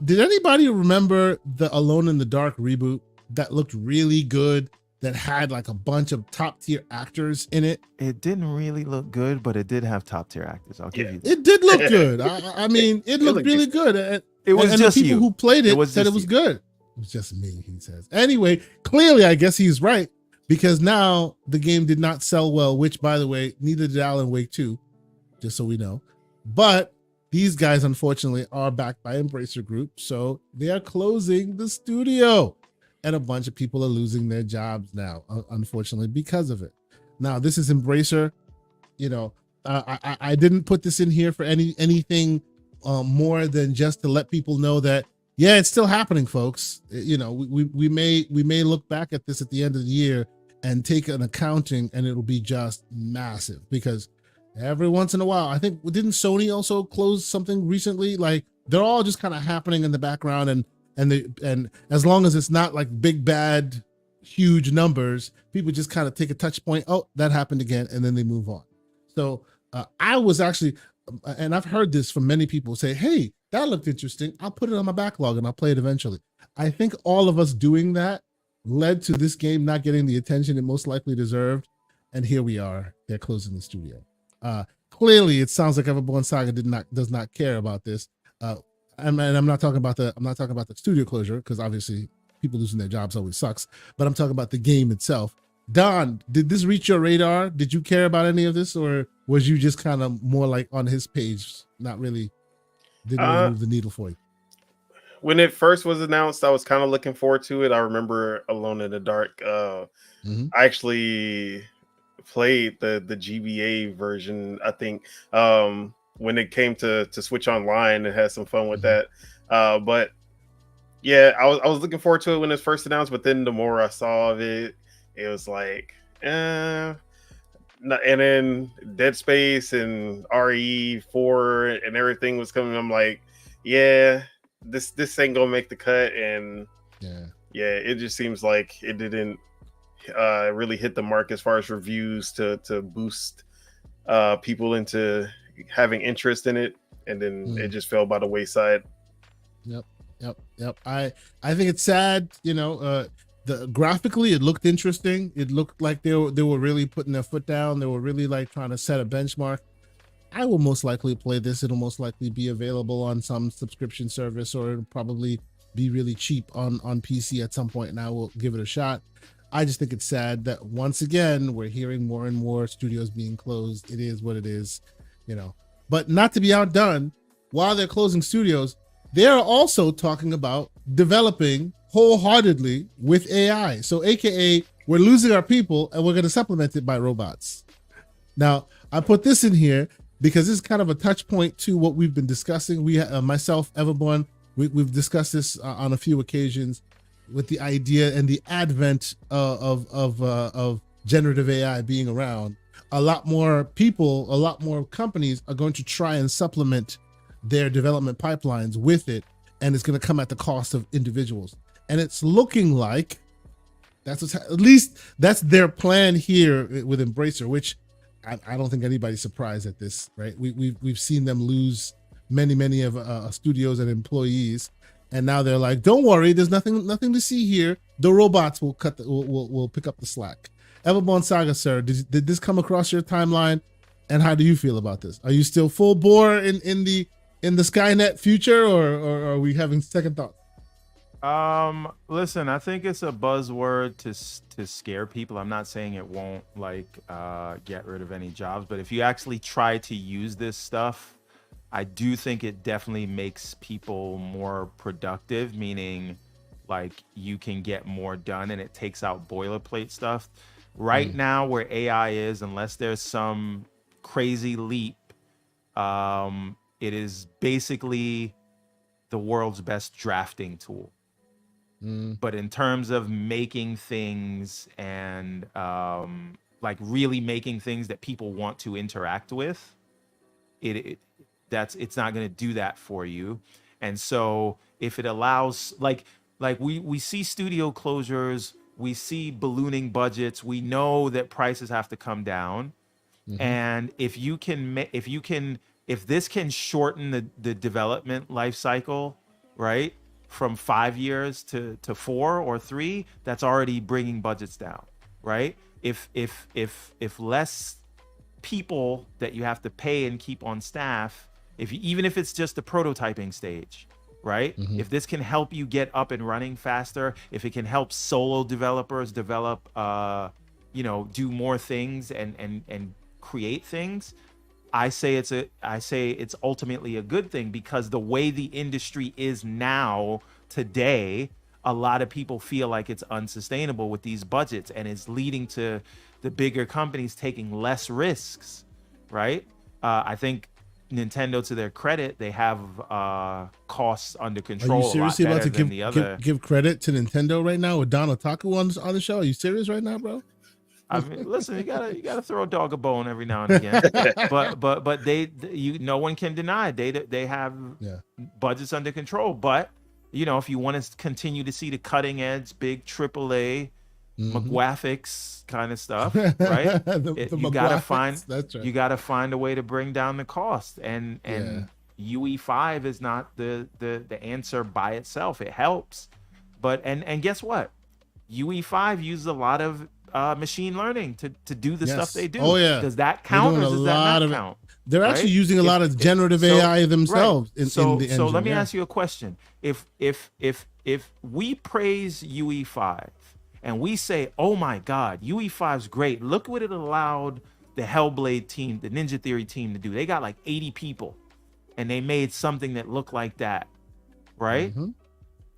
Did anybody remember the Alone in the Dark reboot that looked really good, that had like a bunch of top tier actors in it? It didn't really look good, but it did have top tier actors. I'll give you that. It did look good. I mean, it looked really good. It was and just the people you who played it said it was good. It was just me, he says. Anyway, clearly, I guess he's right, because now the game did not sell well, which, by the way, neither did Alan Wake 2, just so we know. But these guys, unfortunately, are backed by Embracer Group, so they are closing the studio, and a bunch of people are losing their jobs now, unfortunately, because of it. Now, this is Embracer. I didn't put this in here for anything more than just to let people know that, it's still happening, folks. We may look back at this at the end of the year and take an accounting, and it'll be just massive, because every once in a while, I think, didn't Sony also close something recently? Like, they're all just kind of happening in the background, and as long as it's not like big bad huge numbers, people just kind of take a touch point. Oh, that happened again, and then they move on. So I was actually, and I've heard this from many people, say, hey, that looked interesting. I'll put it on my backlog and I'll play it eventually. I think all of us doing that led to this game not getting the attention it most likely deserved. And here we are. They're closing the studio. Clearly, it sounds like Everborn Saga does not care about this. And I'm not talking about the studio closure, because obviously people losing their jobs always sucks. But I'm talking about the game itself. Don, did this reach your radar? Did you care about any of this, or was you just kind of more like on his page, not really? Didn't really move the needle for you? When it first was announced, I was kind of looking forward to it. I remember Alone in the Dark. I actually played the GBA version, I think, when it came to Switch Online, and had some fun with that. But yeah, I was looking forward to it when it was first announced, but then the more I saw of it, it was like, and then Dead Space and RE4 and everything was coming. I'm like, this ain't gonna make the cut. And it just seems like it didn't really hit the mark as far as reviews to boost people into having interest in it, and then it just fell by the wayside. Yep. I think it's sad, graphically it looked interesting. It looked like they were really putting their foot down. They were really like trying to set a benchmark. I will most likely play this. It'll most likely be available on some subscription service, or it'll probably be really cheap on PC at some point, and I will give it a shot. I just think it's sad that once again we're hearing more and more studios being closed. It is what it is, you know. But not to be outdone, while they're closing studios, they're also talking about developing wholeheartedly with AI. So AKA, we're losing our people and we're going to supplement it by robots. Now, I put this in here because this is kind of a touch point to what we've been discussing. We, myself, Everborn, we've discussed this on a few occasions with the idea and the advent of generative AI being around. A lot more people, a lot more companies are going to try and supplement their development pipelines with it, and it's going to come at the cost of individuals. And it's looking like at least that's their plan here with Embracer, which I don't think anybody's surprised at this, right? We've seen them lose many of studios and employees, and now they're like, don't worry, there's nothing to see here. The robots will will pick up the slack. Everborn Saga, sir, did this come across your timeline, and how do you feel about this? Are you still full bore in the Skynet future, or are we having second thoughts? Listen, I think it's a buzzword to scare people. I'm not saying it won't get rid of any jobs, but if you actually try to use this stuff, I do think it definitely makes people more productive, meaning like you can get more done and it takes out boilerplate stuff. Right now, where AI is, unless there's some crazy leap, it is basically the world's best drafting tool. But in terms of making things and like really making things that people want to interact with, it's not going to do that for you. And so if it allows, like we see studio closures, we see ballooning budgets, we know that prices have to come down. And if this can shorten the development life cycle, right, from 5 years to 4 or 3, that's already bringing budgets down, right? If less people that you have to pay and keep on staff, even if it's just the prototyping stage, right? If this can help you get up and running faster, if it can help solo developers develop, do more things and create things, I say it's ultimately a good thing, because the way the industry is now today, a lot of people feel like it's unsustainable with these budgets, and it's leading to the bigger companies taking less risks, right? I think Nintendo, to their credit, they have costs under control. Are you seriously about to give credit to Nintendo right now with Don Otaku on the show? Are you serious right now, bro? I mean, listen, you gotta throw a dog a bone every now and again. but no one can deny they have budgets under control. But if you want to continue to see the cutting edge, big AAA, McGraphics kind of stuff, right? You gotta find you gotta find a way to bring down the cost. And UE5 is not the answer by itself. It helps, but and guess what? UE5 uses a lot of machine learning to do the stuff they do. Oh yeah. Does that count, or does that not count? They're actually using a lot of generative AI themselves. Right. In the engine. So let me ask you a question. If we praise UE5 and we say, oh my God, UE5 is great. Look what it allowed the Hellblade team, the Ninja Theory team to do. They got like 80 people and they made something that looked like that, right?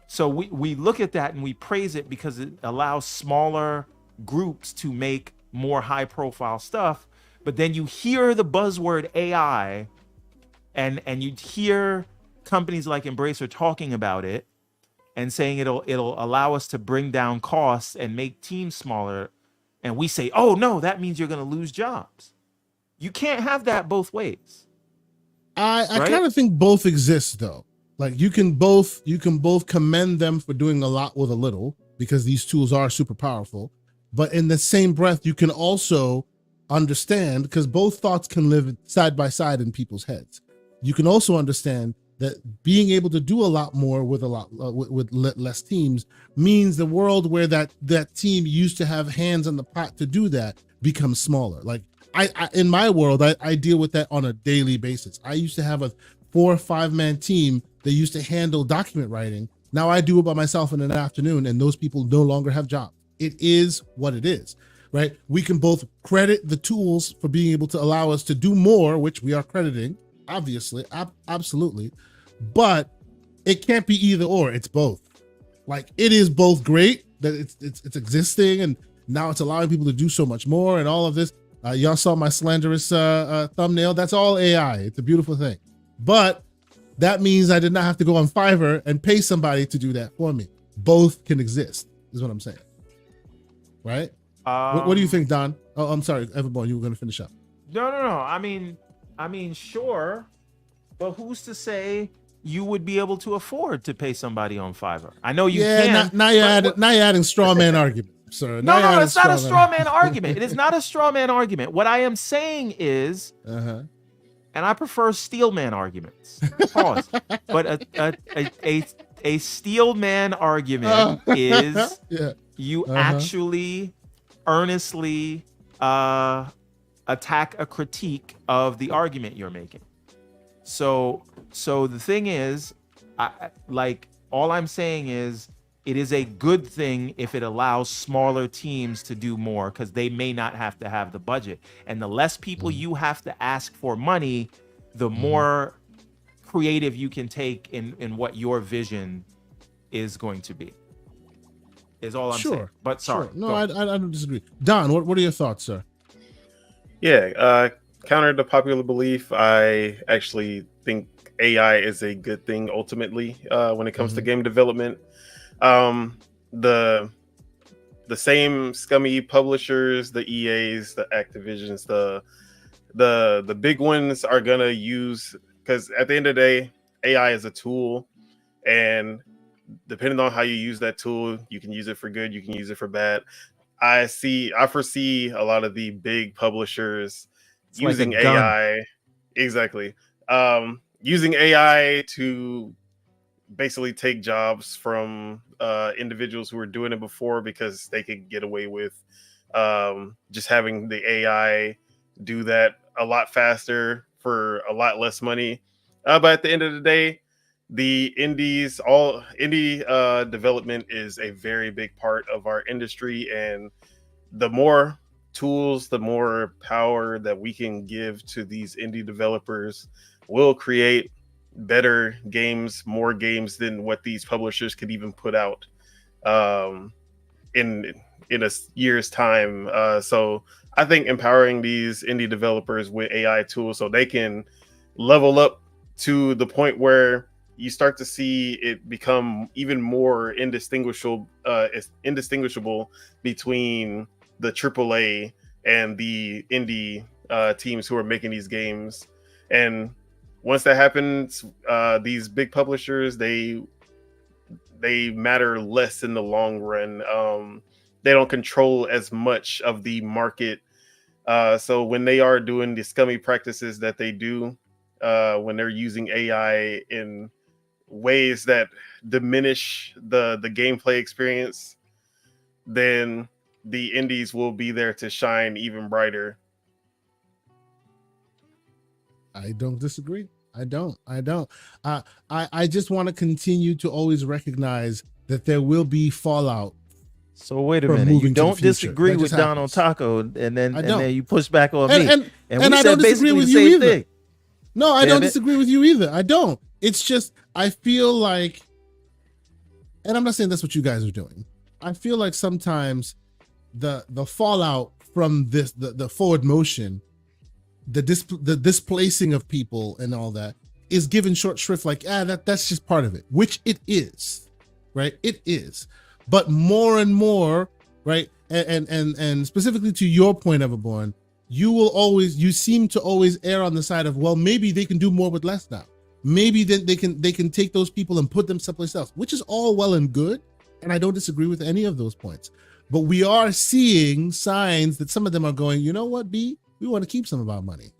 So we look at that and we praise it because it allows smaller groups to make more high profile stuff. But then you hear the buzzword AI and you hear companies like Embracer talking about it and saying it'll allow us to bring down costs and make teams smaller, and we say, oh no, that means you're going to lose jobs. You can't have that both ways. I kind of think both exist though. Like you can both commend them for doing a lot with a little, because these tools are super powerful. But in the same breath, you can also understand, because both thoughts can live side by side in people's heads. You can also understand that being able to do a lot more with less teams means the world where that team used to have hands on the pot to do that becomes smaller. Like I in my world, I deal with that on a daily basis. I used to have a 4 or 5 man team that used to handle document writing. Now I do it by myself in an afternoon, and those people no longer have jobs. It is what it is, right? We can both credit the tools for being able to allow us to do more, which we are crediting, obviously, absolutely, but it can't be either or. It's both. Like, it is both great that it's existing, and now it's allowing people to do so much more and all of this. Y'all saw my slanderous thumbnail. That's all AI. It's a beautiful thing. But that means I did not have to go on Fiverr and pay somebody to do that for me. Both can exist, is what I'm saying. Right? What do you think, Don? Oh, I'm sorry, Everborn, you were going to finish up. No. I mean, sure, but who's to say you would be able to afford to pay somebody on Fiverr? I know you can. Now you're adding straw man argument, sir. No, it's not a straw man argument. It is not a straw man argument. What I am saying is, and I prefer steel man arguments. Pause. But a steel man argument is you actually earnestly attack a critique of the argument you're making. So the thing is, all I'm saying is, it is a good thing if it allows smaller teams to do more, because they may not have to have the budget. And the less people you have to ask for money, the more creative you can take in what your vision is going to be. Is all I'm saying. But sorry. Sure. No, I don't disagree. Don, what are your thoughts, sir? Yeah, counter to popular belief, I actually think AI is a good thing ultimately when it comes to game development. The same scummy publishers, the EAs, the Activisions, the big ones are gonna use, because at the end of the day, AI is a tool, and depending on how you use that tool, you can use it for good, you can use it for bad. I foresee a lot of the big publishers using AI, using AI to basically take jobs from individuals who were doing it before, because they could get away with just having the AI do that a lot faster for a lot less money. But at the end of the day, the indie development is a very big part of our industry, and the more tools, the more power that we can give to these indie developers will create better games, more games than what these publishers could even put out in a year's time. So I think empowering these indie developers with AI tools so they can level up to the point where you start to see it become even more indistinguishable between the AAA and the indie teams who are making these games. And once that happens, these big publishers, they matter less in the long run. They don't control as much of the market. So when they are doing the scummy practices that they do, when they're using AI in ways that diminish the gameplay experience, then the indies will be there to shine even brighter. I don't disagree. I don't. I just want to continue to always recognize that there will be fallout. So wait a minute. You don't disagree with Donald Taco, and then you push back on me. And I don't disagree with you either. No, I don't disagree with you either. I don't. It's just, I feel like, and I'm not saying that's what you guys are doing. I feel like sometimes the fallout from this, the forward motion, the displacing of people and all that is given short shrift, like, that's just part of it, which it is, right? It is. But more and more, right? And specifically to your point, Everborn, you seem to always err on the side of, well, maybe they can do more with less now. Maybe then they can take those people and put them someplace else, which is all well and good. And I don't disagree with any of those points. But we are seeing signs that some of them are going, you know what, B? We want to keep some of our money.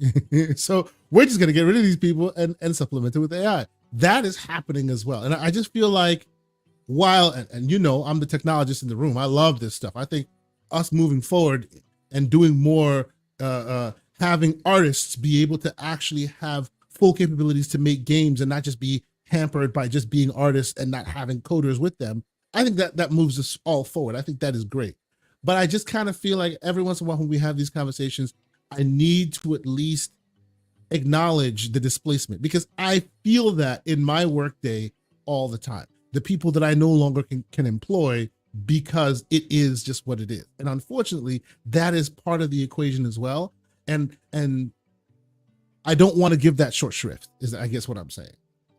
So we're just going to get rid of these people and supplement it with AI. that is happening as well. And I just feel like while, and you know, I'm the technologist in the room, I love this stuff. I think us moving forward and doing more, having artists be able to actually have full capabilities to make games and not just be hampered by just being artists and not having coders with them. I think that moves us all forward. I think that is great. But I just kind of feel like every once in a while when we have these conversations, I need to at least acknowledge the displacement, because I feel that in my workday all the time. The people that I no longer can employ because it is just what it is. And unfortunately, that is part of the equation as well. And I don't want to give that short shrift, is I guess what I'm saying.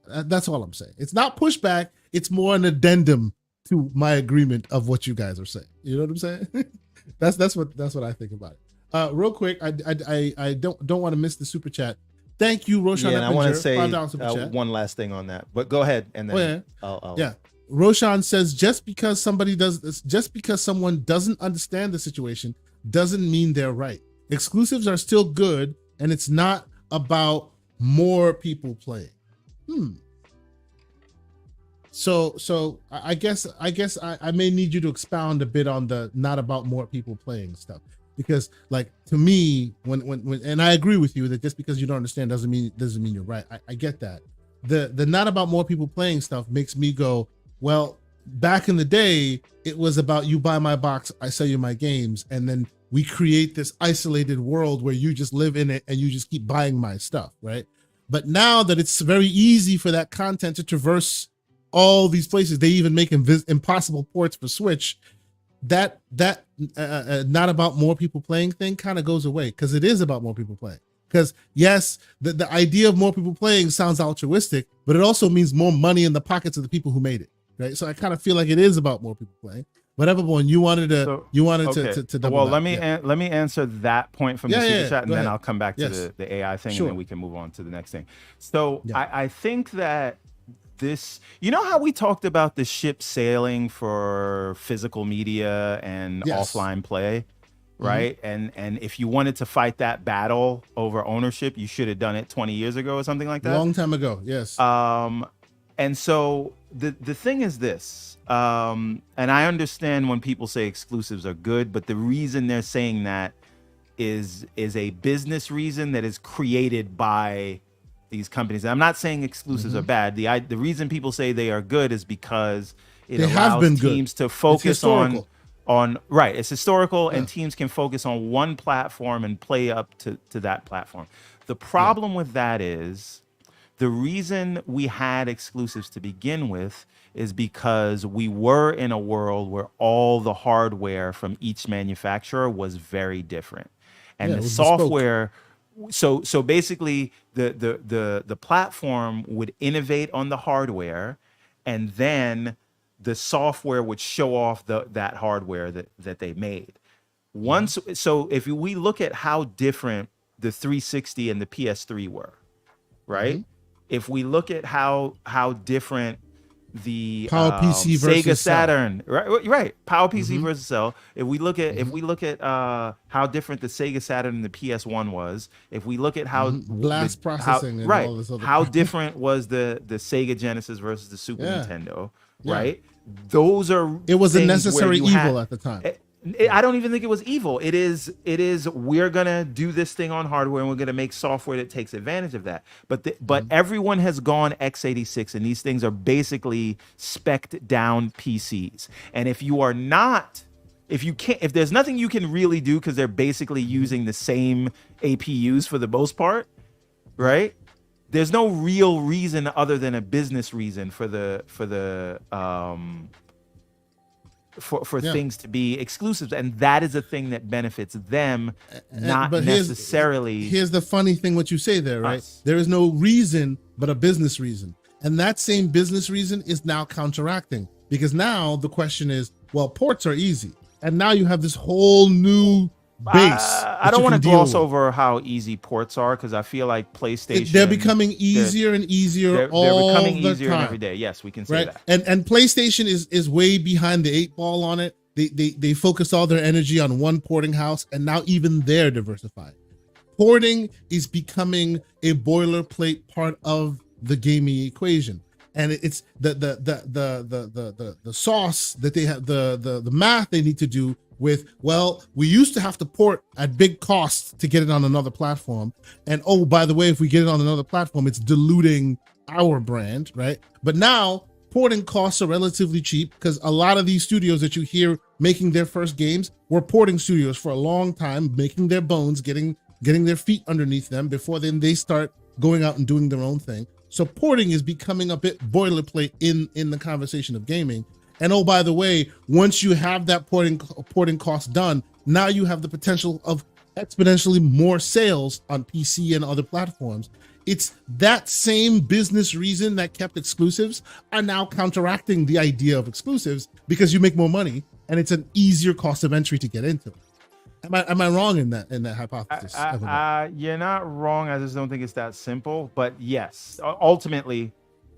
That's all I'm saying. It's not pushback. It's more an addendum to my agreement of what you guys are saying. You know what I'm saying? that's what I think about it. Real quick, I don't want to miss the super chat. Thank you, Roshan. Yeah, and I want to say one last thing on that, but go ahead and then yeah. Roshan says just because someone doesn't understand the situation doesn't mean they're right. Exclusives are still good, and it's not about more people playing. So I guess I may need you to expound a bit on the not about more people playing stuff, because like to me when and I agree with you that just because you don't understand doesn't mean you're right. I get that. The not about more people playing stuff makes me go, well, back in the day it was about you buy my box, I sell you my games, and then we create this isolated world where you just live in it and you just keep buying my stuff, right? But now that it's very easy for that content to traverse all these places, they even make impossible ports for Switch. That not about more people playing thing kind of goes away, because it is about more people playing. Because yes, the idea of more people playing sounds altruistic, but it also means more money in the pockets of the people who made it, right? So I kind of feel like it is about more people playing. Whatever, Bowen, you wanted to double well, that. let me answer that point from the super chat, and then I'll come back to the AI thing, Sure. and then we can move on to the next thing. So Yeah. I think that this, you know how we talked about the ship sailing for physical media and offline play, right? And if you wanted to fight that battle over ownership, you should have done it 20 years ago or something like that. Long time ago, yes. And so the thing is this, and I understand when people say exclusives are good, but the reason they're saying that is a business reason that is created by these companies. And I'm not saying exclusives are bad. The reason people say they are good is because it allows teams to focus on right. It's historical, and teams can focus on one platform and play up to that platform. The problem with that is the reason we had exclusives to begin with is because we were in a world where all the hardware from each manufacturer was very different. And the software, so basically the platform would innovate on the hardware, and then the software would show off that hardware that they made. So if we look at how different the 360 and the PS3 were, right? If we look at how different the Power PC versus Sega Saturn, right, Power PC versus Cell. If we look at how different the Sega Saturn and the PS1 was, if we look at how blast processing and all this other how different was the Sega Genesis versus the Super Nintendo, right? Those are it was a necessary evil at the time. I don't even think it was evil. It is we're gonna do this thing on hardware, and we're gonna make software that takes advantage of that. But everyone has gone x86, and these things are basically spec'd down PCs. And if there's nothing you can really do, because they're basically using the same APUs for the most part, right? There's no real reason other than a business reason for things to be exclusives, and that is a thing that benefits them, not necessarily. Here's the funny thing, what you say there, right? There is no reason but a business reason, and that same business reason is now counteracting, because now the question is, well, ports are easy, and now you have this whole new base. I don't want to gloss over how easy ports are, because I feel like PlayStation, they're becoming easier and easier. They're becoming easier every day. Yes, we can say that. And PlayStation is way behind the 8 ball on it. They focus all their energy on one porting house, and now even they're diversified. Porting is becoming a boilerplate part of the gaming equation. And it's the sauce that they have, the math they need to do with, well, we used to have to port at big costs to get it on another platform. And oh, by the way, if we get it on another platform, it's diluting our brand, right? But now porting costs are relatively cheap because a lot of these studios that you hear making their first games were porting studios for a long time, making their bones, getting their feet underneath them before then they start going out and doing their own thing. So porting is becoming a bit boilerplate in the conversation of gaming. And oh, by the way, once you have that porting cost done, now you have the potential of exponentially more sales on PC and other platforms. It's that same business reason that kept exclusives are now counteracting the idea of exclusives because you make more money and it's an easier cost of entry to get into. Am I wrong in that hypothesis? You're not wrong. I just don't think it's that simple. But yes, ultimately,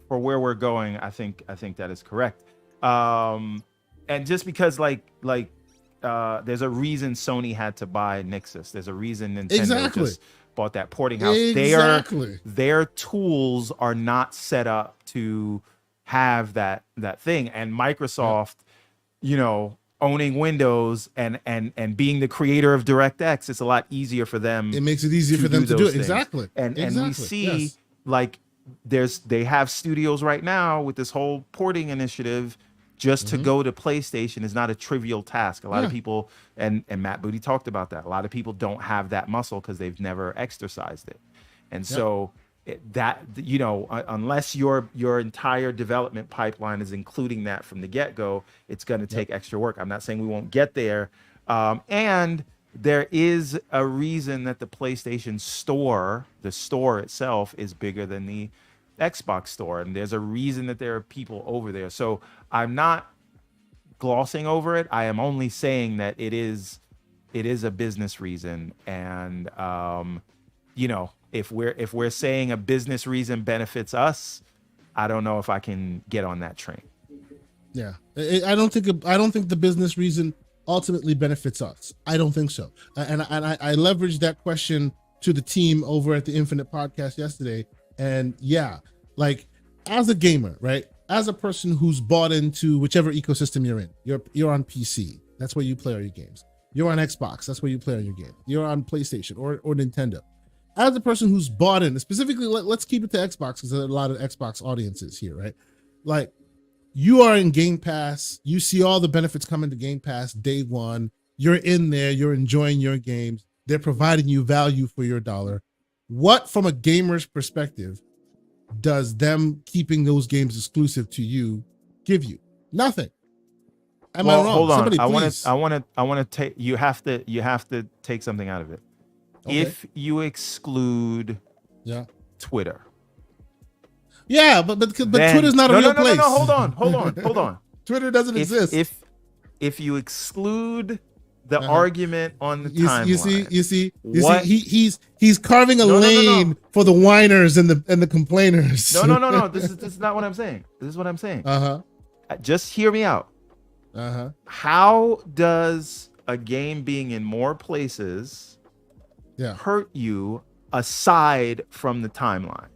for where we're going, I think that is correct. And just because there's a reason Sony had to buy Nixxes. There's a reason Nintendo just bought that porting house. Their tools are not set up to have that thing. And Microsoft, owning Windows and being the creator of DirectX, it's a lot easier for them. It makes it easier for them to do it. Exactly. And we see they have studios right now with this whole porting initiative. Just to go to PlayStation is not a trivial task. A lot of people, and Matt Booty talked about that. A lot of people don't have that muscle because they've never exercised it. And so unless your entire development pipeline is including that from the get-go, it's going to take extra work. I'm not saying we won't get there. And there is a reason that the PlayStation Store, the store itself, is bigger than the Xbox Store, and there's a reason that there are people over there. So I'm not glossing over it. I am only saying that it is a business reason. And if we're saying a business reason benefits us, I don't know if I can get on that train. Yeah, I don't think the business reason ultimately benefits us. I don't think so. And I leveraged that question to the team over at the Infinite Podcast yesterday. And as a gamer, right? As a person who's bought into whichever ecosystem you're in, you're on PC. That's where you play all your games. You're on Xbox. That's where you play all your games. You're on PlayStation or Nintendo. As a person who's bought in, specifically, let's keep it to Xbox because there are a lot of Xbox audiences here, right? You are in Game Pass. You see all the benefits coming to Game Pass day one. You're in there. You're enjoying your games. They're providing you value for your dollar. What, from a gamer's perspective, does them keeping those games exclusive to you give you? Nothing. Am I wrong? Hold on. Somebody, I want to take. You have to take something out of it. Okay. If you exclude, Twitter. Yeah, but Twitter's not a real place. No. Hold on. Twitter doesn't exist. If you exclude the argument on the timeline. You see, he's carving a lane for the whiners and the complainers. No. This is not what I'm saying. This is what I'm saying. Just hear me out. How does a game being in more places hurt you aside from the timeline?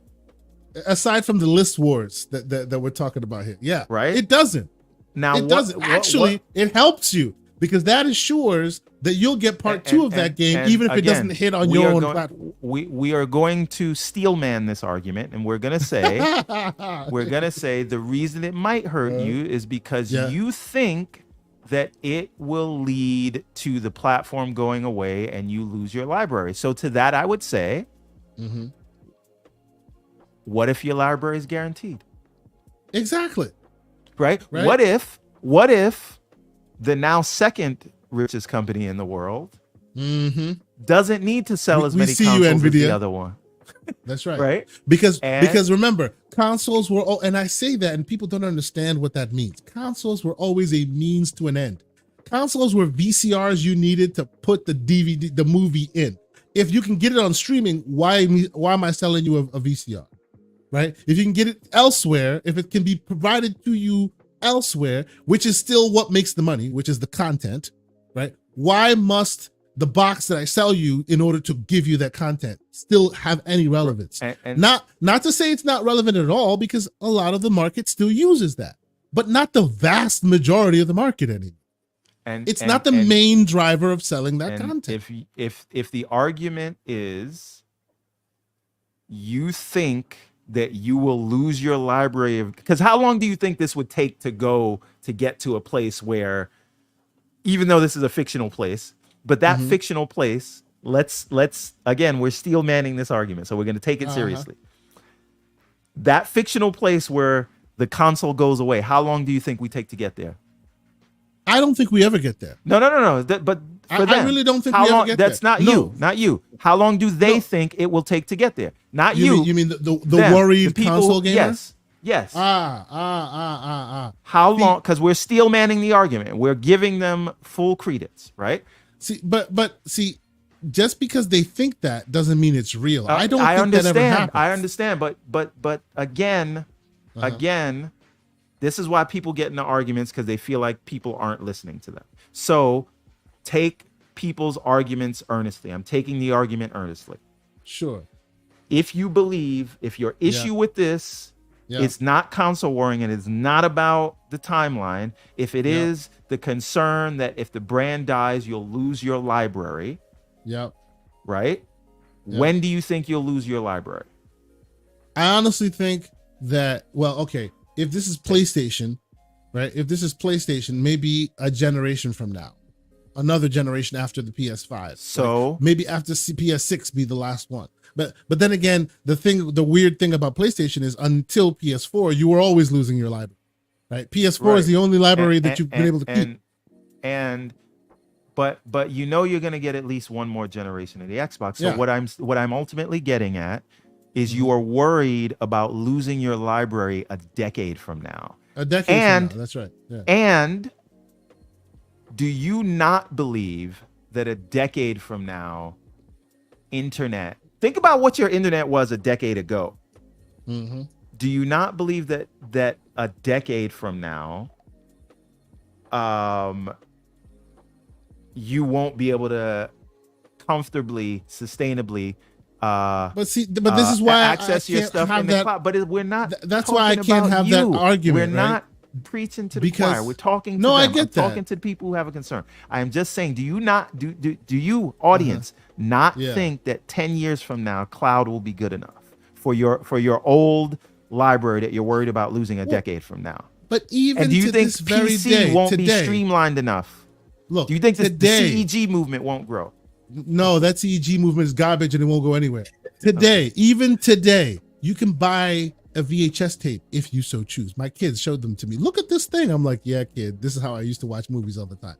Aside from the list wars that we're talking about here. Yeah. Right? It doesn't. Now it doesn't. Actually, it helps you. Because that assures that you'll get part two of that game, even if it doesn't hit on your own platform. We are going to steelman this argument, and we're gonna say the reason it might hurt you is because you think that it will lead to the platform going away and you lose your library. So to that, I would say, what if your library is guaranteed? Exactly. Right? What if the now second richest company in the world doesn't need to sell as many consoles as the other one? That's right. Right? Because remember, consoles were, and I say that and people don't understand what that means. Consoles were always a means to an end. Consoles were VCRs you needed to put the movie in. If you can get it on streaming, why am I selling you a VCR? Right? If you can get it elsewhere, if it can be provided to you elsewhere, which is still what makes the money, which is the content, right? Why must the box that I sell you in order to give you that content still have any relevance. And not to say it's not relevant at all, because a lot of the market still uses that, but not the vast majority of the market anymore. It's not the main driver of selling that content. If the argument is you think that you will lose your library of, because how long do you think this would take to get to a place where, even though this is a fictional place, but that fictional place, let's again, we're steel manning this argument, so we're going to take it seriously. That fictional place where the console goes away, how long do you think we take to get there? I don't think we ever get there. No. But for them, I really don't think how we long, ever get that's there. Not you. How long do they think it will take to get there? Not you. You mean the them, worried the people, console gamer? Yes. How long? Because we're steel manning the argument. We're giving them full credence, right? See, but see, just because they think that doesn't mean it's real. I don't think understand. that ever happens. I understand, but again, this is why people get into arguments, because they feel like people aren't listening to them. So take people's arguments earnestly. I'm taking the argument earnestly. Sure. If you believe, if your issue with this, it's not console warring and it's not about the timeline, if it is the concern that if the brand dies, you'll lose your library. Yep. Right? Yep. When do you think you'll lose your library? I honestly think that, well, okay, if this is PlayStation, right? If this is PlayStation, maybe a generation from now, another generation after the PS5. So like maybe after PS6 be the last one. But then again, the weird thing about PlayStation is until PS4, you were always losing your library, right? PS4 is the only library that you've been able to keep. But you know you're going to get at least one more generation of the Xbox. So what I'm ultimately getting at is you are worried about losing your library a decade from now. A decade from now, that's right. Yeah. And do you not believe that a decade from now, internet, think about what your internet was a decade ago. Do you not believe that a decade from now, you won't be able to comfortably, sustainably but this is why access your stuff in the cloud? But we're not. That's why I can't have that argument. We're not preaching to the choir. We're talking to them. I get that. Talking to the people who have a concern. I am just saying, do you audience not think that 10 years from now cloud will be good enough for your old library that you're worried about losing a decade from now? But even and do you think this very PC day, won't be streamlined enough? Look, do you think the CEG movement won't grow? No, that CEG movement is garbage and it won't go anywhere. Today, even today, you can buy a VHS tape if you so choose. My kids showed them to me. Look at this thing. I'm like, yeah, kid, this is how I used to watch movies all the time.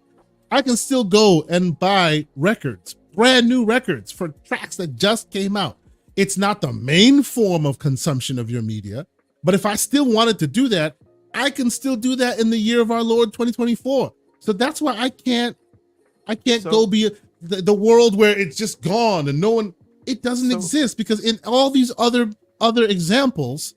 I can still go and buy records, brand new records for tracks that just came out. It's not the main form of consumption of your media, but if I still wanted to do that, I can still do that in the year of our Lord 2024. So that's why I can't go be the world where it's just gone and no one, it doesn't exist, because in all these other examples,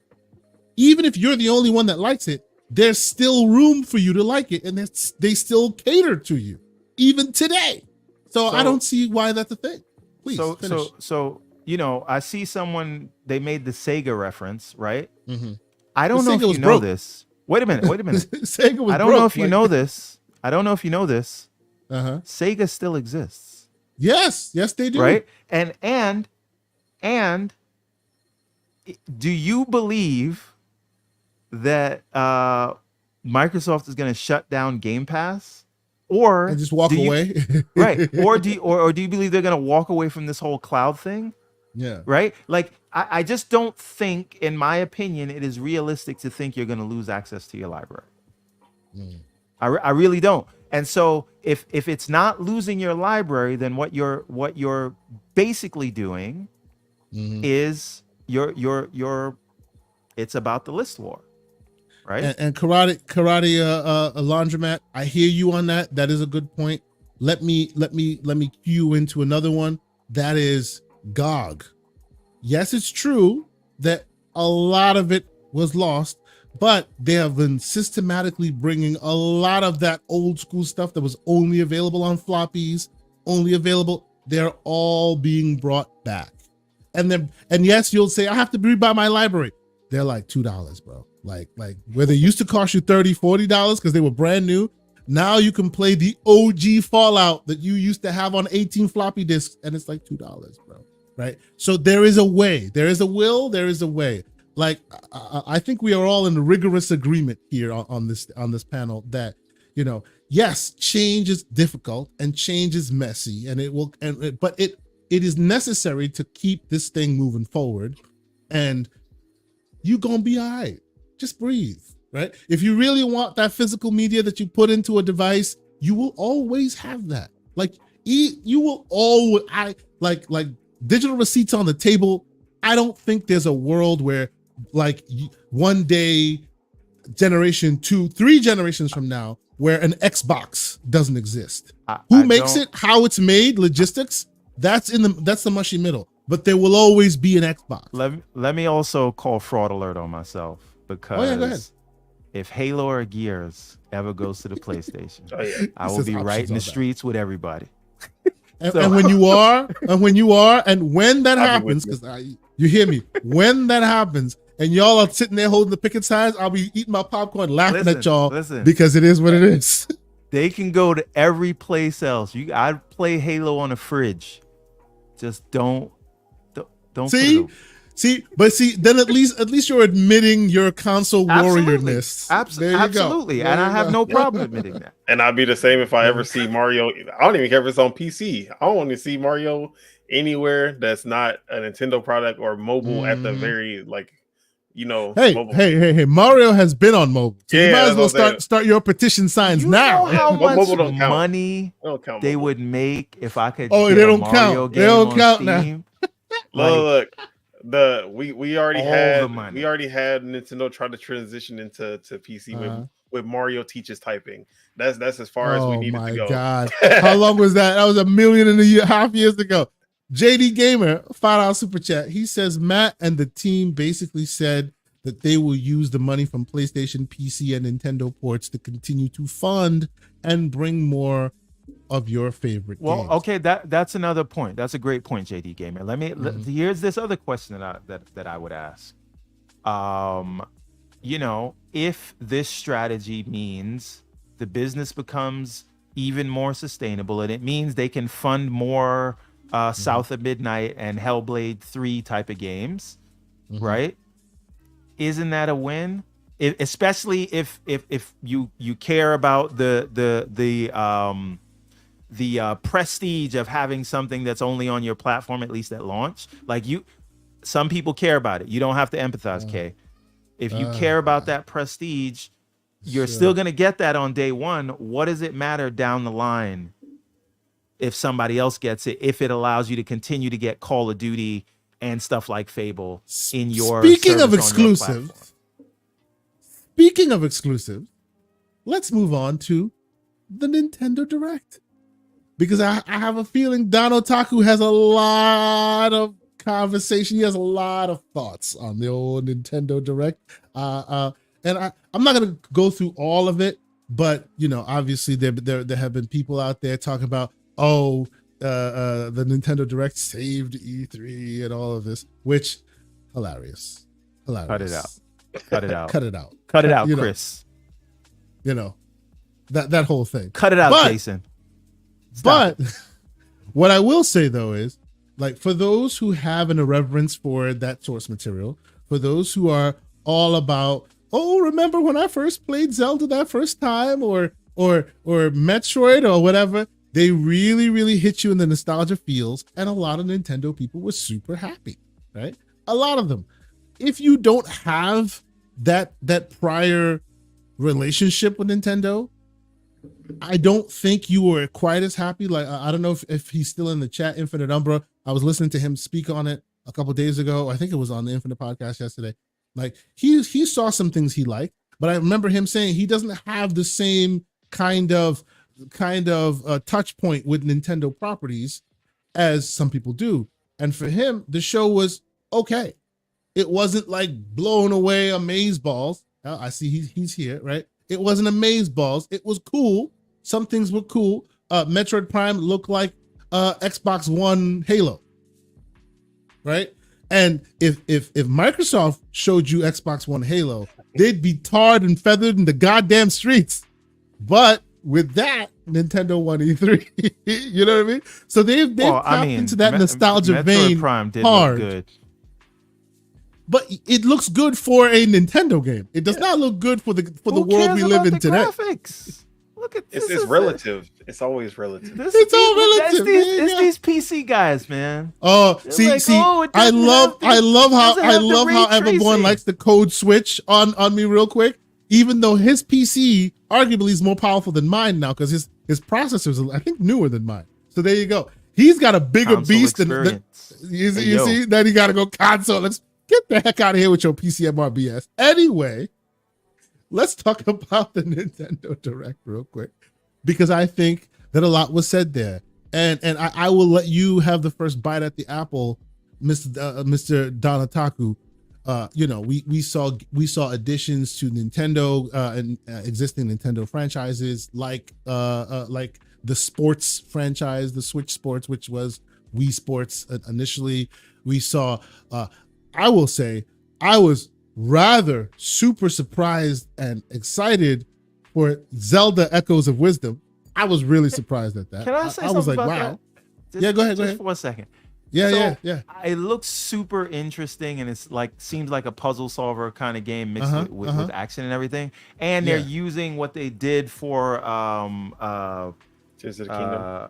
even if you're the only one that likes it, there's still room for you to like it, and they still cater to you even today. So I don't see why that's a thing. Please finish. So you know, I see someone, they made the Sega reference, right? I don't know if you know this. Wait a minute. Sega was I don't know if you know this. I don't know if you know this. Sega still exists. Yes, they do. Right? And do you believe that Microsoft is going to shut down Game Pass, or and just walk away? Right? Or do you believe they're going to walk away from this whole cloud thing? Yeah. Right? Like I just don't think, in my opinion, it is realistic to think you're going to lose access to your library. I really don't. And so if it's not losing your library, then what you're basically doing is you're it's about the list war, right? And karate laundromat, I hear you on that. That is a good point. Let me cue you into another one. That is GOG. Yes, it's true that a lot of it was lost, but they have been systematically bringing a lot of that old school stuff that was only available on floppies only available. They're all being brought back. And yes, you'll say, I have to rebuy my library. They're like $2, bro. Like where they used to cost you $30, $40 because they were brand new. Now you can play the OG Fallout that you used to have on 18 floppy disks, and it's like $2, bro. Right? So there is a way. There is a will. There is a way. Like I think we are all in rigorous agreement here on this panel that, you know, yes, change is difficult and change is messy, and but it is necessary to keep this thing moving forward, and you gonna be all right. Just breathe, right? If you really want that physical media that you put into a device, you will always have that. Like you will always, like digital receipts on the table. I don't think there's a world where like one day, generation 2, 3 generations from now, where an Xbox doesn't exist. Who makes it, how it's made, logistics, that's the mushy middle. But there will always be an Xbox. Let me also call fraud alert on myself, because go ahead. if Halo or Gears ever goes to the PlayStation, I will Says be right in the options on that. streets with everybody. And when that happens, because you hear me, when that happens, and y'all are sitting there holding the picket signs, I'll be eating my popcorn, laughing at y'all, because it is what it is. They can go to every place else. I'd play Halo on a fridge. Just don't see, then at least you're admitting your console warriorness. Absolutely. And I have no problem admitting that. And I'd be the same if I ever see Mario. I don't even care if it's on PC. I don't want to see Mario anywhere that's not a Nintendo product or mobile at the very, like, you know. Hey, Mario has been on mobile. So you might as well start your petition signs now. You know how much money they would make if I could get they a don't Mario count. game They don't on count Steam? now. Look, we already had Nintendo try to transition into PC with Mario teaches typing. That's as far as we needed to go. Oh my God. How long was that? That was 1.5 million years ago. JD Gamer, $5 super chat. He says Matt and the team basically said that they will use the money from PlayStation, PC, and Nintendo ports to continue to fund and bring more of your favorite games. Okay, that's another point. That's a great point, JD Gamer. Here's this other question that I would ask. You know, if this strategy means the business becomes even more sustainable, and it means they can fund more South of Midnight and Hellblade 3 type of games, right? Isn't that a win? Especially if you care about the prestige of having something that's only on your platform, at least at launch. Like some people care about it. You don't have to empathize, Kay. If you care about that prestige, you're still going to get that on day one. What does it matter down the line if somebody else gets it, if it allows you to continue to get Call of Duty and stuff like Fable in your Speaking of exclusives, let's move on to the Nintendo Direct. Because I have a feeling Don Otaku has a lot of conversation. He has a lot of thoughts on the old Nintendo Direct. And I'm not going to go through all of it, but, you know, obviously there have been people out there talking about, the Nintendo Direct saved E3 and all of this, which hilarious. Cut it out, Chris. You know, that whole thing. Cut it out, Jason. But what I will say, though, is like for those who have an irreverence for that source material, for those who are all about, remember when I first played Zelda that first time or Metroid or whatever, they really, really hit you in the nostalgia feels. And a lot of Nintendo people were super happy, right? A lot of them. If you don't have that prior relationship with Nintendo, I don't think you were quite as happy. Like, I don't know if he's still in the chat, Infinite Umbra. I was listening to him speak on it a couple days ago. I think it was on the Infinite podcast yesterday. Like he saw some things he liked, but I remember him saying he doesn't have the same kind of touch point with Nintendo properties as some people do. And for him, the show was okay. It wasn't like blown away amazeballs. I see he's here, right? It wasn't amazeballs. It was cool. Some things were cool. Metroid Prime looked like Xbox One Halo, right? And if Microsoft showed you Xbox One Halo, they'd be tarred and feathered in the goddamn streets. But with that, Nintendo won E3. You know what I mean? So they've tapped into that nostalgia Metroid vein Prime did hard. Look good. But it looks good for a Nintendo game. It does not look good for the world we live in today. Graphics? Look at this. It's relative. It's always relative. It's all relative. It's these PC guys, man. Oh, see, I love how Everborn likes the code switch on me real quick. Even though his PC arguably is more powerful than mine now, because his processors are, I think, newer than mine. So there you go. He's got a bigger console beast than you see. Then he got to go console. Let's get the heck out of here with your PCMR BS. Anyway, let's talk about the Nintendo Direct real quick, because I think that a lot was said there, and I will let you have the first bite at the apple, Mr. Donataku. We saw additions to Nintendo and existing Nintendo franchises like the sports franchise, the Switch Sports, which was Wii Sports initially. We saw. I will say, I was rather super surprised and excited for Zelda Echoes of Wisdom. I was really surprised at that. Can I say I was something like, about wow. that? Yeah, go ahead. For 1 second. Yeah. It looks super interesting, and it's seems like a puzzle solver kind of game mixed with action and everything. And they're using what they did for Tears of the Kingdom.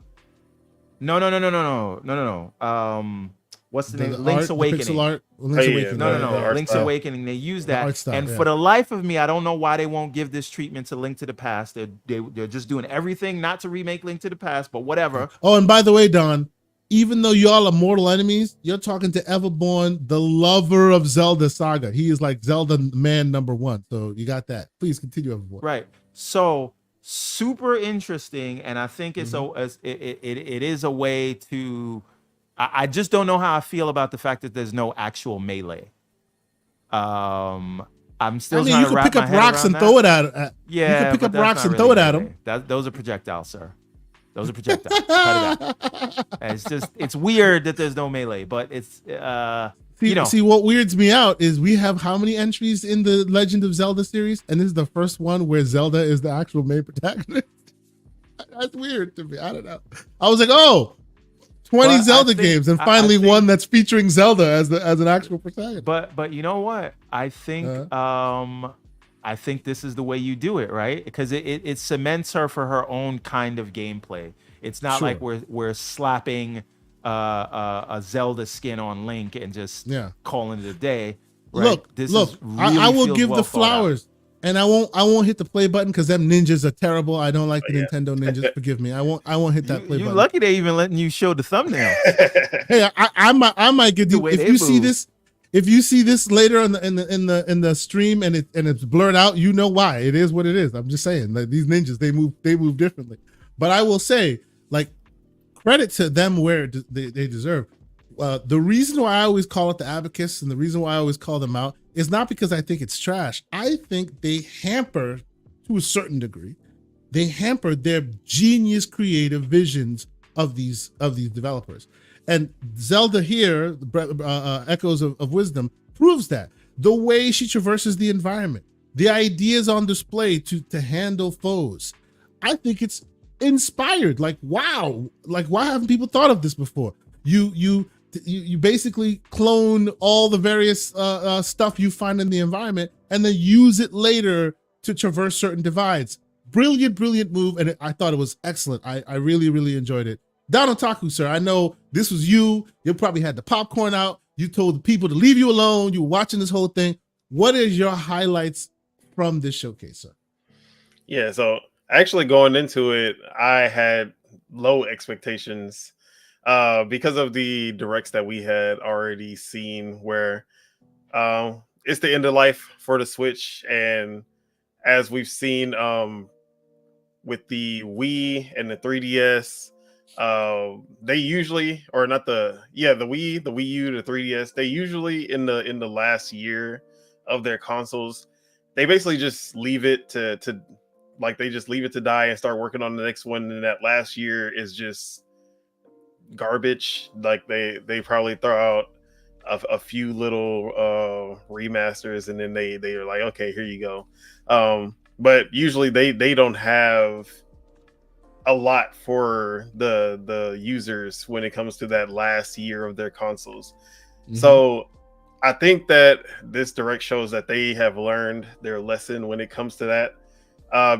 No. What's the name? Link's Awakening. Link's Awakening. They use that, for the life of me, I don't know why they won't give this treatment to Link to the Past. They're just doing everything not to remake Link to the Past, but whatever. Oh, and by the way, Don, even though y'all are mortal enemies, you're talking to Everborn, the lover of Zelda Saga. He is like Zelda man number one. So you got that. Please continue, Everborn. Right. So super interesting, and I think it's it is a way to. I just don't know how I feel about the fact that there's no actual melee. I'm still trying to wrap my head around that. You can pick up rocks and throw it at. You can pick up rocks and throw it at him. Those are projectiles, sir. Those are projectiles. Cut it out. It's weird that there's no melee, but it's See, what weirds me out is we have how many entries in the Legend of Zelda series, and this is the first one where Zelda is the actual main protagonist. That's weird to me. I don't know. I was like, 20 Zelda games, and finally one that's featuring Zelda as an actual protagonist. But you know what? I think this is the way you do it, right? Because it cements her for her own kind of gameplay. It's not like we're slapping a Zelda skin on Link and just calling it a day. Right? Look, I will give the flowers. And I won't hit the play button because them ninjas are terrible. I don't like the Nintendo ninjas. Forgive me. I won't hit that play button. You're lucky they even letting you show the thumbnail. Hey, I might get you if you see this. If you see this later in the stream and it's blurred out, you know why. It is what it is. I'm just saying, like, these ninjas, they move differently. But I will say, like, credit to them where they deserve. The reason why I always call it the Abacus and the reason why I always call them out is not because I think it's trash. I think they hamper, to a certain degree, they hamper their genius creative visions of these developers. And Zelda here, Echoes of Wisdom, proves that. The way she traverses the environment, the ideas on display to handle foes. I think it's inspired. Like, wow. Like, why haven't people thought of this before? You basically clone all the various stuff you find in the environment and then use it later to traverse certain divides. Brilliant move, and I thought it was excellent. I really, really enjoyed it. Donataku, sir, I know this was you. You probably had the popcorn out. You told the people to leave you alone. You were watching this whole thing. What is your highlights from this showcase, sir? Yeah, so actually going into it, I had low expectations because of the directs that we had already seen where it's the end of life for the Switch. And as we've seen with the Wii and the 3DS, they usually, or not the Wii, the Wii U, the 3DS, they usually in the last year of their consoles, they basically just leave it to like they just leave it to die and start working on the next one. And that last year is just garbage. Like they probably throw out a few little remasters, and then they are like, okay, here you go. But usually they don't have a lot for the users when it comes to that last year of their consoles. Mm-hmm. So I think that this direct shows that they have learned their lesson when it comes to that,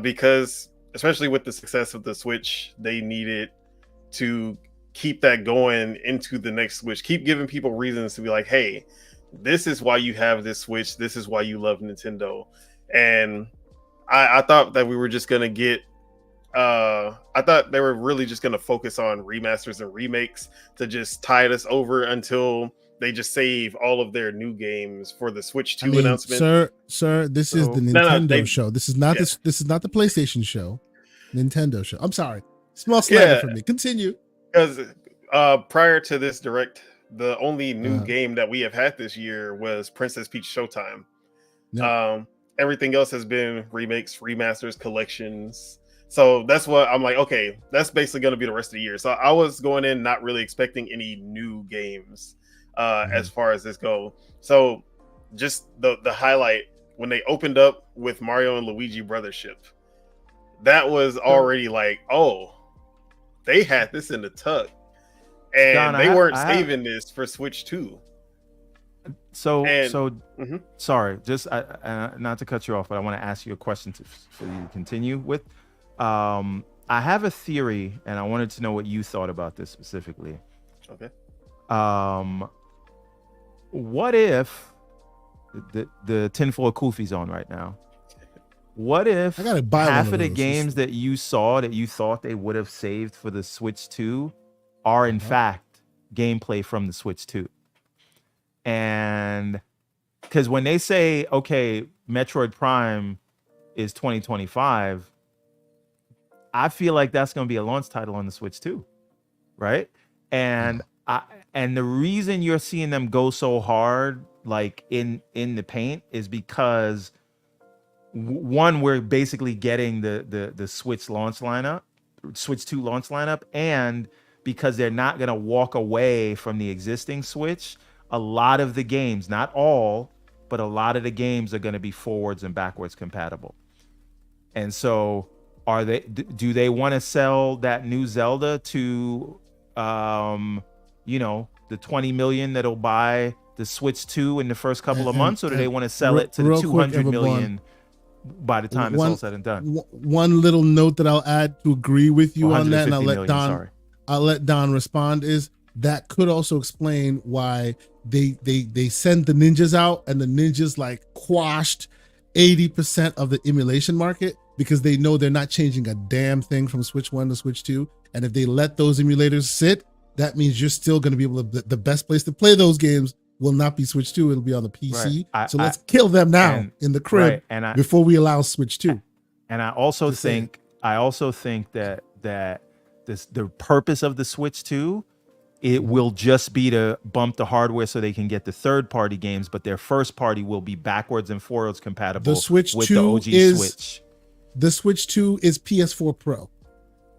because especially with the success of the Switch, they needed to keep that going into the next Switch, keep giving people reasons to be like, hey, this is why you have this Switch, this is why you love Nintendo. And I thought that we were just gonna get I thought they were really just gonna focus on remasters and remakes to just tide us over until they just save all of their new games for the Switch 2 announcement. Sir, this is the Nintendo show. This is not this is not the PlayStation show. Nintendo show. I'm sorry. Small slander for me. Continue. Because prior to this direct, the only new game that we have had this year was Princess Peach Showtime. Yep. Everything else has been remakes, remasters, collections. So that's what I'm like, okay, that's basically going to be the rest of the year. So I was going in not really expecting any new games as far as this go. So just the highlight, when they opened up with Mario and Luigi Brothership, that was already like, oh, they had this in the tuck. And Don, they weren't saving this for Switch 2. Sorry, just not to cut you off, but I want to ask you a question for you to continue with. I have a theory, and I wanted to know what you thought about this specifically. Okay. What if the tinfoil Kofi's on right now? What if half of the games that you saw that you thought they would have saved for the Switch 2 are in fact gameplay from the Switch 2? And because when they say, okay, Metroid Prime is 2025, I feel like that's going to be a launch title on the Switch 2, right? And the reason you're seeing them go so hard, like in the paint, is because one, we're basically getting the Switch launch lineup, Switch 2 launch lineup, and because they're not going to walk away from the existing Switch, a lot of the games, not all, but a lot of the games are going to be forwards and backwards compatible. And so do they want to sell that new Zelda to the 20 million that'll buy the Switch 2 in the first couple of months, or do they want to sell it to the 200 million by the time it's all said and done? One little note that I'll add to agree with you on that, and I'll let Don respond, is that could also explain why they send the ninjas out, and the ninjas like quashed 80% of the emulation market, because they know they're not changing a damn thing from Switch 1 to Switch 2. And if they let those emulators sit, that means you're still going to be able to, the best place to play those games will not be Switch 2, it'll be on the PC. Right. So let's kill them now in the crib before we allow Switch 2. And I also think that the purpose of the Switch 2, it will just be to bump the hardware so they can get the third-party games, but their first party will be backwards and forwards compatible with the OG Switch. The Switch 2 is PS4 Pro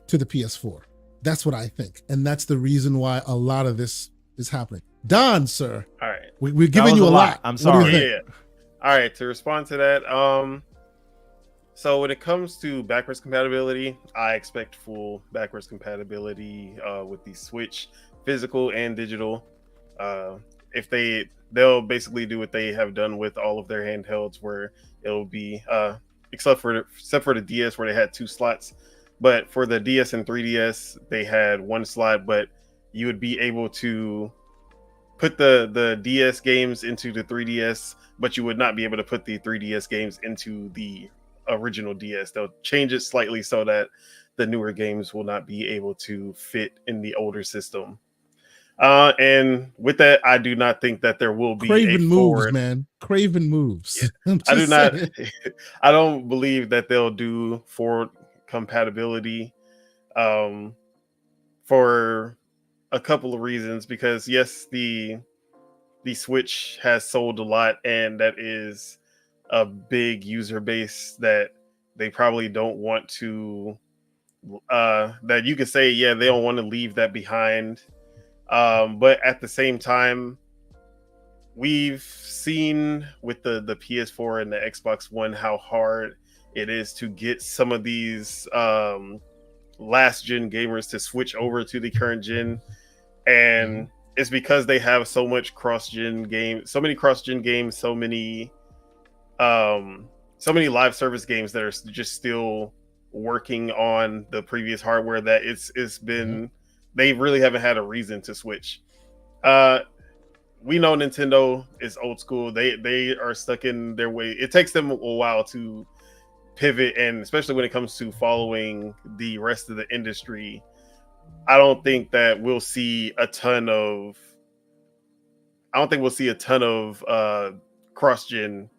to the PS4. That's what I think. And that's the reason why a lot of this is happening. Don, sir. All right. We're giving you a lot. I'm sorry. Yeah. All right. To respond to that, so when it comes to backwards compatibility, I expect full backwards compatibility with the Switch, physical and digital. If they'll basically do what they have done with all of their handhelds, where it'll be except for the DS, where they had 2 slots, but for the DS and 3DS they had 1 slot, but you would be able to put the DS games into the 3DS, but you would not be able to put the 3DS games into the original DS. They'll change it slightly so that the newer games will not be able to fit in the older system. And with that, I do not think that there will be Craven moves, man. Craven moves. Yeah. I don't believe that they'll do forward compatibility for a couple of reasons, because yes, the Switch has sold a lot, and that is a big user base that they probably don't want to that you could say, yeah, they don't want to leave that behind But at the same time, we've seen with the PS4 and the Xbox One how hard it is to get some of these last gen gamers to switch over to the current gen, and it's because they have so much cross gen games, so many cross gen games, so many live service games that are just still working on the previous hardware that it's been they really haven't had a reason to switch. We know Nintendo is old school. They are stuck in their way. It takes them a while to pivot, and especially when it comes to following the rest of the industry, I don't think that we'll see a ton of cross-gen.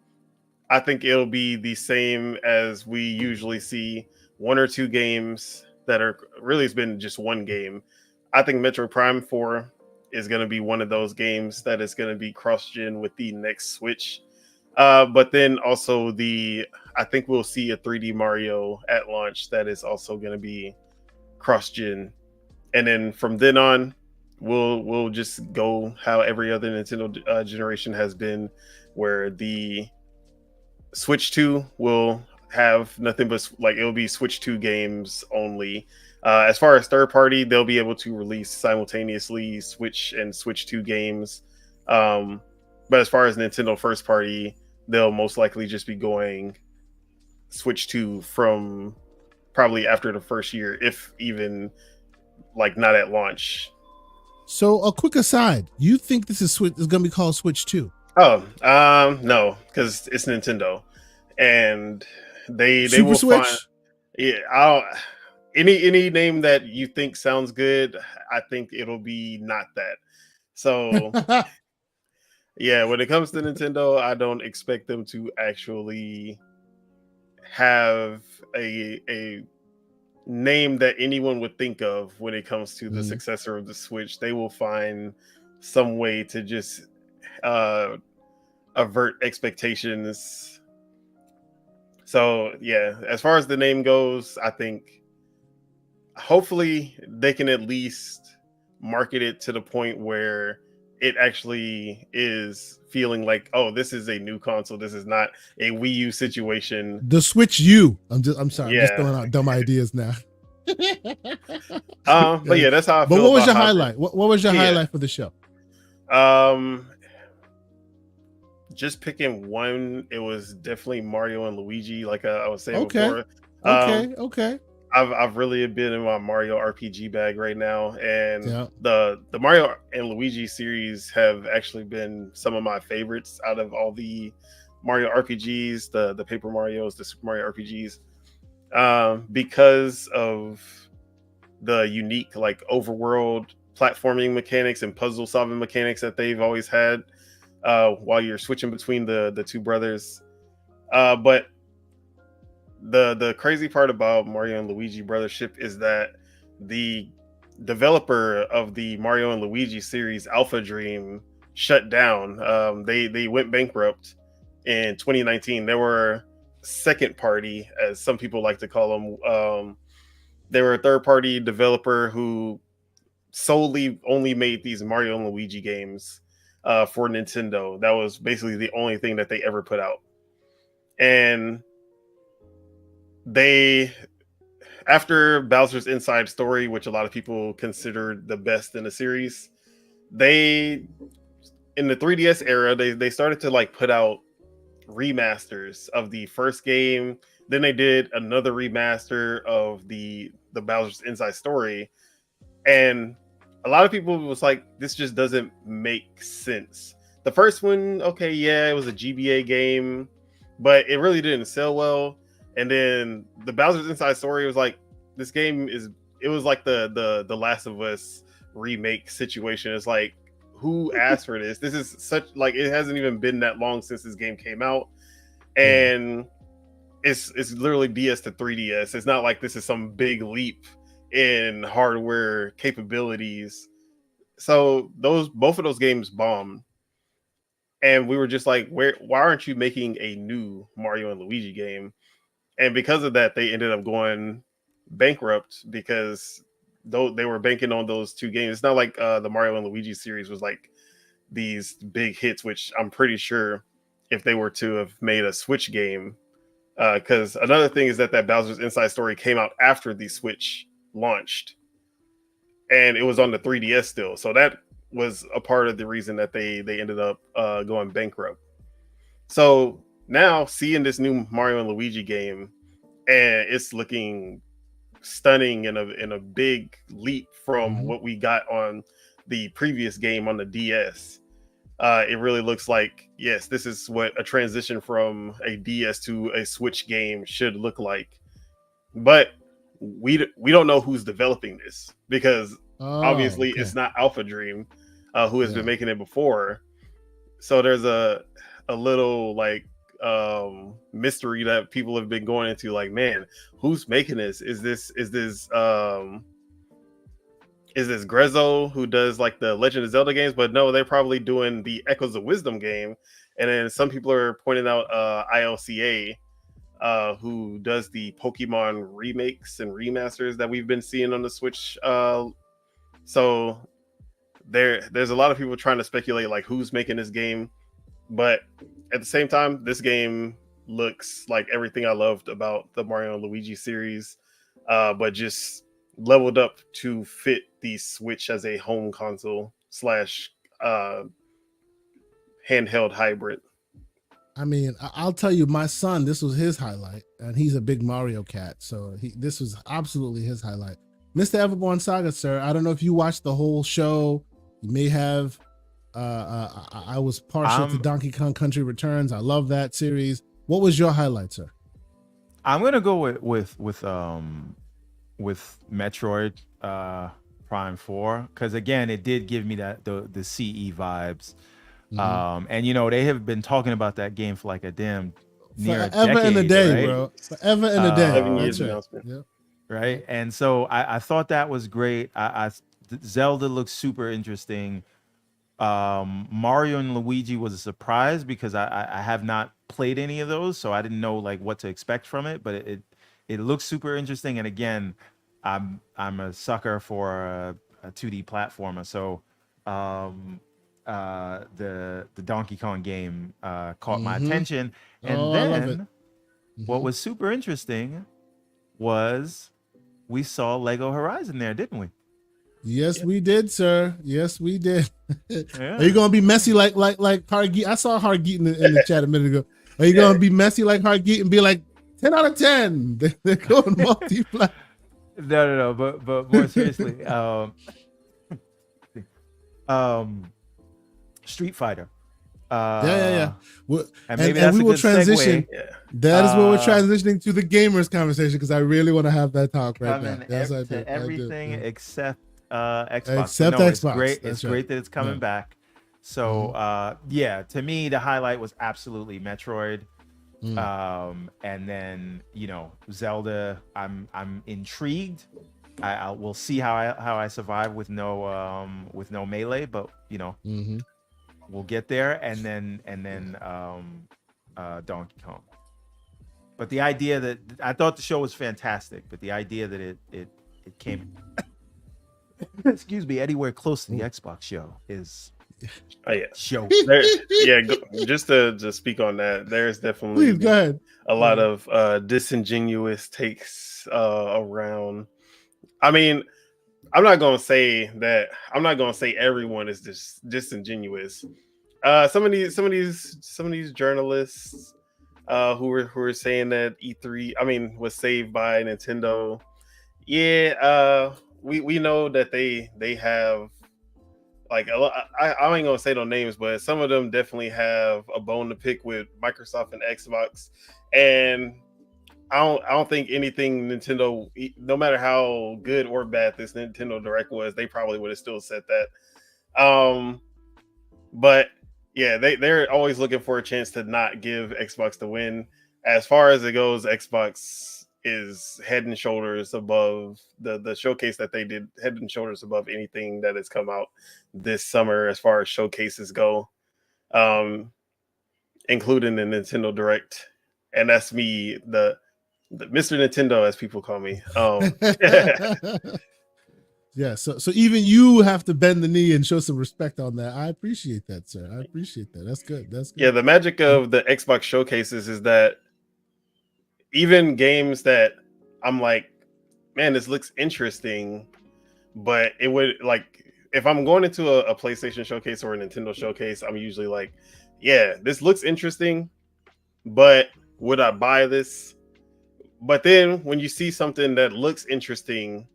I think it'll be the same as we usually see, one or two games that are really, it's been just one game. I think Metroid Prime 4 is going to be one of those games that is going to be cross-gen with the next Switch. But then also I think we'll see a 3D Mario at launch that is also going to be cross-gen. And then from then on, we'll just go how every other Nintendo generation has been, where the Switch 2 will have nothing but it'll be Switch 2 games only. As far as third party, they'll be able to release simultaneously Switch and Switch 2 games. But as far as Nintendo first party, they'll most likely just be going Switch 2 from probably after the first year, if even not at launch. So a quick aside, you think this is going to be called Switch 2? Oh, no, because it's Nintendo, and they Super will Switch? find, yeah. Any name that you think sounds good, I think it'll be not that. So yeah, when it comes to Nintendo, I don't expect them to actually have a name that anyone would think of when it comes to the successor of the Switch. They will find some way to just avert expectations. So yeah, as far as the name goes, I think hopefully they can at least market it to the point where it actually is feeling like, oh, this is a new console. This is not a Wii U situation. The Switch U. I'm sorry. Yeah. I'm just throwing out dumb ideas now. But yeah, that's how I feel. But what was your highlight? What was your highlight for the show? Just picking one, it was definitely Mario and Luigi, like I was saying before. Okay. I've really been in my Mario RPG bag right now, and the Mario and Luigi series have actually been some of my favorites out of all the Mario RPGs, the Paper Marios, the Super Mario RPGs, because of the unique overworld platforming mechanics and puzzle solving mechanics that they've always had while you're switching between the two brothers. But the crazy part about Mario and Luigi Brothership is that the developer of the Mario and Luigi series, Alpha Dream, shut down. They went bankrupt in 2019. They were second party, as some people like to call them. They were a third party developer who solely only made these Mario and Luigi games for Nintendo. That was basically the only thing that they ever put out. And after Bowser's Inside Story, which a lot of people considered the best in the series, in the 3DS era, they started to put out remasters of the first game. Then they did another remaster of the Bowser's Inside Story, and a lot of people was like, this just doesn't make sense. The first one, okay, yeah, it was a GBA game, but it really didn't sell well. And then the Bowser's Inside Story was like, this game it was like the Last of Us remake situation. It's like, who asked for this? This is such it hasn't even been that long since this game came out, and it's literally DS to 3DS. It's not like this is some big leap in hardware capabilities. So both of those games bombed, and we were just like, why aren't you making a new Mario and Luigi game? And because of that, they ended up going bankrupt because though they were banking on those two games. It's not like the Mario and Luigi series was like these big hits, which I'm pretty sure if they were to have made a Switch game, because another thing is that Bowser's Inside Story came out after the Switch launched, and it was on the 3DS still, so that was a part of the reason that they ended up going bankrupt. So now seeing this new Mario and Luigi game, and it's looking stunning in a big leap from what we got on the previous game on the DS. It really looks like, yes, this is what a transition from a DS to a Switch game should look like. But we don't know who's developing this, because obviously it's not Alpha Dream, who has been making it before. So there's a little like mystery that people have been going into, like, man, who's making this? Is this Grezzo, who does like the Legend of Zelda games? But no, they're probably doing the Echoes of Wisdom game. And then some people are pointing out ILCA, who does the Pokemon remakes and remasters that we've been seeing on the Switch. So there's a lot of people trying to speculate like who's making this game. But at the same time, this game looks like everything I loved about the Mario and Luigi series, but just leveled up to fit the Switch as a home console / handheld hybrid. I mean, I'll tell you, my son, this was his highlight, and he's a big Mario cat, so this was absolutely his highlight. Mr. Everborn Saga, sir, I don't know if you watched the whole show. You may have. I was partial to Donkey Kong Country Returns. I love that series. What was your highlight, sir? I'm gonna go with Metroid Prime 4, because again, it did give me that the CE vibes. And you know, they have been talking about that game for like a damn near a decade, and a day, right? Bro. Forever and a day. 7 years Right. announcement. Yeah. Right. And so I thought that was great. Zelda looks super interesting. Mario and Luigi was a surprise because I have not played any of those, so I didn't know like what to expect from it, but it looks super interesting. And again, I'm a sucker for a 2D platformer, so the Donkey Kong game caught my attention. And then what was super interesting was we saw Lego Horizon there, didn't we? Yes, we did, sir. Yes, we did. Are you gonna be messy like Hargeet? I saw Hargeet in the chat a minute ago. Are you gonna be messy like Hargeet and be like 10 out of 10? They're going multi-plat. No. But more seriously, Street Fighter. Yeah. And maybe that's we a will good transition. segue. That is where we're transitioning to the gamers conversation, because I really want to have that talk right now. Yes, I do. Everything I do. except Xbox. Except It's Xbox. great. That's It's right. great that it's coming back. So to me, the highlight was absolutely Metroid. And then, you know, Zelda. I'm intrigued. I will see how I survive with no melee, but you know, we'll get there. And then Donkey Kong. But the idea that I thought the show was fantastic, but the idea that it came excuse me, anywhere close to the Xbox show is show. Just to speak on that, there's definitely Please, go ahead. a lot of disingenuous takes around. I mean, I'm not gonna say everyone is disingenuous. Some of these journalists who were saying that E3 was saved by Nintendo. We know that they have like a lot. I ain't gonna say no names, but some of them definitely have a bone to pick with Microsoft and Xbox. And I don't think anything Nintendo, no matter how good or bad this Nintendo Direct was, they probably would have still said that. But yeah, they're always looking for a chance to not give Xbox the win. As far as it goes, Xbox is head and shoulders above the showcase that they did, head and shoulders above anything that has come out this summer as far as showcases go, including the Nintendo Direct. And that's me, the Mr. Nintendo, as people call me. Yeah, so even you have to bend the knee and show some respect on that. I appreciate that, sir. I appreciate that. That's good. That's good. Yeah, the magic of the Xbox showcases is that even games that I'm like, man, this looks interesting, but it would like if I'm going into a PlayStation showcase or a Nintendo showcase, I'm usually like, yeah, this looks interesting, but would I buy this? But then when you see something that looks interesting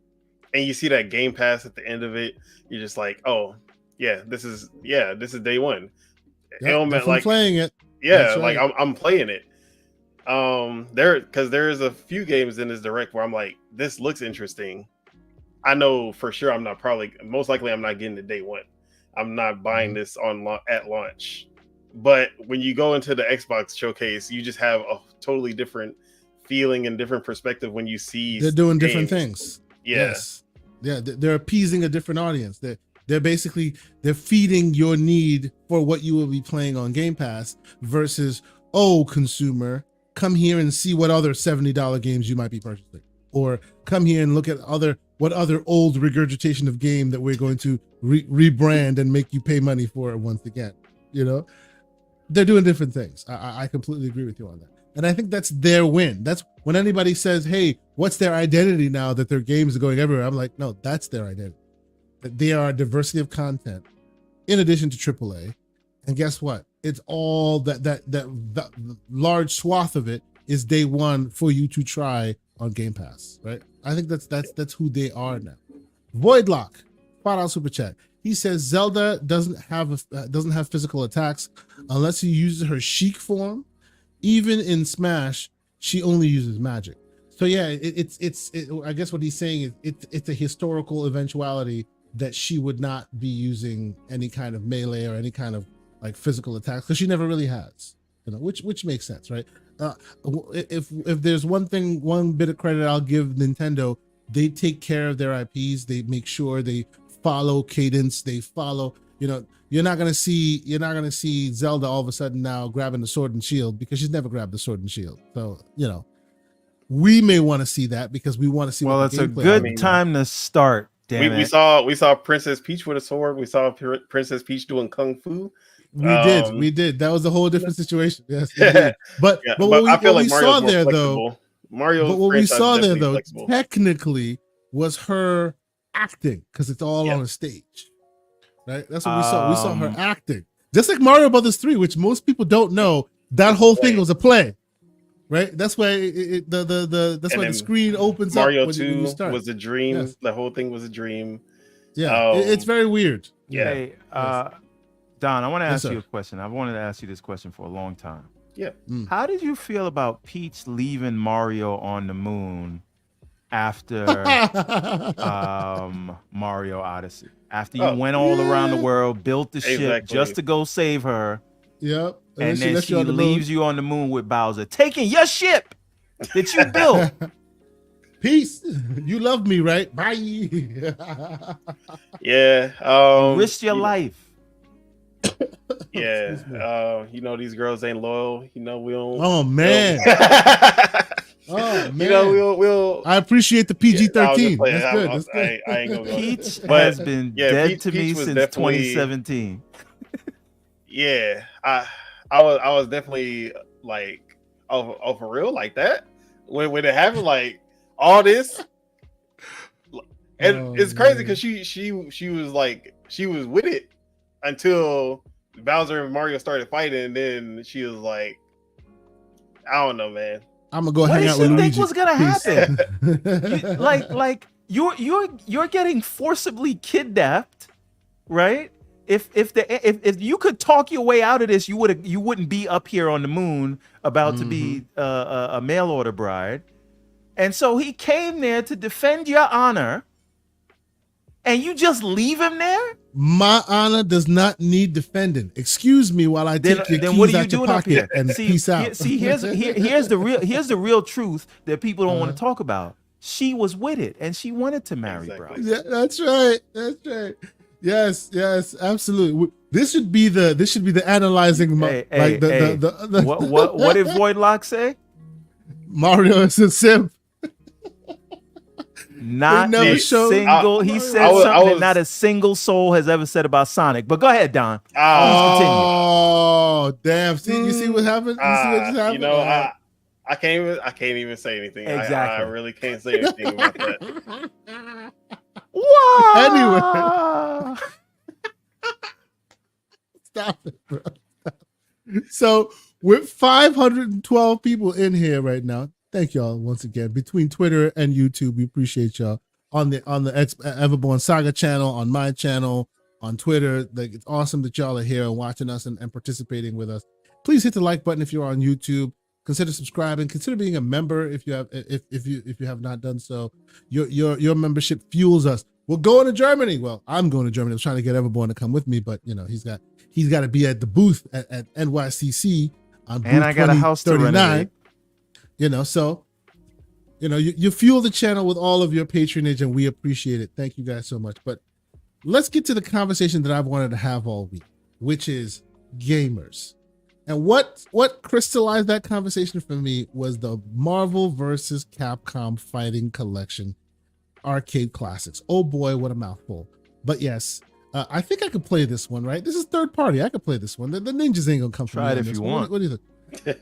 and you see that Game Pass at the end of it, you're just like, oh, this is day one. Yep, like playing it. Yeah, right. Like I'm playing it. There is a few games in this direct where I'm like, this looks interesting. I know for sure most likely I'm not getting it day one. I'm not buying this at launch. But when you go into the Xbox showcase, you just have a totally different feeling and different perspective when you see they're doing different things. Yeah. Yes. Yeah, they're appeasing a different audience. They're feeding your need for what you will be playing on Game Pass versus, oh, consumer, come here and see what other $70 games you might be purchasing, or come here and look at what other old regurgitation of game that we're going to rebrand and make you pay money for it once again. You know, they're doing different things. I completely agree with you on that. And I think that's their win. That's when anybody says, hey, what's their identity now that their games are going everywhere? I'm like, no, that's their identity. That they are a diversity of content in addition to AAA. And guess what? It's all that large swath of it is day one for you to try on Game Pass, right? I think that's who they are now. Voidlock, spot on super chat. He says Zelda doesn't have physical attacks unless he uses her Sheik form. Even in Smash, she only uses magic. So yeah, it's I guess what he's saying is it's a historical eventuality that she would not be using any kind of melee or any kind of like physical attacks because she never really has, you know, which makes sense, right? If there's one bit of credit I'll give Nintendo, they take care of their IPs. They make sure they follow cadence. They follow, you know, you're not gonna see Zelda all of a sudden now grabbing the sword and shield because she's never grabbed the sword and shield. So, you know, we may want to see that because we want to see. Well, it's a good time to start. We saw Princess Peach with a sword. We saw Princess Peach doing kung fu. We did. That was a whole different situation. Yes, but what we saw there though, technically was her acting because it's all on a stage, right? That's what we saw. We saw her acting, just like Mario Brothers 3, which most people don't know. That whole thing was a play, right? That's why the screen opens Mario up. Mario 2 was a dream. Yes. The whole thing was a dream. Yeah, it's very weird. Yeah. Hey, Don, I want to ask you a question. I've wanted to ask you this question for a long time. Yeah. How did you feel about Peach leaving Mario on the moon after Mario Odyssey? After you went all around the world, built the ship just to go save her. Yep. And then she leaves you on the moon with Bowser, taking your ship that you built. Peace. You love me, right? Bye. Yeah. Risk your life. Yeah. You know, these girls ain't loyal. You know, we don't. Oh, man. Oh, man. You know, we'll I appreciate the PG-13. That's good. That's good. I ain't gonna go Peach has been dead to me since 2017. Yeah. I was definitely like, oh, for real, like that? When it happened, like all this, and it's crazy because she was like, she was with it until Bowser and Mario started fighting, and then she was like, I don't know, man. I'm gonna go hang out with Luigi. What did you think was gonna happen? You're getting forcibly kidnapped, right? If you could talk your way out of this, you wouldn't be up here on the moon about to be a mail order bride. And so he came there to defend your honor, and you just leave him there? My honor does not need defending. Excuse me while I take your keys out your pocket and peace out. Here's the real truth that people don't want to talk about. She was with it, and she wanted to marry Bowser. Yeah, that's right. That's right. Yes, absolutely. This should be the analyzing. What did Voidlock say? Mario is a simp. Not never a showed- single. He said something that not a single soul has ever said about Sonic. But go ahead, Don. Oh, damn! See, you see what happened? You see what just happened? You know, I can't even say anything. Exactly. I really can't say anything about that. Wow. Anyway. Stop it, bro. So with 512 people in here right now, thank y'all once again. Between Twitter and YouTube, we appreciate y'all on the Everborn Saga channel, on my channel, on Twitter. Like, it's awesome that y'all are here and watching us and participating with us. Please hit the like button if you're on YouTube. Consider subscribing. Consider being a member if you have not done so. Your membership fuels us. We're going to Germany. Well, I'm going to Germany. I was trying to get Everborn to come with me, but you know he's got to be at the booth at NYCC on booth And I got a house to 39. renovate. You know, so you know you fuel the channel with all of your patronage, and we appreciate it. Thank you guys so much. But let's get to the conversation that I've wanted to have all week, which is gamers. And what crystallized that conversation for me was the Marvel versus Capcom Fighting Collection arcade classics. Oh boy, what a mouthful. But yes, I think I could play this one, right? This is third party. I could play this one. The ninjas ain't gonna come from Try it if you want. What do you think?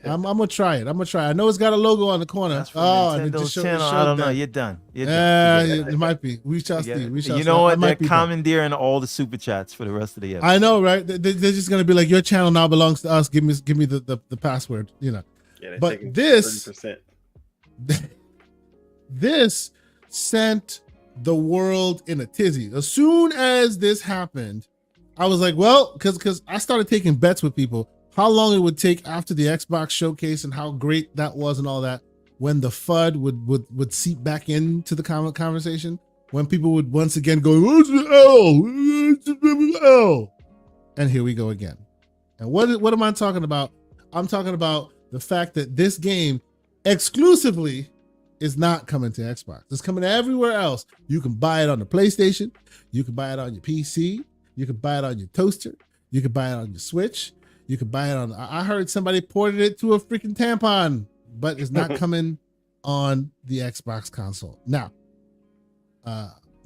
I'm gonna try it. I know it's got a logo on the corner. That's from and it Nintendo's just channel. I don't know. You're done. You're done. It might be. We shall see. We shall You see. know I what? might They're be done. commandeering all the super chats for the rest of the episode. I know, right? They're just gonna be like, your channel now belongs to us. Give me the password. You know. Yeah, But this 30%. this sent the world in a tizzy. As soon as this happened, I was like, well, because I started taking bets with people how long it would take after the Xbox showcase and how great that was and all that, when the FUD would seep back into the conversation, when people would once again go, what's the L? What's the L? And here we go again. And what am I talking about? I'm talking about the fact that this game exclusively is not coming to Xbox. It's coming everywhere else. You can buy it on the PlayStation. You can buy it on your PC. You can buy it on your toaster. You can buy it on your Switch. You can buy it on. I heard somebody ported it to a freaking tampon, but it's not coming on the Xbox console. Now,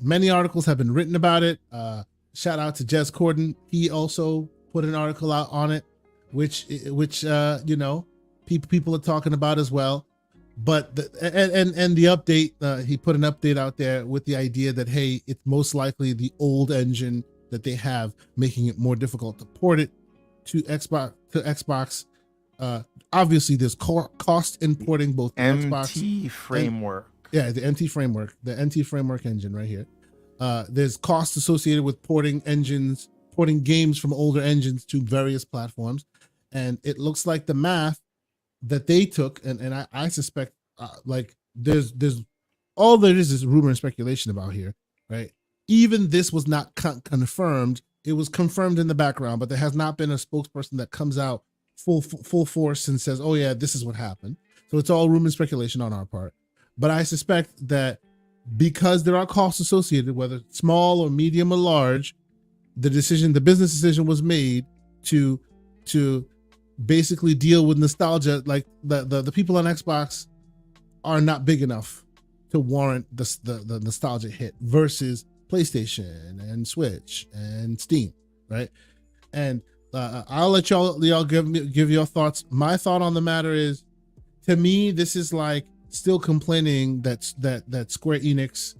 many articles have been written about it. Shout out to Jez Corden. He also put an article out on it, which you know, people are talking about as well. But the update, he put an update out there with the idea that, hey, it's most likely the old engine that they have, making it more difficult to port it to Xbox. Obviously, there's cost importing both the MT framework. The NT framework, the NT framework engine right here. There's cost associated with porting games from older engines to various platforms, and it looks like the math that they took, and I suspect like there's all there is rumor and speculation about here, right? Even this was not confirmed. It was confirmed in the background, but there has not been a spokesperson that comes out full force and says, oh yeah, this is what happened. So it's all rumor and speculation on our part. But I suspect that because there are costs associated, whether small or medium or large, the business decision was made to basically deal with nostalgia. Like the people on Xbox are not big enough to warrant the nostalgia hit versus PlayStation and Switch and Steam, right? And I'll let y'all give your thoughts. My thought on the matter is, to me, this is like still complaining that Square Enix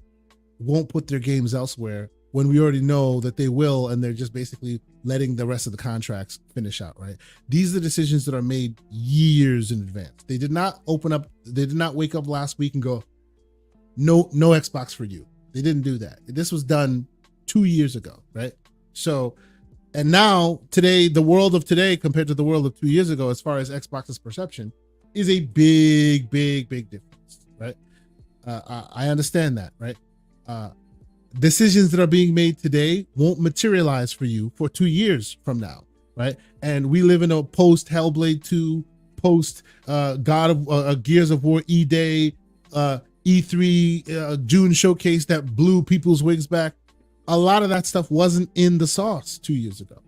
won't put their games elsewhere when we already know that they will, and they're just basically letting the rest of the contracts finish out, right? These are decisions that are made years in advance. They did not wake up last week and go, no Xbox for you. They didn't do that. This was done 2 years ago, right? So, and now today, the world of today compared to the world of 2 years ago, as far as Xbox's perception, is a big difference, right? I understand that, right? Decisions that are being made today won't materialize for you for 2 years from now, right? And we live in a post Hellblade 2, post Gears of War E-Day, E3 June showcase that blew people's wigs back. A lot of that stuff wasn't in the sauce 2 years ago,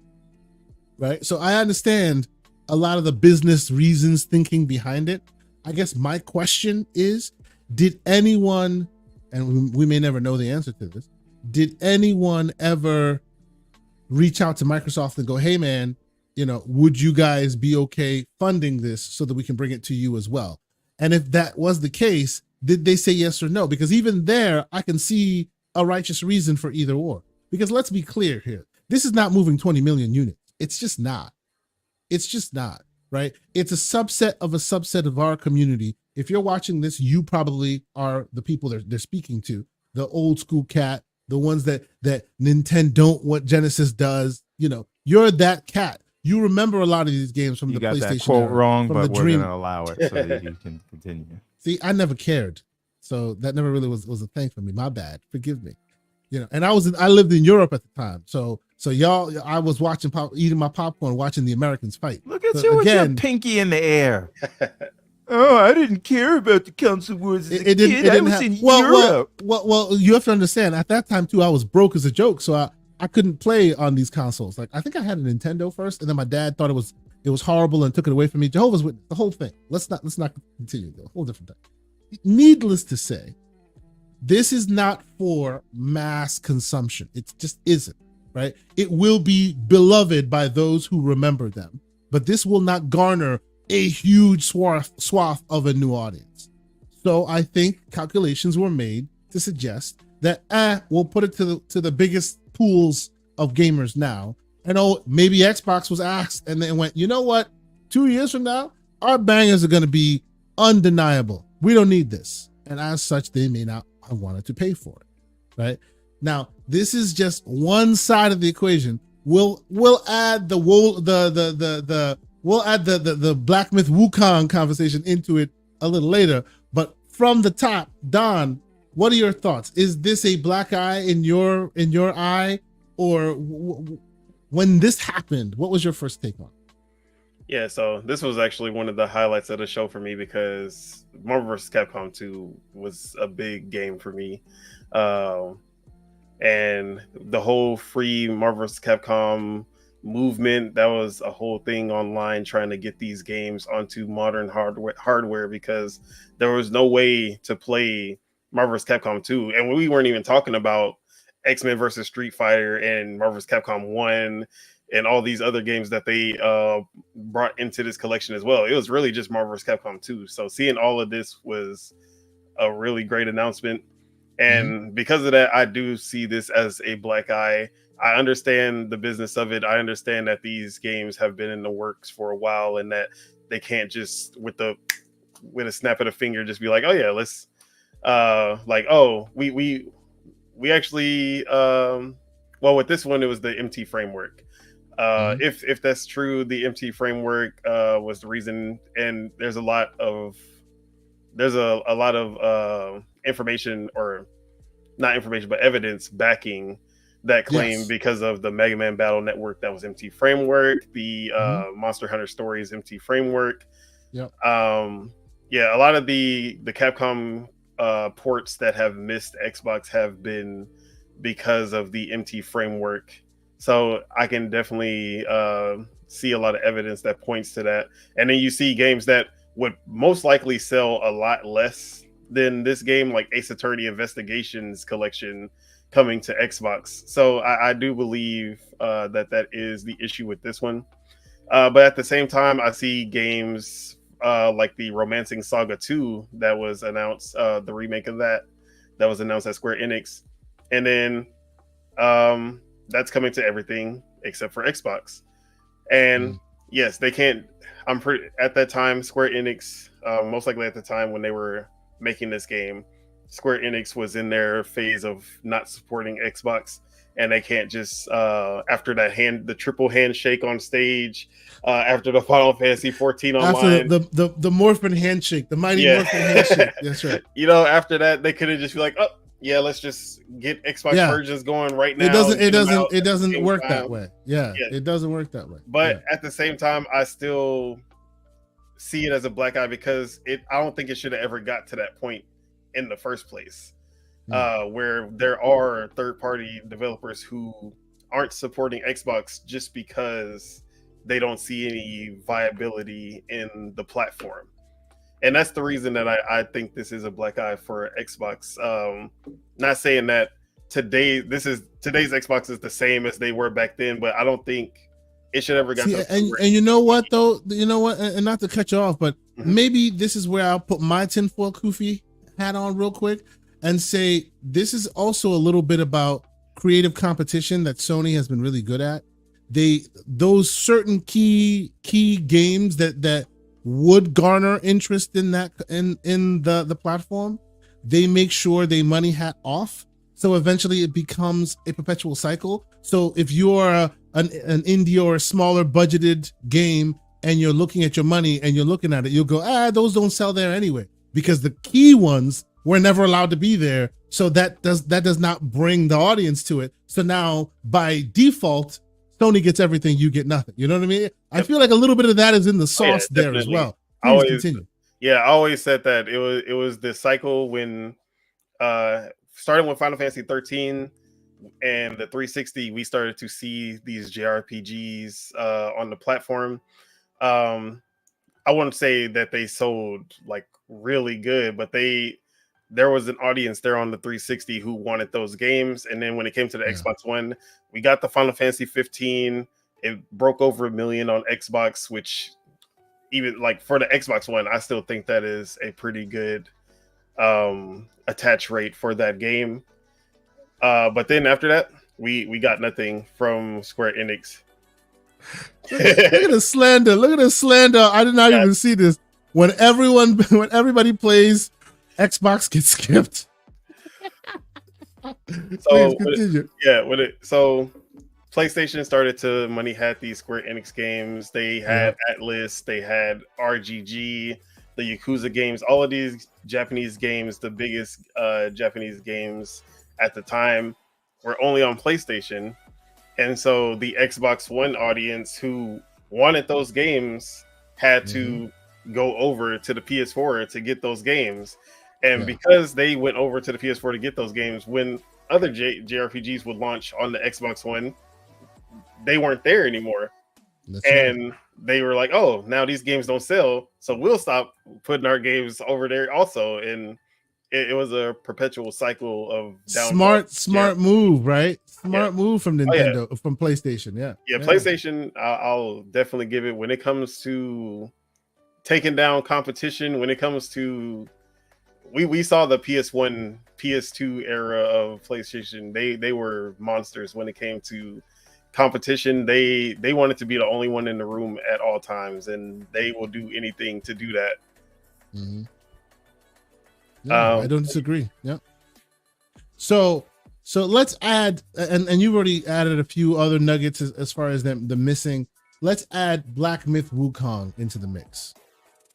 right? So I understand a lot of the business reasons thinking behind it. I guess my question is, did anyone and we may never know the answer to this, did anyone ever reach out to Microsoft and go, hey man, would you guys be okay funding this so that we can bring it to you as well? And if that was the case, did they say yes or no? Because even there, I can see a righteous reason for either or. Because let's be clear here. This is not moving 20 million units. It's just not. It's just not, right? It's a subset of our community. If you're watching this, you probably are the people they're speaking to, the old school cat, the ones that Nintendo don't what Genesis does. You're that cat. You remember a lot of these games from the PlayStation. You got that quote era, wrong, but we're going to allow it so that you can continue. See, I never cared. So that never really was a thing for me. My bad. Forgive me. And I lived in Europe at the time. So y'all, I was watching eating my popcorn, watching the Americans fight. Look at you with your pinky in the air. Oh, I didn't care about the console wars as a kid. I was in Europe. Well, you have to understand, at that time too, I was broke as a joke. So I couldn't play on these consoles. Like, I think I had a Nintendo first, and then my dad thought it was horrible and took it away from me. Jehovah's Witness, the whole thing. Let's not continue, though. A whole different thing. Needless to say, this is not for mass consumption. It just isn't, right? It will be beloved by those who remember them, but this will not garner a huge swath of a new audience. So I think calculations were made to suggest that we'll put it to the biggest pools of gamers now. And maybe Xbox was asked and then went, you know what? 2 years from now, our bangers are going to be undeniable. We don't need this. And as such, they may not have wanted to pay for it. Right now, this is just one side of the equation. We'll add the Black Myth Wukong conversation into it a little later. But from the top, Don, what are your thoughts? Is this a black eye in your eye, or when this happened, what was your first take on it? Yeah, so this was actually one of the highlights of the show for me because Marvel vs. Capcom 2 was a big game for me. And the whole free Marvel vs. Capcom movement, that was a whole thing online trying to get these games onto modern hardware because there was no way to play Marvel vs. Capcom 2. And we weren't even talking about X-Men versus Street Fighter and Marvel vs. Capcom 1 and all these other games that they brought into this collection as well. It was really just Marvel vs. Capcom 2. So seeing all of this was a really great announcement. And because of that, I do see this as a black eye. I understand the business of it. I understand that these games have been in the works for a while and that they can't just with a snap of a finger just be like, oh yeah, let's we actually well, with this one it was the MT framework. If that's true, the MT framework was the reason, and there's a lot of information, or not information, but evidence backing that claim because of the Mega Man Battle Network that was MT framework, the Monster Hunter Stories MT framework. A lot of the Capcom ports that have missed Xbox have been because of the MT framework. So I can definitely see a lot of evidence that points to that. And then you see games that would most likely sell a lot less than this game, like Ace Attorney Investigations Collection coming to Xbox. So I do believe that is the issue with this one. But at the same time, I see games like the Romancing Saga 2 that was announced, the remake of that was announced at Square Enix. And then that's coming to everything except for Xbox. And yes, they can't. At that time, Square Enix, most likely at the time when they were making this game, Square Enix was in their phase of not supporting Xbox, and they can't just after the triple handshake on stage, after the Final Fantasy 14 online, after the Morphin handshake, the mighty Morphin handshake. That's right. After that, they could have just be like, oh yeah, let's just get Xbox versions going right now. It doesn't work that way. It doesn't work that way. But at the same time, I still see it as a black eye because I don't think it should have ever got to that point in the first place, where there are third-party developers who aren't supporting Xbox just because they don't see any viability in the platform. and that's the reason that I think this is a black eye for Xbox. Not saying that today's Xbox is the same as they were back then, but I don't think it should ever get. And you know what though, and not to cut you off, but maybe this is where I'll put my tinfoil Kofi hat on real quick and say this is also a little bit about creative competition that Sony has been really good at. Those certain key games that would garner interest in the platform, they make sure they money hat off. So eventually it becomes a perpetual cycle. So if you're an indie or a smaller budgeted game and you're looking at your money and you're looking at it, you'll go, those don't sell there anyway, because the key ones were never allowed to be there. So that does not bring the audience to it. So now by default, Sony gets everything, you get nothing. You know what I mean? Yep. I feel like a little bit of that is in the sauce there as well. Continue. Yeah, I always said that it was the cycle when starting with Final Fantasy 13 and the 360, we started to see these JRPGs on the platform. I wouldn't say that they sold like really good, but there was an audience there on the 360 who wanted those games. And then when it came to the Xbox One, we got the Final Fantasy 15. It broke over 1 million on Xbox, which even like for the Xbox One, I still think that is a pretty good attach rate for that game. But then after that, we got nothing from Square Enix. Look at the slander. Look at the slander. I did not even see this. When everybody plays, Xbox gets skipped. So PlayStation started to money hat these Square Enix games. They had Atlas, they had RGG, the Yakuza games, all of these Japanese games, the biggest Japanese games at the time, were only on PlayStation. And so the Xbox One audience who wanted those games had to go over to the PS4 to get those games. And because they went over to the PS4 to get those games, when other JRPGs would launch on the Xbox One, they weren't there anymore. They were like, oh, now these games don't sell, so we'll stop putting our games over there also. And it was a perpetual cycle of smart move, right? Smart move from Nintendo, from PlayStation. PlayStation, I'll definitely give it, when it comes to taking down competition, when it comes to we saw the PS1, PS2 era of PlayStation. They were monsters when it came to competition. They wanted to be the only one in the room at all times, and they will do anything to do that. I don't disagree. So let's add, and you've already added a few other nuggets as far as the missing. Let's add Black Myth Wukong into the mix,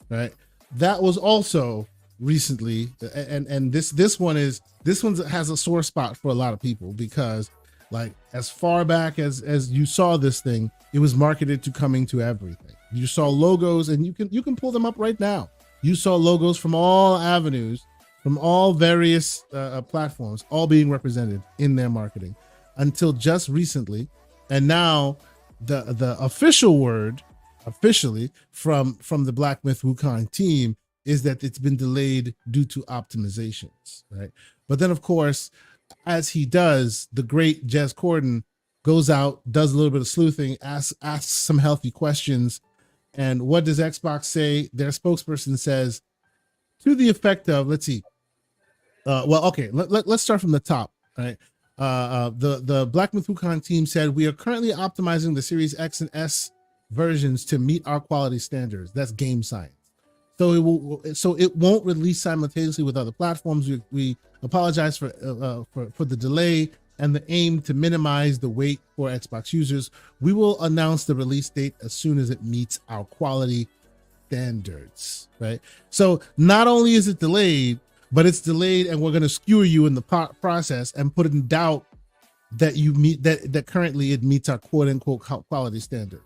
right? That was also recently, and this one has a sore spot for a lot of people, because like as far back as you saw this thing, it was marketed to coming to everything. You saw logos, and you can pull them up right now. You saw logos from all avenues, from all various platforms, all being represented in their marketing until just recently. And now the official word, officially from the Black Myth Wukong team, is that it's been delayed due to optimizations, right? But then, of course, as he does, the great Jez Corden goes out, does a little bit of sleuthing, asks some healthy questions. And what does Xbox say? Their spokesperson says, to the effect of, let's see. Let's start from the top, right? The Black Myth Wukong team said, we are currently optimizing the Series X and S versions to meet our quality standards. That's game science. So it won't release simultaneously with other platforms. We apologize for the delay and the aim to minimize the wait for Xbox users. We will announce the release date as soon as it meets our quality standards, right? So not only is it delayed, but it's delayed, and we're going to skewer you in the process and put in doubt that you meet that currently it meets our quote unquote quality standard.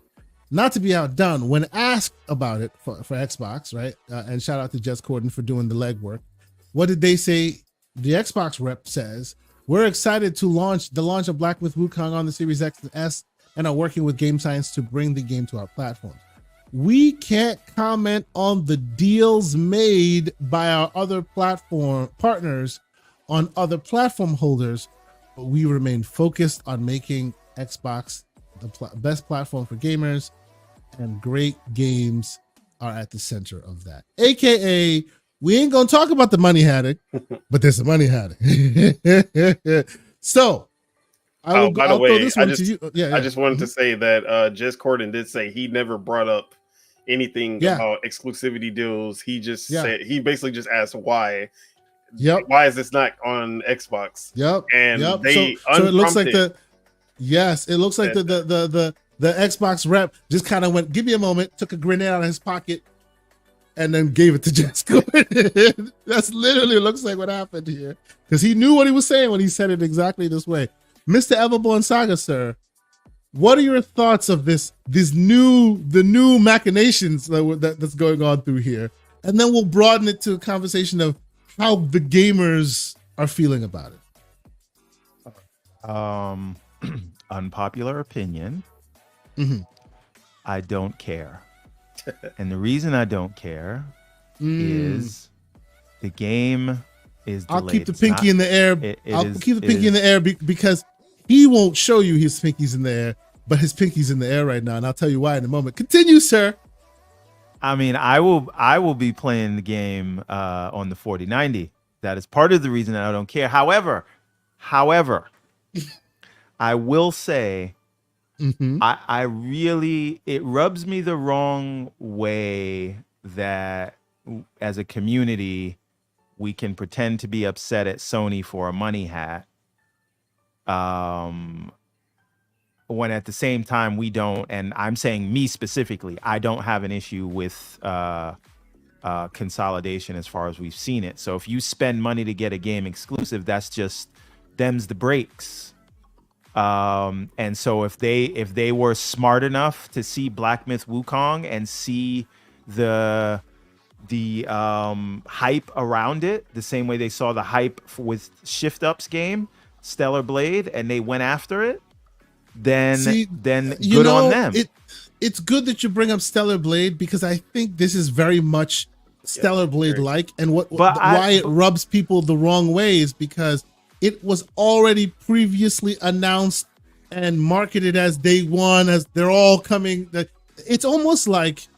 Not to be outdone, when asked about it for Xbox, right? And shout out to Jez Corden for doing the legwork. What did they say? The Xbox rep says, we're excited to launch of Black Myth Wukong on the Series X and S, and are working with Game Science to bring the game to our platforms. we can't comment on the deals made by our other platform partners on other platform holders, but we remain focused on making Xbox the best platform for gamers, and great games are at the center of that. AKA, we ain't gonna talk about the money haddock, but there's a money haddock. So, by the way, I just wanted to say that Jess Corden did say he never brought up anything about exclusivity deals. He just said, he basically just asked why. Why is this not on Xbox? And they so it looks like it looks like the Xbox rep just kind of went, give me a moment, took a grenade out of his pocket, and then gave it to Jess Corden. That's literally looks like what happened here, because he knew what he was saying when he said it exactly this way. Mr. Everborn Saga, sir, what are your thoughts of the new machinations that's going on through here? And then we'll broaden it to a conversation of how the gamers are feeling about it. Unpopular opinion. I don't care. And the reason I don't care is the game is delayed. I'll keep the pinky in the air. I'll keep the pinky in the air because he won't show you his pinky's in the air, but his pinky's in the air right now, and I'll tell you why in a moment. Continue, sir. I mean, I will be playing the game on the 4090. That is part of the reason that I don't care. However, I will say, I really, it rubs me the wrong way that as a community, we can pretend to be upset at Sony for a money hat. When at the same time we don't, and I'm saying me specifically, I don't have an issue with consolidation as far as we've seen it. So if you spend money to get a game exclusive, that's just them's the breaks. And so if they were smart enough to see Black Myth Wukong and see the hype around it, the same way they saw the hype with Shift Up's game, Stellar Blade, and they went after it, then good on them. It's good that you bring up Stellar Blade, because I think this is very much Stellar Blade like, and why it rubs people the wrong way is because it was already previously announced and marketed as day one, as they're all coming. It's almost like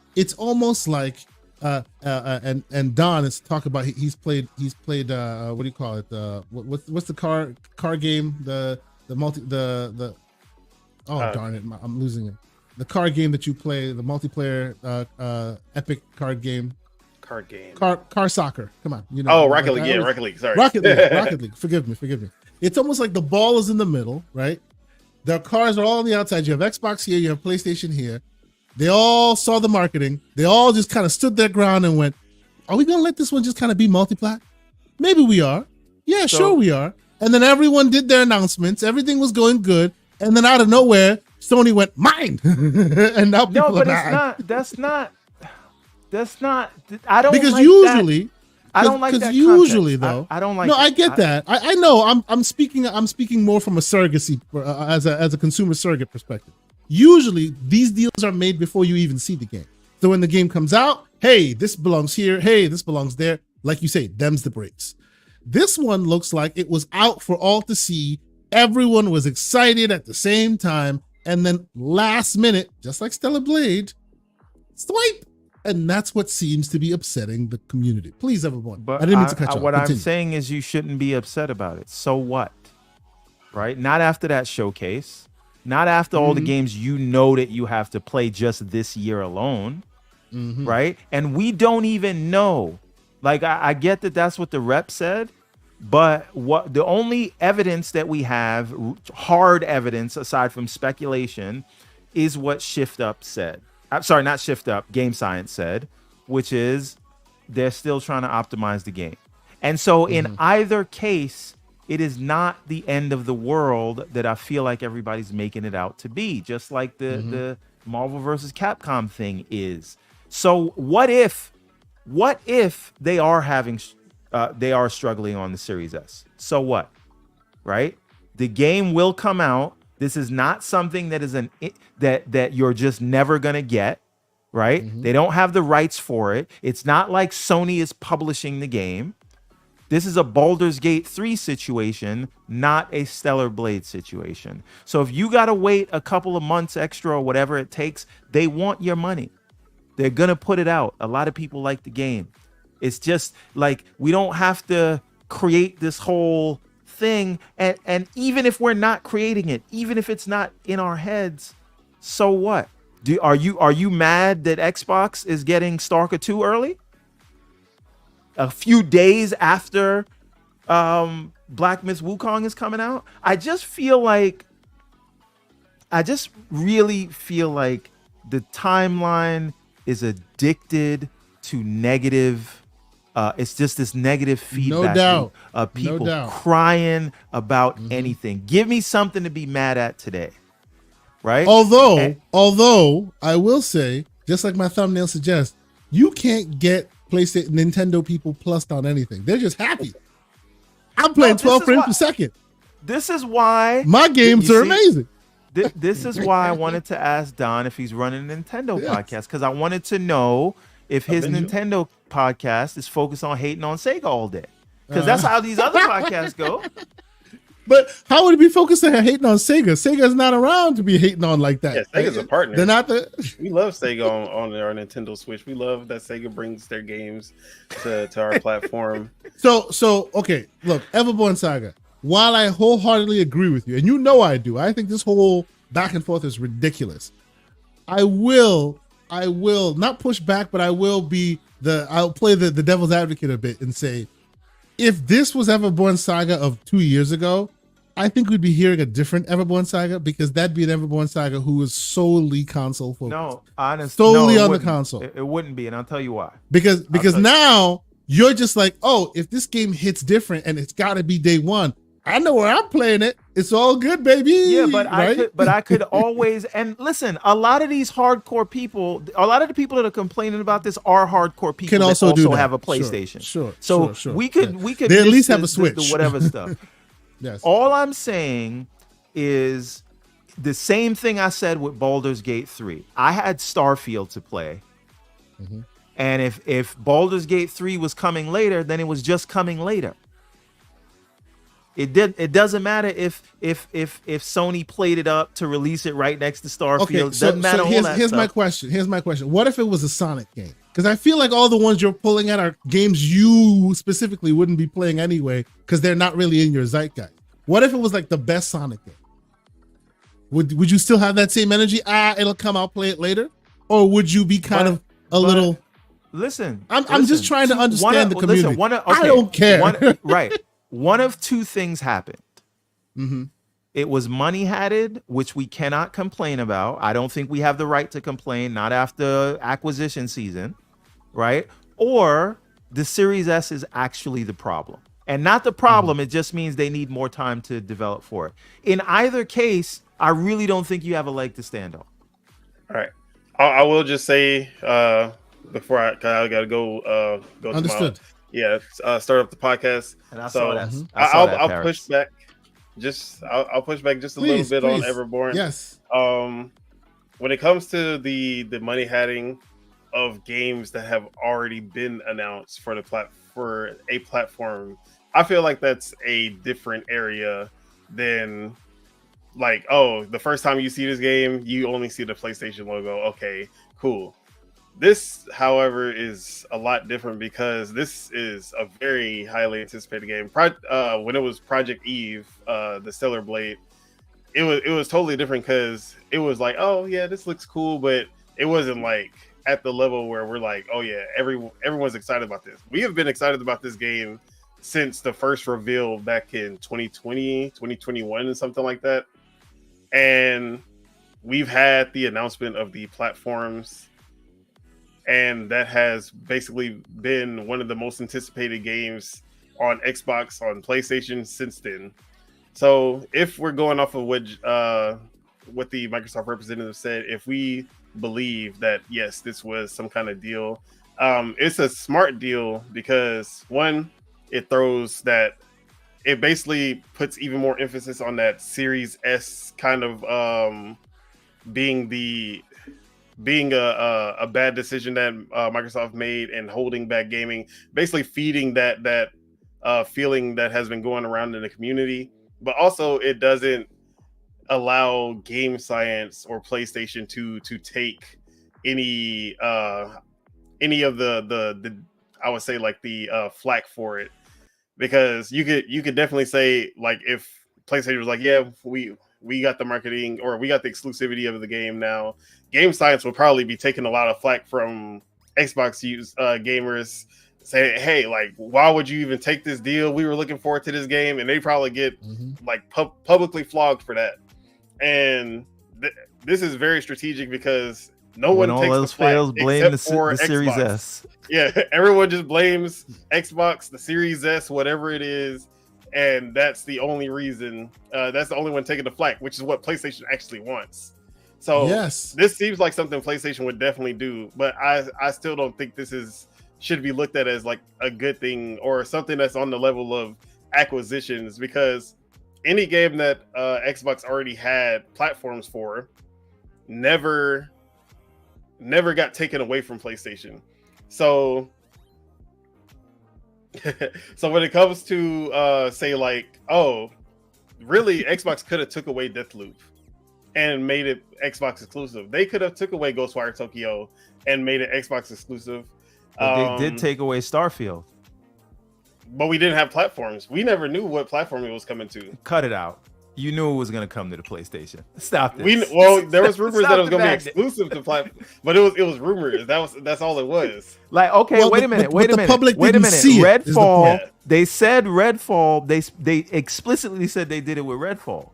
and Don is talk about he's played what do you call it, what's the car game, the darn it, I'm losing it, the card game that you play, the multiplayer epic card game, car soccer, come on, you know. Rocket League. Rocket League, sorry. Rocket League. Forgive me. It's almost like the ball is in the middle, right? The cars are all on the outside. You have Xbox here, you have PlayStation here. They all saw the marketing. They all just kind of stood their ground and went, are we going to let this one just kind of be multiplat? Maybe we are. Yeah, sure we are. And then everyone did their announcements. Everything was going good. And then out of nowhere, Sony went, mine. And now people are mad. That's not, I don't because like usually, that. I don't like that. Usually, though, I don't like. No, I get that. I know. I'm speaking more from a surrogacy, as a consumer surrogate perspective. Usually, these deals are made before you even see the game. So when the game comes out, hey, this belongs here. Hey, this belongs there. Like you say, them's the breaks. This one looks like it was out for all to see. Everyone was excited at the same time, and then last minute, just like Stellar Blade, swipe. And that's what seems to be upsetting the community. Please, everyone. But I didn't mean to cut you off. What I'm saying is you shouldn't be upset about it. So what? Right? Not after that showcase. Not after all the games you know that you have to play just this year alone. Right? And we don't even know. Like, I get that that's what the rep said. But what the only evidence that we have, hard evidence aside from speculation, is what Shift Up said. I'm sorry, not Shift Up, Game Science said, which is they're still trying to optimize the game. And so in either case, it is not the end of the world that I feel like everybody's making it out to be, just like the Marvel versus Capcom thing is. So what if they are struggling on the Series S? So what? Right? The game will come out. This is not something that is that you're just never gonna get. right? They don't have the rights for it. It's not like Sony is publishing the game. This is a Baldur's Gate 3 situation, not a Stellar Blade situation. So if you got to wait a couple of months extra or whatever it takes, they want your money. They're going to put it out. A lot of people like the game. It's just like we don't have to create this whole thing. And even if we're not creating it, even if it's not in our heads, so what? Are you mad that Xbox is getting Stalker 2 early? A few days after Black Myth Wukong is coming out? I just really feel like the timeline is addicted to negative. It's just this negative feedback. No doubt. Of people No doubt. crying about anything. Give me something to be mad at today. Right? Although I will say, just like my thumbnail suggests, you can't get PlayStation Nintendo people plussed on anything. They're just happy. I'm playing 12 frames per second. This is why my games are amazing. This is why I wanted to ask Don if he's running a Nintendo podcast, because I wanted to know if his Nintendo podcast is focused on hating on Sega all day, because that's how these other podcasts go. But how would it be focused on hating on Sega? Sega's not around to be hating on like that. Yeah, Sega's a partner. They're not We love Sega on our Nintendo Switch. We love that Sega brings their games to our platform. So okay, look, Everborn Saga. While I wholeheartedly agree with you, and you know I do, I think this whole back and forth is ridiculous. I will not push back, but I'll play the devil's advocate a bit and say, if this was Everborn Saga of 2 years ago, I think we'd be hearing a different Everborn Saga, because that'd be an Everborn Saga who was solely console focused. No, honestly, solely on the console. It wouldn't be, and I'll tell you why. Because now you're just like, oh, if this game hits different and it's got to be day one, I know where I'm playing it. It's all good, baby. Yeah, but right? I could always, and listen, a lot of these hardcore people, a lot of the people that are complaining about this are hardcore people Can also have a PlayStation. Sure. So we could they at least have a Switch. The whatever stuff. Yes. All I'm saying is the same thing I said with Baldur's Gate 3. I had Starfield to play. And if Baldur's Gate 3 was coming later, then it was just coming later. It doesn't matter if Sony played it up to release it right next to Starfield. Okay, Doesn't matter. Here's my question. What if it was a Sonic game? Because I feel like all the ones you're pulling at are games you specifically wouldn't be playing anyway, because they're not really in your zeitgeist. What if it was like the best Sonic game? Would you still have that same energy? It'll come, I'll play it later? Or would you be kind of a little... Listen. I'm just trying to understand the community. Listen, I don't care. Right. One of two things happened. It was money-hatted, which we cannot complain about. I don't think we have the right to complain, not after acquisition season, right? Or the Series S is actually the problem. And not the problem, it just means they need more time to develop for it. In either case, I really don't think you have a leg to stand on. All right. I will just say, before I gotta go Understood. Start up the podcast. And I saw that. I'll push back. I'll push back just a little bit on Everborn. Yes. When it comes to the money hatting of games that have already been announced for a platform, I feel like that's a different area than like, oh, the first time you see this game, you only see the PlayStation logo. Okay, cool. This, however, is a lot different because this is a very highly anticipated game. When it was Project Eve, the Stellar Blade, it was totally different because it was like, oh yeah, this looks cool, but it wasn't like at the level where we're like, oh yeah, everyone's excited about this. We have been excited about this game since the first reveal back in 2020, 2021, and something like that. And we've had the announcement of the platforms, and that has basically been one of the most anticipated games on Xbox, on PlayStation since then. So if we're going off of what the Microsoft representative said, if we believe that, yes, this was some kind of deal, it's a smart deal because, one, it basically puts even more emphasis on that Series S kind of being the being a bad decision that Microsoft made and holding back gaming, basically feeding that feeling that has been going around in the community. But also, it doesn't allow game science or PlayStation to take any of the I would say like the flack for it, because you could definitely say, like, if PlayStation was like, yeah, we got the marketing or we got the exclusivity of the game now, game science will probably be taking a lot of flack from Xbox gamers saying, hey, like, why would you even take this deal? We were looking forward to this game, and they probably get like publicly flogged for that. And this is very strategic because no when one all takes else the flack fails, blame except the for Series Xbox. S. Yeah, everyone just blames Xbox, the Series S, whatever it is, and that's the only reason. That's the only one taking the flack, which is what PlayStation actually wants. So Yes. this seems like something PlayStation would definitely do, but I still don't think this should be looked at as like a good thing or something that's on the level of acquisitions, because any game that Xbox already had platforms for never got taken away from PlayStation. So when it comes to say like, oh, really, Xbox could have took away Deathloop and made it Xbox exclusive. They could have took away Ghostwire Tokyo and made it Xbox exclusive. But they did take away Starfield. But we didn't have platforms. We never knew what platform it was coming to. Cut it out. You knew it was going to come to the PlayStation. Stop this. There was rumors that it was going to be Stop the exclusive to platform, but it was rumors. That's all it was. Like, okay, Well, wait a but- minute. but Wait a the minute. public Wait a didn't minute. see it, is the Redfall. point. They said Redfall. They explicitly said they did it with Redfall.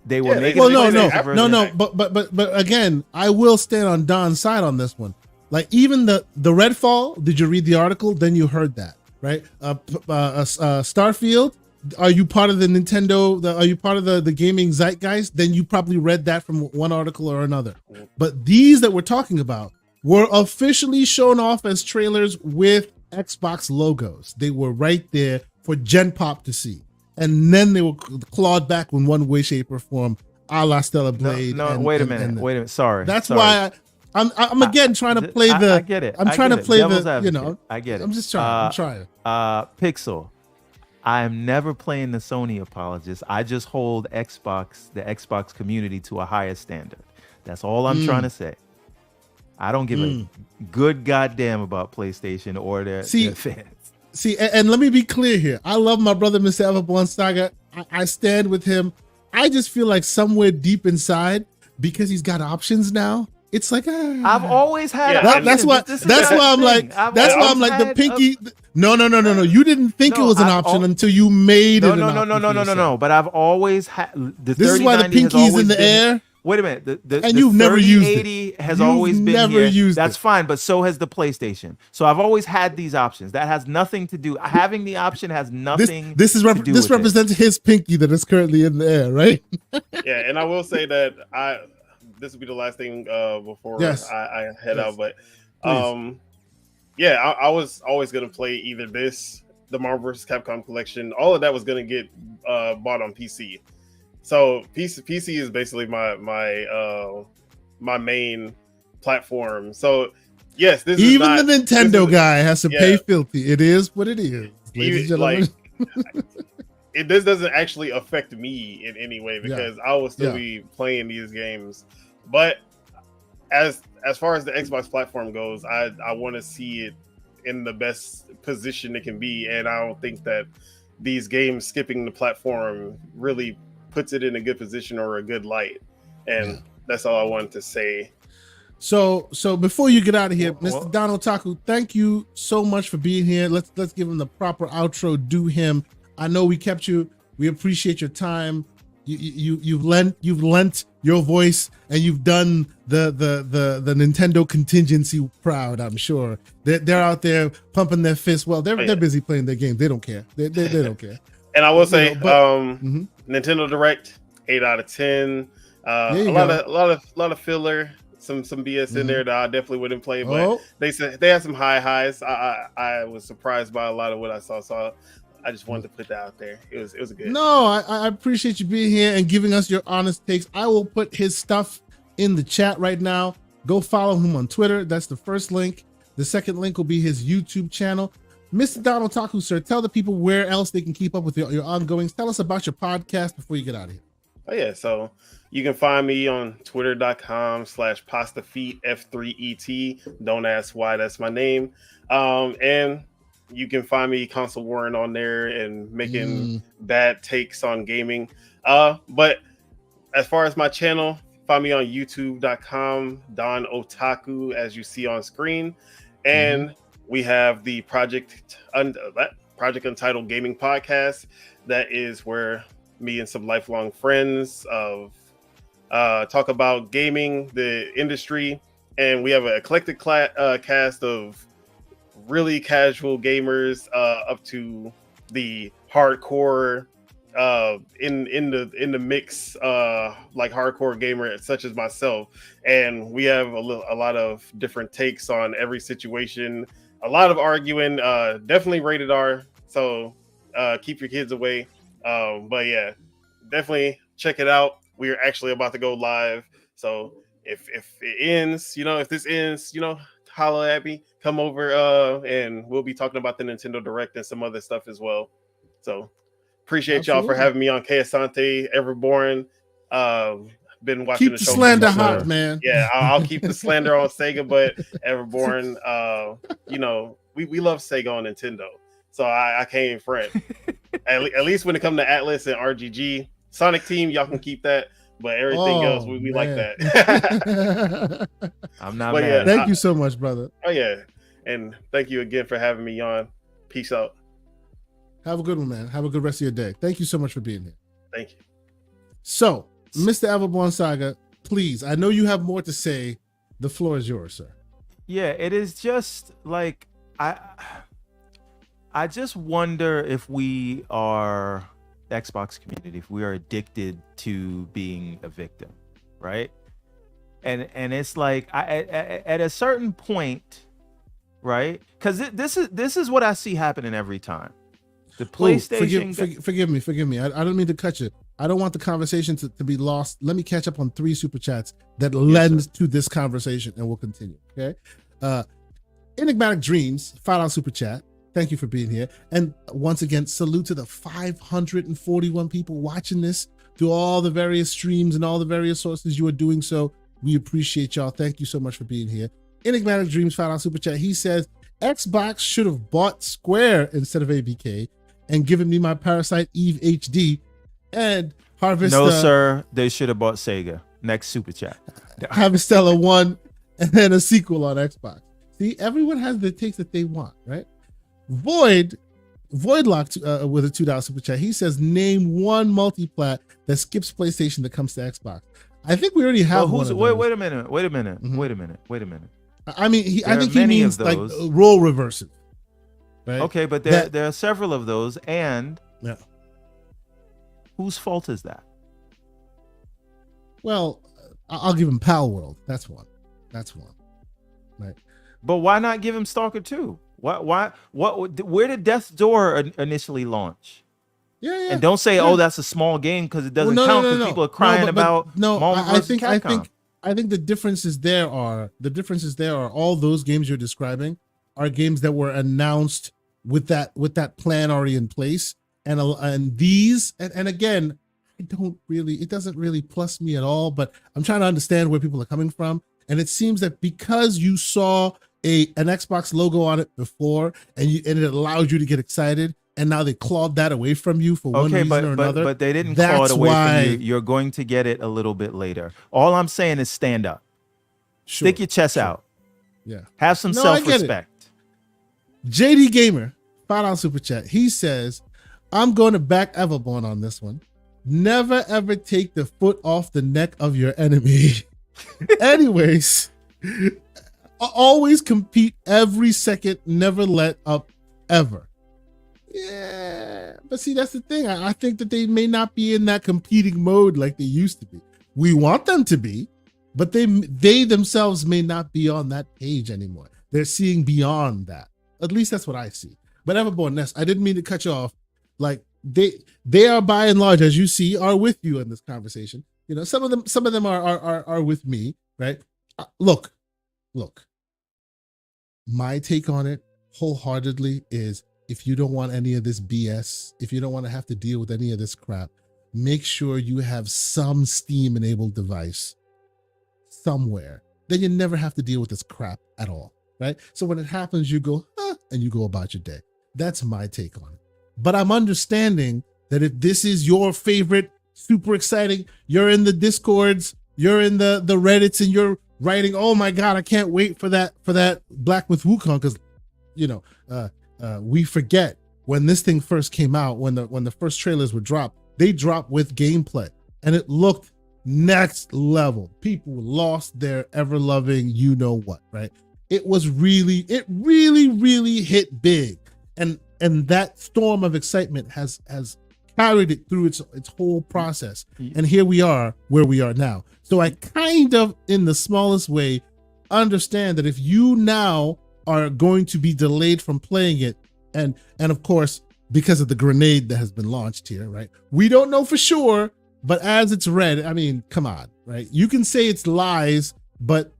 They were Yeah, making. Well, the no, PlayStation no, version. no. But again, I will stand on Don's side on this one. Like, even the Redfall. Did you read the article? Then you heard that, right? Starfield. Are you part of the Nintendo? Are you part of the gaming zeitgeist? Then you probably read that from one article or another. But these that we're talking about were officially shown off as trailers with Xbox logos. They were right there for Gen Pop to see, and then they were clawed back in one way, shape, or form, a la Stellar Blade. No, wait a minute. Sorry. That's Sorry. why I'm again trying to play the. I get it. I'm I trying get to it. play Devil's the. You advocate. know. I get it. I'm just trying. I'm trying. Pixel. I am never playing the Sony apologist. I just hold the Xbox community to a higher standard. That's all I'm trying to say. I don't give a good goddamn about PlayStation or their fans. See, and let me be clear here. I love my brother, Mr. Everborn Saga. I stand with him. I just feel like somewhere deep inside, because he's got options now, it's like I've always had. Yeah, that's why I'm like the pinky. No. You didn't think it was an option until you made it. No. But I've always had. This is why the pinky's in the air. Wait a minute. And you've never used it. Has always been never here. used That's it. fine, but so has the PlayStation. So I've always had these options. That has nothing to do. Having the option has nothing. This represents his pinky that is currently in the air, right? Yeah, and I will say that this will be the last thing before I head out. But I was always gonna play either the Marvel vs. Capcom collection. All of that was gonna get bought on PC. So PC is basically my main platform. So yes, this is even not, the Nintendo guy has to pay filthy. It is what it is, ladies and gentlemen. This doesn't actually affect me in any way because I will still be playing these games. But as far as the Xbox platform goes, I want to see it in the best position it can be, and I don't think that these games skipping the platform really puts it in a good position or a good light. And that's all I wanted to say. So before you get out of here, Mr. Don Otaku, thank you so much for being here. Let's give him the proper outro. Do him. I know we kept you. We appreciate your time. You've lent your voice, and you've done the Nintendo contingency proud. I'm sure they're out there pumping their fists. Well, they're busy playing their game. They don't care. They don't care. And I will say, Nintendo Direct, 8 out of 10. A lot of filler, some BS in there that I definitely wouldn't play. But they said they had some highs. I was surprised by a lot of what I saw. So I just wanted to put that out there. It was good. No, I appreciate you being here and giving us your honest takes. I will put his stuff in the chat right now. Go follow him on Twitter. That's the first link. The second link will be his YouTube channel. Mr. Don Otaku, sir, tell the people where else they can keep up with your ongoings. Tell us about your podcast before you get out of here. Oh, yeah. So you can find me on twitter.com/pastafeet, F3ET. Don't ask why, that's my name. And you can find me console warring on there and making bad takes on gaming. But as far as my channel, find me on youtube.com, Don Otaku, as you see on screen. And we have the Project Untitled Gaming Podcast. That is where me and some lifelong friends talk about gaming, the industry, and we have an eclectic cast of really casual gamers up to the hardcore in the mix, like hardcore gamer such as myself. And we have a lot of different takes on every situation, a lot of arguing, definitely rated R, so keep your kids away. But yeah, definitely check it out. We're actually about to go live, so if it ends, if this ends, holla at me, come over, and we'll be talking about the Nintendo Direct and some other stuff as well. So appreciate y'all for having me on Kay Asante, Everborn. Been watching the show. Keep the slander hot, man. Yeah, I'll keep the slander on Sega, but Everborn, we love Sega on Nintendo, so I can't even front. At least when it comes to Atlas and RGG, Sonic Team, y'all can keep that, but everything else, we like that. I'm not mad. Thank you so much, brother. Oh yeah, and thank you again for having me on. Peace out. Have a good one, man. Have a good rest of your day. Thank you so much for being here. Thank you. So, Mr. Everborn Saga, please, I know you have more to say. The floor is yours, sir. Yeah, it is just like I just wonder if we are Xbox community, if we are addicted to being a victim, right? And it's like at a certain point, right? Because this is what I see happening every time. The PlayStation. Forgive me. I don't mean to cut you. I don't want the conversation to be lost. Let me catch up on 3 super chats that lend to this conversation, and we'll continue. Okay. Enigmatic Dreams, $5 super chat. Thank you for being here. And once again, salute to the 541 people watching this through all the various streams and all the various sources you are doing so. We appreciate y'all. Thank you so much for being here. Enigmatic Dreams, $5 super chat. He says, Xbox should have bought Square instead of ABK and given me my Parasite Eve HD and Harvest. No, sir. They should have bought Sega. Next super chat. Harvestella 1 and then a sequel on Xbox. See, everyone has the takes that they want, right? Voidlock with a $2 super chat. He says, name one multiplat that skips PlayStation that comes to Xbox. I think we already have one. Wait a minute. I mean, I think he means like role reversal. Right? Okay, but there are several of those, and whose fault is that? Well, I'll give him Pal World. That's one. Right. But why not give him Stalker 2? Where did Death's Door initially launch? Yeah. And don't say, oh, that's a small game because it doesn't count because people are crying about Marvel versus Capcom. I think the differences there are all those games you're describing are games that were announced with that plan already in place, and these and again, it doesn't really plus me at all, but I'm trying to understand where people are coming from, and it seems that because you saw an Xbox logo on it before and it allowed you to get excited, and now they clawed that away from you for one reason or another. But they didn't claw it away from you. You're going to get it a little bit later. All I'm saying is stand up. Sure, stick your chest out. Yeah. Have some self-respect. JD Gamer, $5 super chat. He says, I'm going to back Everborn on this one. Never ever take the foot off the neck of your enemy. Anyways, always compete every second, never let up ever. Yeah, but see, that's the thing. I think that they may not be in that competing mode like they used to be. We want them to be, but they themselves may not be on that page anymore. They're seeing beyond that. At least that's what I see. But Everborn, Ness, I didn't mean to cut you off. Like they are by and large, as you see, are with you in this conversation. Some of them are with me, right? Look, look, my take on it wholeheartedly is, if you don't want any of this BS, if you don't want to have to deal with any of this crap, make sure you have some Steam enabled device somewhere. Then you never have to deal with this crap at all, right? So when it happens, you go, and you go about your day. That's my take on it. But I'm understanding that if this is your favorite, super exciting, you're in the Discords, you're in the Reddits, and you're writing, oh my God, I can't wait for that Black Myth Wukong, because we forget when this thing first came out, when the first trailers were dropped, they dropped with gameplay and it looked next level. People lost their ever loving you know what, right? It really hit big, and that storm of excitement has carried it through its whole process, and here we are where we are now. So I kind of, in the smallest way, understand that if you now are going to be delayed from playing it, and of course, because of the grenade that has been launched here, right? We don't know for sure, but as it's read, I mean, come on, right? You can say it's lies, but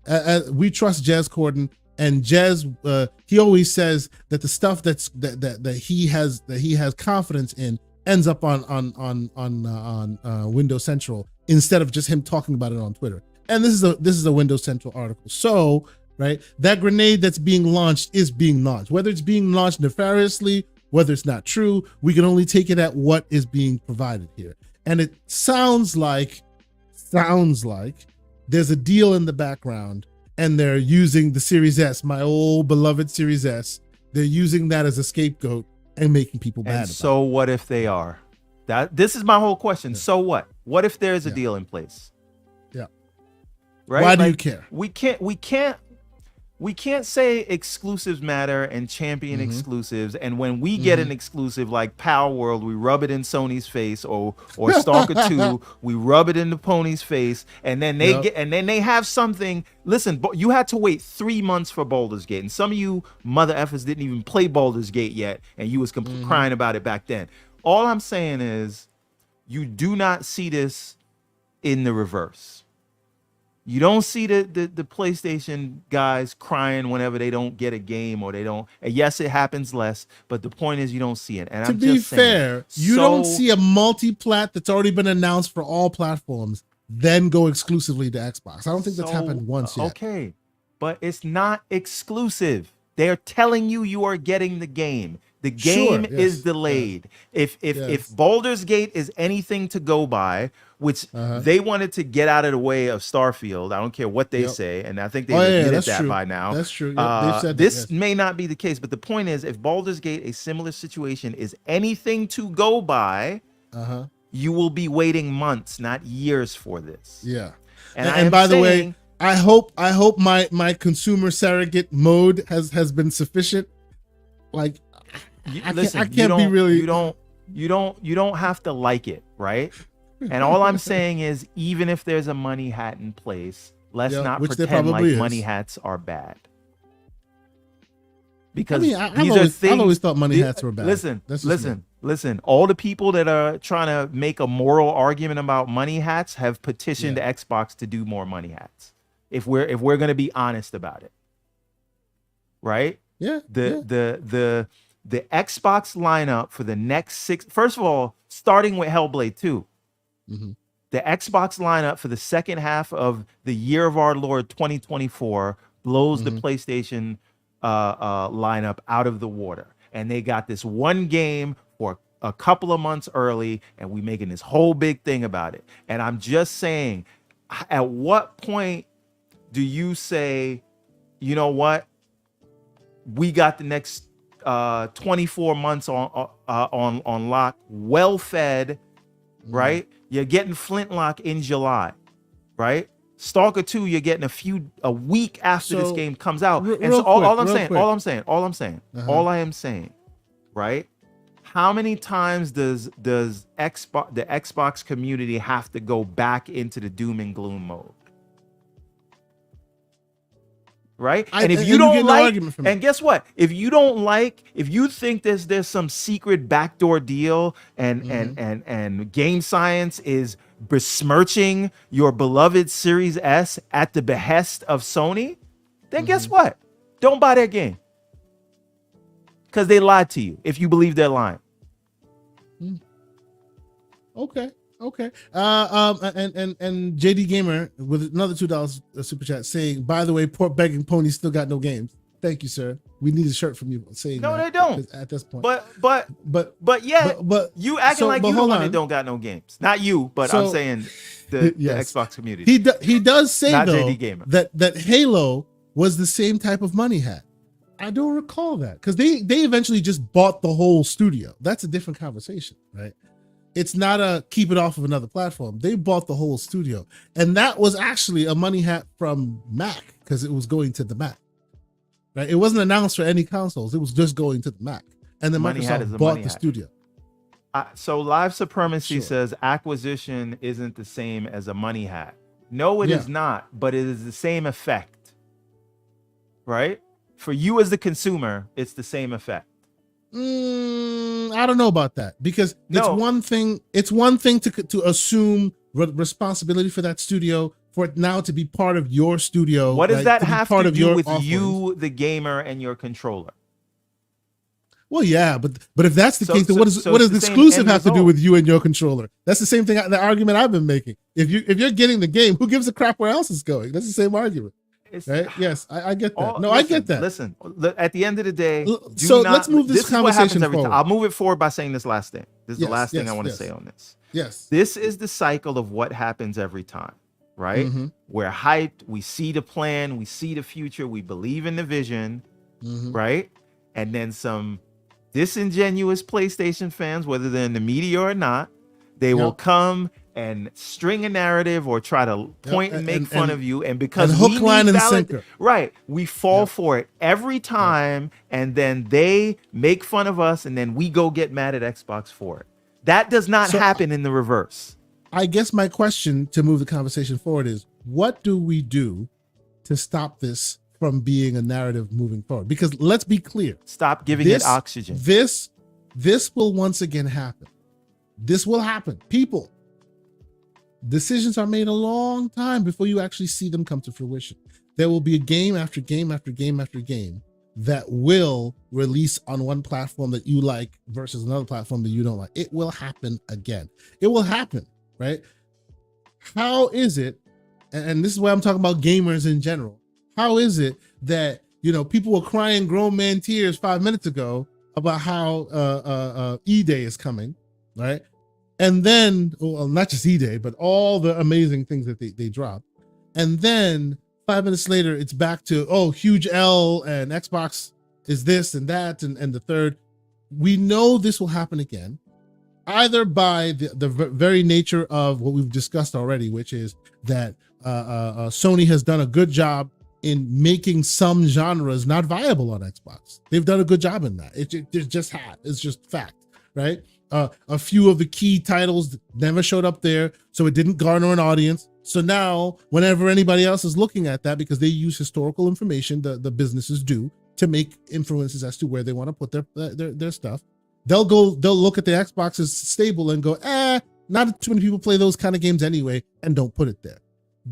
we trust Jez Corden, and Jez, he always says that the stuff that he has confidence in ends up on Windows Central instead of just him talking about it on Twitter. And this is a Windows Central article. So, right, that grenade that's being launched is being launched. Whether it's being launched nefariously, whether it's not true, we can only take it at what is being provided here. And it sounds like there's a deal in the background, and they're using the Series S, my old beloved Series S. They're using that as a scapegoat and making people mad. And so what if they are? This is my whole question. Yeah. So what? What if there's a deal in place? Yeah. Right? Why do you care? We can't say exclusives matter and champion exclusives, and when we get an exclusive like Power World, we rub it in Sony's face, or Stalker 2, we rub it in the pony's face, and then they have something. Listen, you had to wait 3 months for Baldur's Gate, and some of you mother effers didn't even play Baldur's Gate yet, and you was crying about it back then. All I'm saying is, you do not see this in the reverse. You don't see the PlayStation guys crying whenever they don't get a game, or they don't. And yes, it happens less, but the point is you don't see it. And to be fair, you don't see a multi-plat that's already been announced for all platforms then go exclusively to Xbox. I don't think that's happened once yet. Okay, but it's not exclusive. They're telling you are getting the game. The game is delayed. If Baldur's Gate is anything to go by, which they wanted to get out of the way of Starfield, I don't care what they say, and I think they've admitted that by now. That's true. This may not be the case, but the point is, if Baldur's Gate, a similar situation, is anything to go by, you will be waiting months, not years, for this. Yeah. And by the way, I hope my consumer surrogate mode has been sufficient. Like, I can't be really. You don't have to like it, right? And all I'm saying is, even if there's a money hat in place, let's not pretend like money hats are bad. Because I've always thought money hats were bad. Listen. All the people that are trying to make a moral argument about money hats have petitioned Xbox to do more money hats. If we're going to be honest about it, right? Yeah. The Xbox lineup for the next 6. First of all, starting with Hellblade 2. The Xbox lineup for the second half of the year of our Lord 2024 blows the PlayStation lineup out of the water. And they got this one game for a couple of months early, and we making this whole big thing about it. And I'm just saying, at what point do you say, you know what, we got the next 24 months on lock, well fed, right? You're getting Flintlock in July, right? Stalker 2, you're getting a week after this game comes out. And so all I am saying, right? How many times does the Xbox community have to go back into the doom and gloom mode? Right? And if you don't like, and guess what? If you don't like, if you think there's some secret backdoor deal and Game Science is besmirching your beloved Series S at the behest of Sony, then guess what? Don't buy that game. Because they lied to you, if you believe they're lying. Okay. And JD Gamer with another $2 super chat saying, by the way, Port Begging Pony still got no games. Thank you, sir. We need a shirt from you saying no, that they don't. at this point. But you acting like you the one that don't got no games. Not you, but I'm saying the Xbox community. He does say not though JD Gamer. that Halo was the same type of money hat. I don't recall that because they eventually just bought the whole studio. That's a different conversation, right? It's not a keep it off of another platform. They bought the whole studio, and that was actually a money hat from Mac because it was going to the Mac. Right? It wasn't announced for any consoles. It was just going to the Mac. And then Microsoft bought the studio. So Live Supremacy says acquisition isn't the same as a money hat. No, it is not, but it is the same effect. Right? For you as the consumer, it's the same effect. I don't know about that because it's one thing. It's one thing to assume responsibility for that studio, for it now to be part of your studio. What does that have to do with you, the gamer, and your controller? Well, yeah, but if that's the case, then what does the exclusive have to do with you and your controller? That's the same thing. The argument I've been making. If you're getting the game, who gives a crap where else it's going? That's the same argument. Right? Yes, I get that. I get that. Listen, at the end of the day, let's move this conversation forward. I'll move it forward by saying this last thing. This is the last thing I want to say on this. Yes. This is the cycle of what happens every time, right? We're hyped. We see the plan. We see the future. We believe in the vision, right? And then some disingenuous PlayStation fans, whether they're in the media or not, they will come and string a narrative or try to point and make fun of you. And because hook, line, and sinker. Right. We fall for it every time. And then they make fun of us. And then we go get mad at Xbox for it. That does not happen in the reverse. I guess my question to move the conversation forward is, what do we do to stop this from being a narrative moving forward? Because let's be clear. Stop giving it oxygen. This will once again happen. This will happen. People, decisions are made a long time before you actually see them come to fruition. There will be a game after game after game after game that will release on one platform that you like versus another platform that you don't like. It will happen again. It will happen, right? How is it, and this is why I'm talking about gamers in general, how is it that, people were crying grown man tears 5 minutes ago about how E-Day is coming, right? And then, well, not just E-Day, but all the amazing things that they drop. And then 5 minutes later, it's back to, huge L and Xbox is this and that and the third. We know this will happen again, either by the very nature of what we've discussed already, which is that Sony has done a good job in making some genres not viable on Xbox. They've done a good job in that. It's just fact, right? A few of the key titles never showed up there, so it didn't garner an audience. So now, whenever anybody else is looking at that, because they use historical information, the businesses do, to make influences as to where they want to put their stuff, they'll look at the Xbox's stable and go, not too many people play those kind of games anyway, and don't put it there.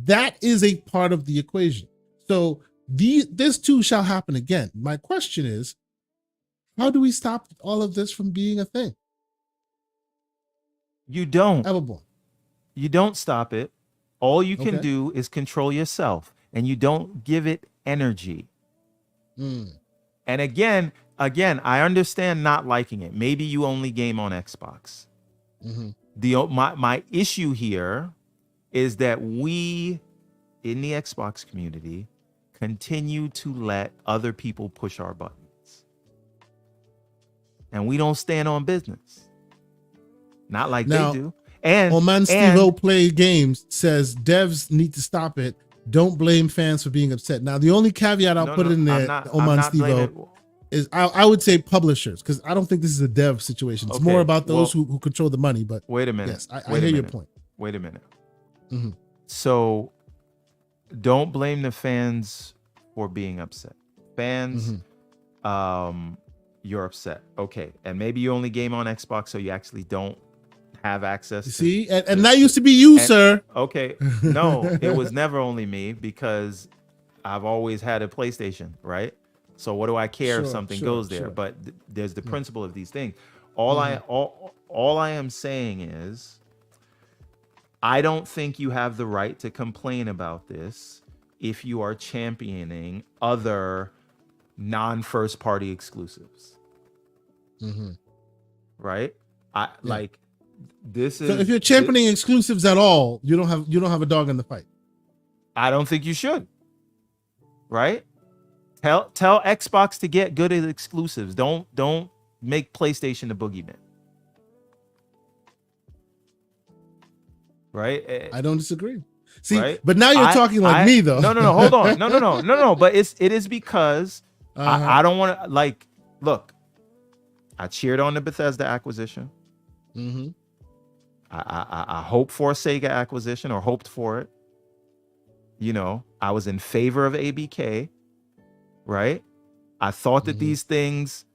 That is a part of the equation. So this too shall happen again. My question is, how do we stop all of this from being a thing? You don't. Everborn. You don't stop it. All you can do is control yourself, and you don't give it energy. And again, I understand not liking it. Maybe you only game on Xbox. My issue here is that we, in the Xbox community, continue to let other people push our buttons. And we don't stand on business. Not like they do. And Oman Steve-O Play Games says devs need to stop it. Don't blame fans for being upset. Now, the only caveat I'll put in there, Oman Steve-O, is I would say publishers, because I don't think this is a dev situation. It's more about those who control the money. But wait a minute. Yes, I hear your point. Wait a minute. So don't blame the fans for being upset. Fans, you're upset. Okay. And maybe you only game on Xbox, so you actually don't have access. See, and that used to be you, sir. Okay. No, it was never only me, because I've always had a PlayStation, right? So what do I care if something goes there? But there's the principle of these things. All I am saying is, I don't think you have the right to complain about this if you are championing other non-first party exclusives. Right? Like, this is, so if you're championing exclusives at all, you don't have a dog in the fight. I don't think you should. Right? Tell Xbox to get good at exclusives. Don't make PlayStation the boogeyman. Right? I don't disagree. See, right? But now you're talking like me, though. No, hold on. No. But it is because I don't want to, like, look, I cheered on the Bethesda acquisition. I hoped for a Sega acquisition, or hoped for it. You know, I was in favor of ABK, right? I thought that these things,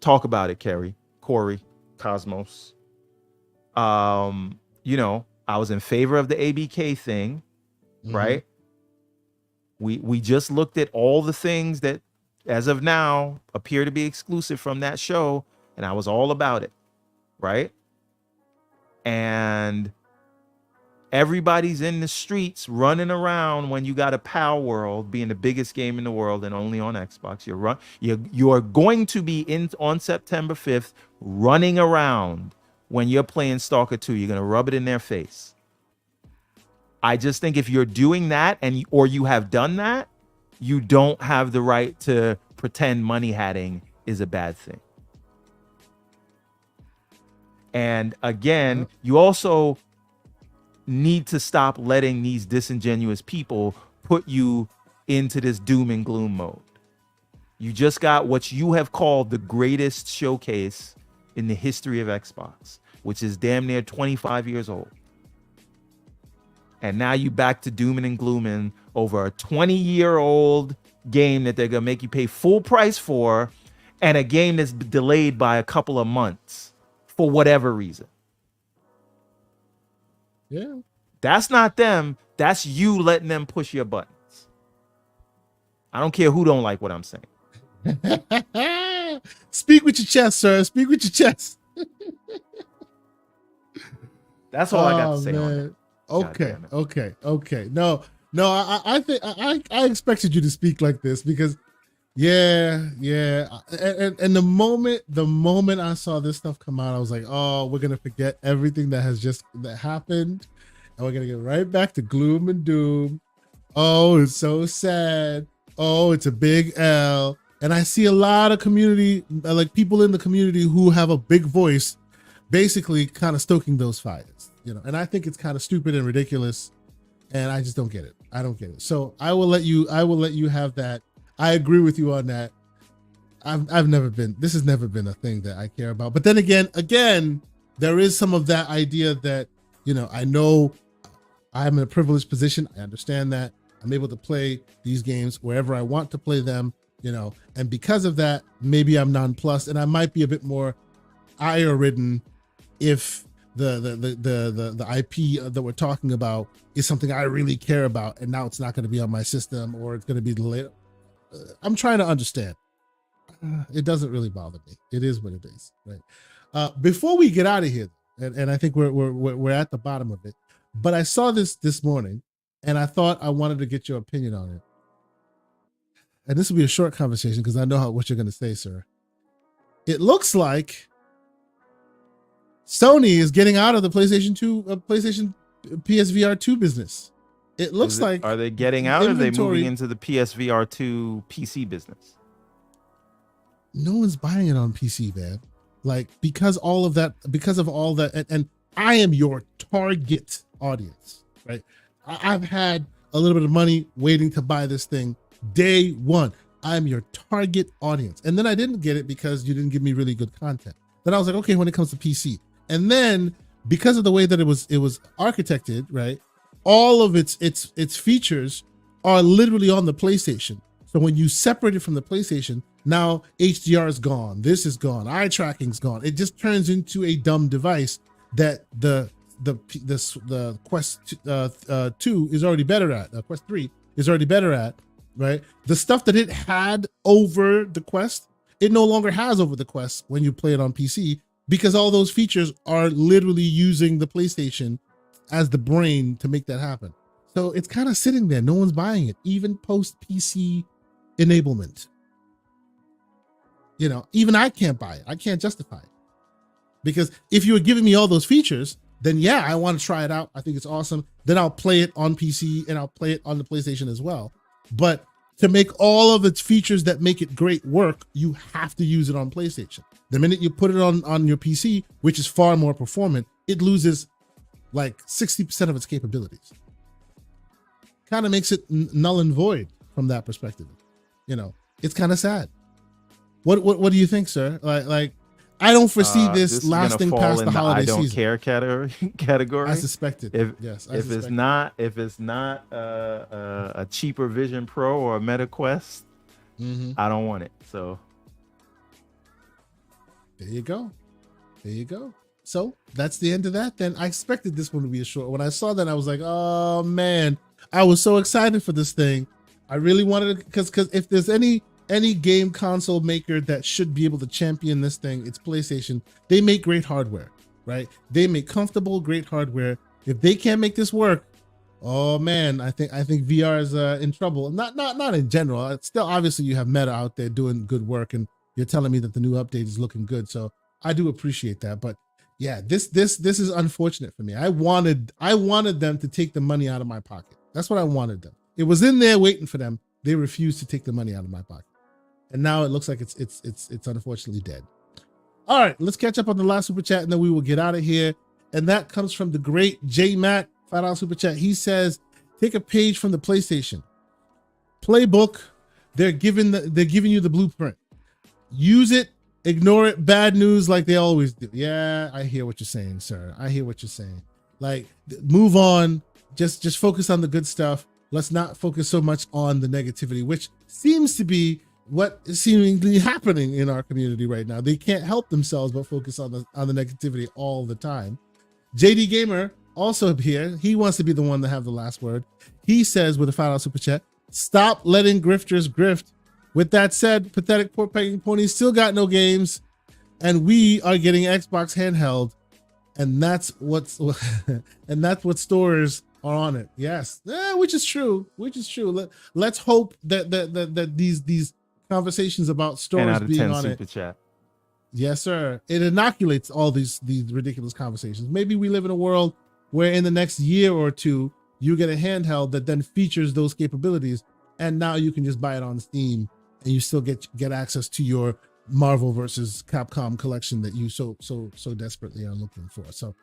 talk about it, Corey, Cosmos. You know, I was in favor of the ABK thing, right? We just looked at all the things that, as of now, appear to be exclusive from that show, and I was all about it, right? And everybody's in the streets running around when you got a Power World being the biggest game in the world and only on Xbox. You're going to be on September 5th running around when you're playing Stalker 2. You're going to rub it in their face. I just think if you're doing that, or you have done that, you don't have the right to pretend money hatting is a bad thing. And again, you also need to stop letting these disingenuous people put you into this doom and gloom mode. You just got what you have called the greatest showcase in the history of Xbox, which is damn near 25 years old. And now you back to dooming and glooming over a 20-year-old game that they're going to make you pay full price for, and a game that's delayed by a couple of months for whatever reason. Yeah. That's not them. That's you letting them push your buttons. I don't care who don't like what I'm saying. Speak with your chest, sir. Speak with your chest. That's all I got to say on that. Okay. No. I think I expected you to speak like this because, yeah. And the moment I saw this stuff come out, I was like, oh, we're gonna forget everything that happened, and we're gonna get right back to gloom and doom. Oh, it's so sad. Oh, it's a big L. And I see a lot of community, like people in the community who have a big voice, basically kind of stoking those fires, you know. And I think it's kind of stupid and ridiculous, and I just don't get it. I don't get it. So I will let you have that. I agree with you on that. This has never been a thing that I care about. But then again, there is some of that idea that, you know I'm in a privileged position. I understand that I'm able to play these games wherever I want to play them, you know, and because of that, maybe I'm nonplussed, and I might be a bit more ire ridden if the IP that we're talking about is something I really care about, and now it's not going to be on my system, or it's going to be delayed. I'm trying to understand. It doesn't really bother me. It is what it is, right? Before we get out of here, and I think we're at the bottom of it, but I saw this morning, and I thought I wanted to get your opinion on it. And this will be a short conversation because I know what you're going to say, sir. It looks like Sony is getting out of the PlayStation PSVR 2 business. It looks like. Are they getting out, or are they moving into the PSVR 2 PC business? No one's buying it on PC, man. Like, because of all that, and I am your target audience, right? I've had a little bit of money waiting to buy this thing day one. I'm your target audience. And then I didn't get it because you didn't give me really good content. Then I was like, okay, when it comes to PC. And then because of the way that it was architected, right? All of its features are literally on the PlayStation. So when you separate it from the PlayStation, now HDR is gone. This is gone. Eye tracking's gone. It just turns into a dumb device that the Quest 2 is already better at. Quest 3 is already better at, right? The stuff that it had over the Quest, it no longer has over the Quest when you play it on PC, because all those features are literally using the PlayStation as the brain to make that happen. So it's kind of sitting there. No one's buying it, even post PC enablement. You know, even I can't buy it. I can't justify it. Because if you were giving me all those features, then yeah, I want to try it out. I think it's awesome. Then I'll play it on PC and I'll play it on the PlayStation as well. But to make all of its features that make it great work, you have to use it on PlayStation. The minute you put it on your PC, which is far more performant, it loses like 60% of its capabilities. Kind of makes it null and void from that perspective. You know, it's kind of sad. What do you think, sir? Like I don't foresee this lasting past the holiday season. I don't care category. I suspected. If it's not a cheaper Vision Pro or a Meta Quest, I don't want it. So there you go. So that's the end of that. Then I expected this one to be a short. When I saw that, I was like, oh man, I was so excited for this thing. I really wanted it because if there's any game console maker that should be able to champion this thing, it's PlayStation. They make great hardware, right? They make comfortable, great hardware. If they can't make this work, oh man, I think VR is in trouble. Not in general. It's still, obviously, you have Meta out there doing good work, and you're telling me that the new update is looking good. So I do appreciate that. But yeah, this is unfortunate for me. I wanted them to take the money out of my pocket. That's what I wanted them. It was in there waiting for them. They refused to take the money out of my pocket. And now it looks like it's unfortunately dead. All right, let's catch up on the last super chat and then we will get out of here. And that comes from the great J Mac, $5 super chat. He says, take a page from the PlayStation playbook. They're giving you the blueprint. Use it, ignore it, bad news like they always do. Yeah, I hear what you're saying, sir. I hear what you're saying. Like, move on. Just focus on the good stuff. Let's not focus so much on the negativity, which seems to be what is seemingly happening in our community right now. They can't help themselves but focus on the negativity all the time. JD Gamer also here. He wants to be the one to have the last word. He says with a $5 super chat, stop letting grifters grift. With that said, pathetic poor pegging ponies still got no games, and we are getting Xbox handheld, and that's what stores are on it. Yes, which is true. Let's hope that these conversations about stores being on it. Chat. Yes, sir. It inoculates all these ridiculous conversations. Maybe we live in a world where in the next year or two, you get a handheld that then features those capabilities, and now you can just buy it on Steam, and you still get access to your Marvel versus Capcom collection that you so desperately are looking for. So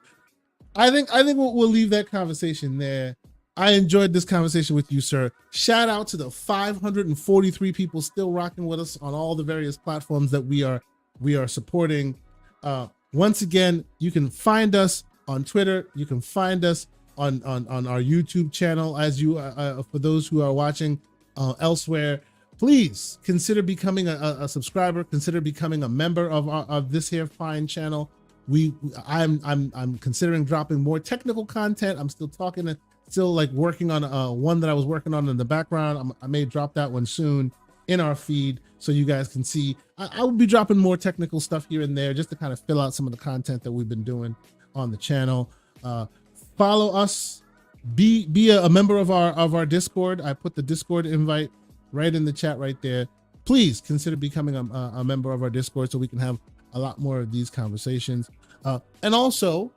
I think we'll leave that conversation there. I enjoyed this conversation with you, sir. Shout out to the 543 people still rocking with us on all the various platforms that we are supporting. Once again, you can find us on Twitter. You can find us on our YouTube channel. As you for those who are watching elsewhere, please consider becoming a subscriber. Consider becoming a member of this here fine channel. I'm considering dropping more technical content. I'm still working on one that I was working on in the background. I may drop that one soon in our feed so you guys can see. I will be dropping more technical stuff here and there just to kind of fill out some of the content that we've been doing on the channel. Follow us, be a member of our Discord. I put the Discord invite right in the chat right there. Please consider becoming a member of our Discord so we can have a lot more of these conversations. And also,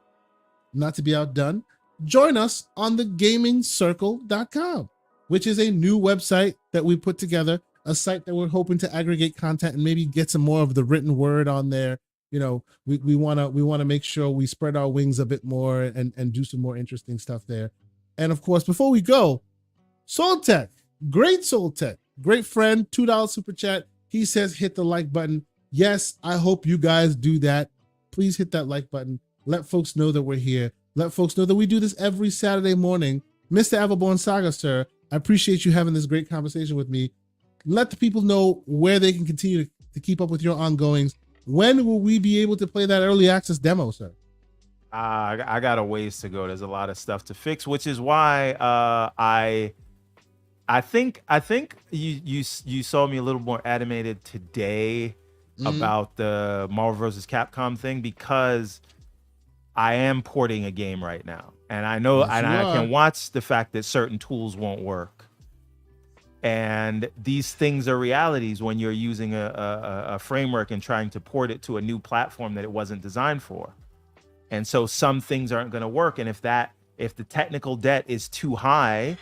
not to be outdone, join us on the gamingcircle.com, which is a new website that we put together, a site that we're hoping to aggregate content and maybe get some more of the written word on there. You know, we want to make sure we spread our wings a bit more and do some more interesting stuff there. And of course, before we go, Soultech, great Soultech, great friend, $2 super chat. He says, hit the like button. Yes, I hope you guys do that. Please hit that like button. Let folks know that we're here. Let folks know that we do this every Saturday morning. Mr. Everborn Saga, sir, I appreciate you having this great conversation with me. Let the people know where they can continue to keep up with your ongoings. When will we be able to play that early access demo, sir? I got a ways to go. There's a lot of stuff to fix, which is why I think you saw me a little more animated today about the Marvel vs. Capcom thing because I am porting a game right now, and I know I can watch the fact that certain tools won't work, and these things are realities when you're using a framework and trying to port it to a new platform that it wasn't designed for, and so some things aren't going to work, and if the technical debt is too high,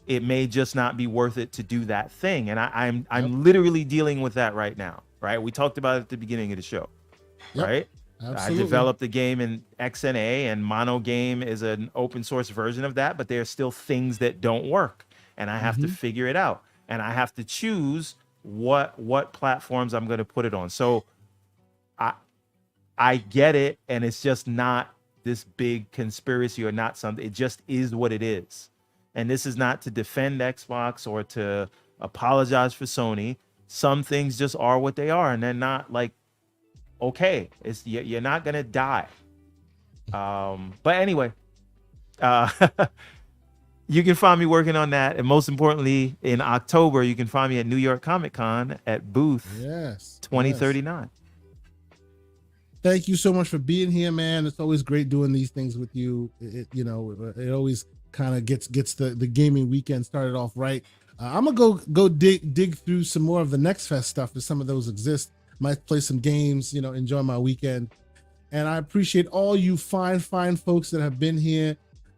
it may just not be worth it to do that thing. And I'm literally dealing with that right now, right? We talked about it at the beginning of the show, right? Absolutely. I developed the game in XNA, and Monogame is an open source version of that, but there are still things that don't work, and I have to figure it out, and I have to choose what platforms I'm going to put it on. So I get it, and it's just not this big conspiracy or not something. It just is what it is. And this is not to defend Xbox or to apologize for Sony. Some things just are what they are, and they're not like, okay, you're not gonna die. But anyway, you can find me working on that, and most importantly, in October, you can find me at New York Comic Con at booth 2039. Thank you so much for being here, man. It's always great doing these things with you. It always kind of gets the gaming weekend started off right. I'm gonna go dig through some more of the Next Fest stuff if some of those exist. Might play some games, enjoy my weekend. And I appreciate all you fine folks that have been here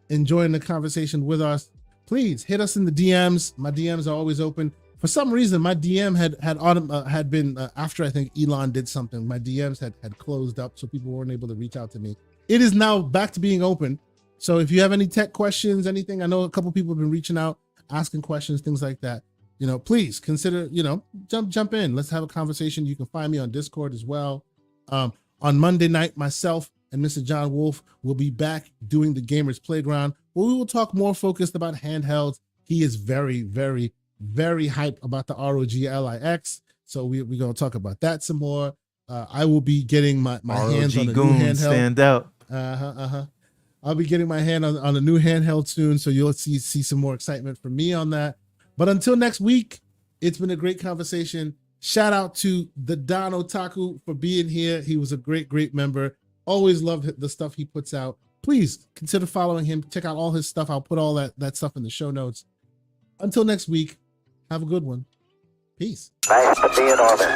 enjoying the conversation with us. Please hit us in the DMs. My DMs are always open. For some reason, my DM had been after I think Elon did something. My DMs had closed up, so people weren't able to reach out to me. It is now back to being open. So if you have any tech questions, anything, I know a couple people have been reaching out, asking questions, things like that. Please consider, jump in. Let's have a conversation. You can find me on Discord as well. On Monday night, myself and Mr. John Wolf will be back doing the Gamers Playground, where we will talk more focused about handhelds. He is very, very, very hyped about the ROG LIX. So we're going to talk about that some more. I will be getting my hands on a new handheld. Stand out. I'll be getting my hand on a new handheld soon, so you'll see some more excitement from me on that. But until next week, it's been a great conversation. Shout out to the Don Otaku for being here. He was a great member. Always loved the stuff he puts out. Please consider following him. Check out all his stuff. I'll put all that stuff in the show notes. Until next week, have a good one. Peace. Nice to be in orbit.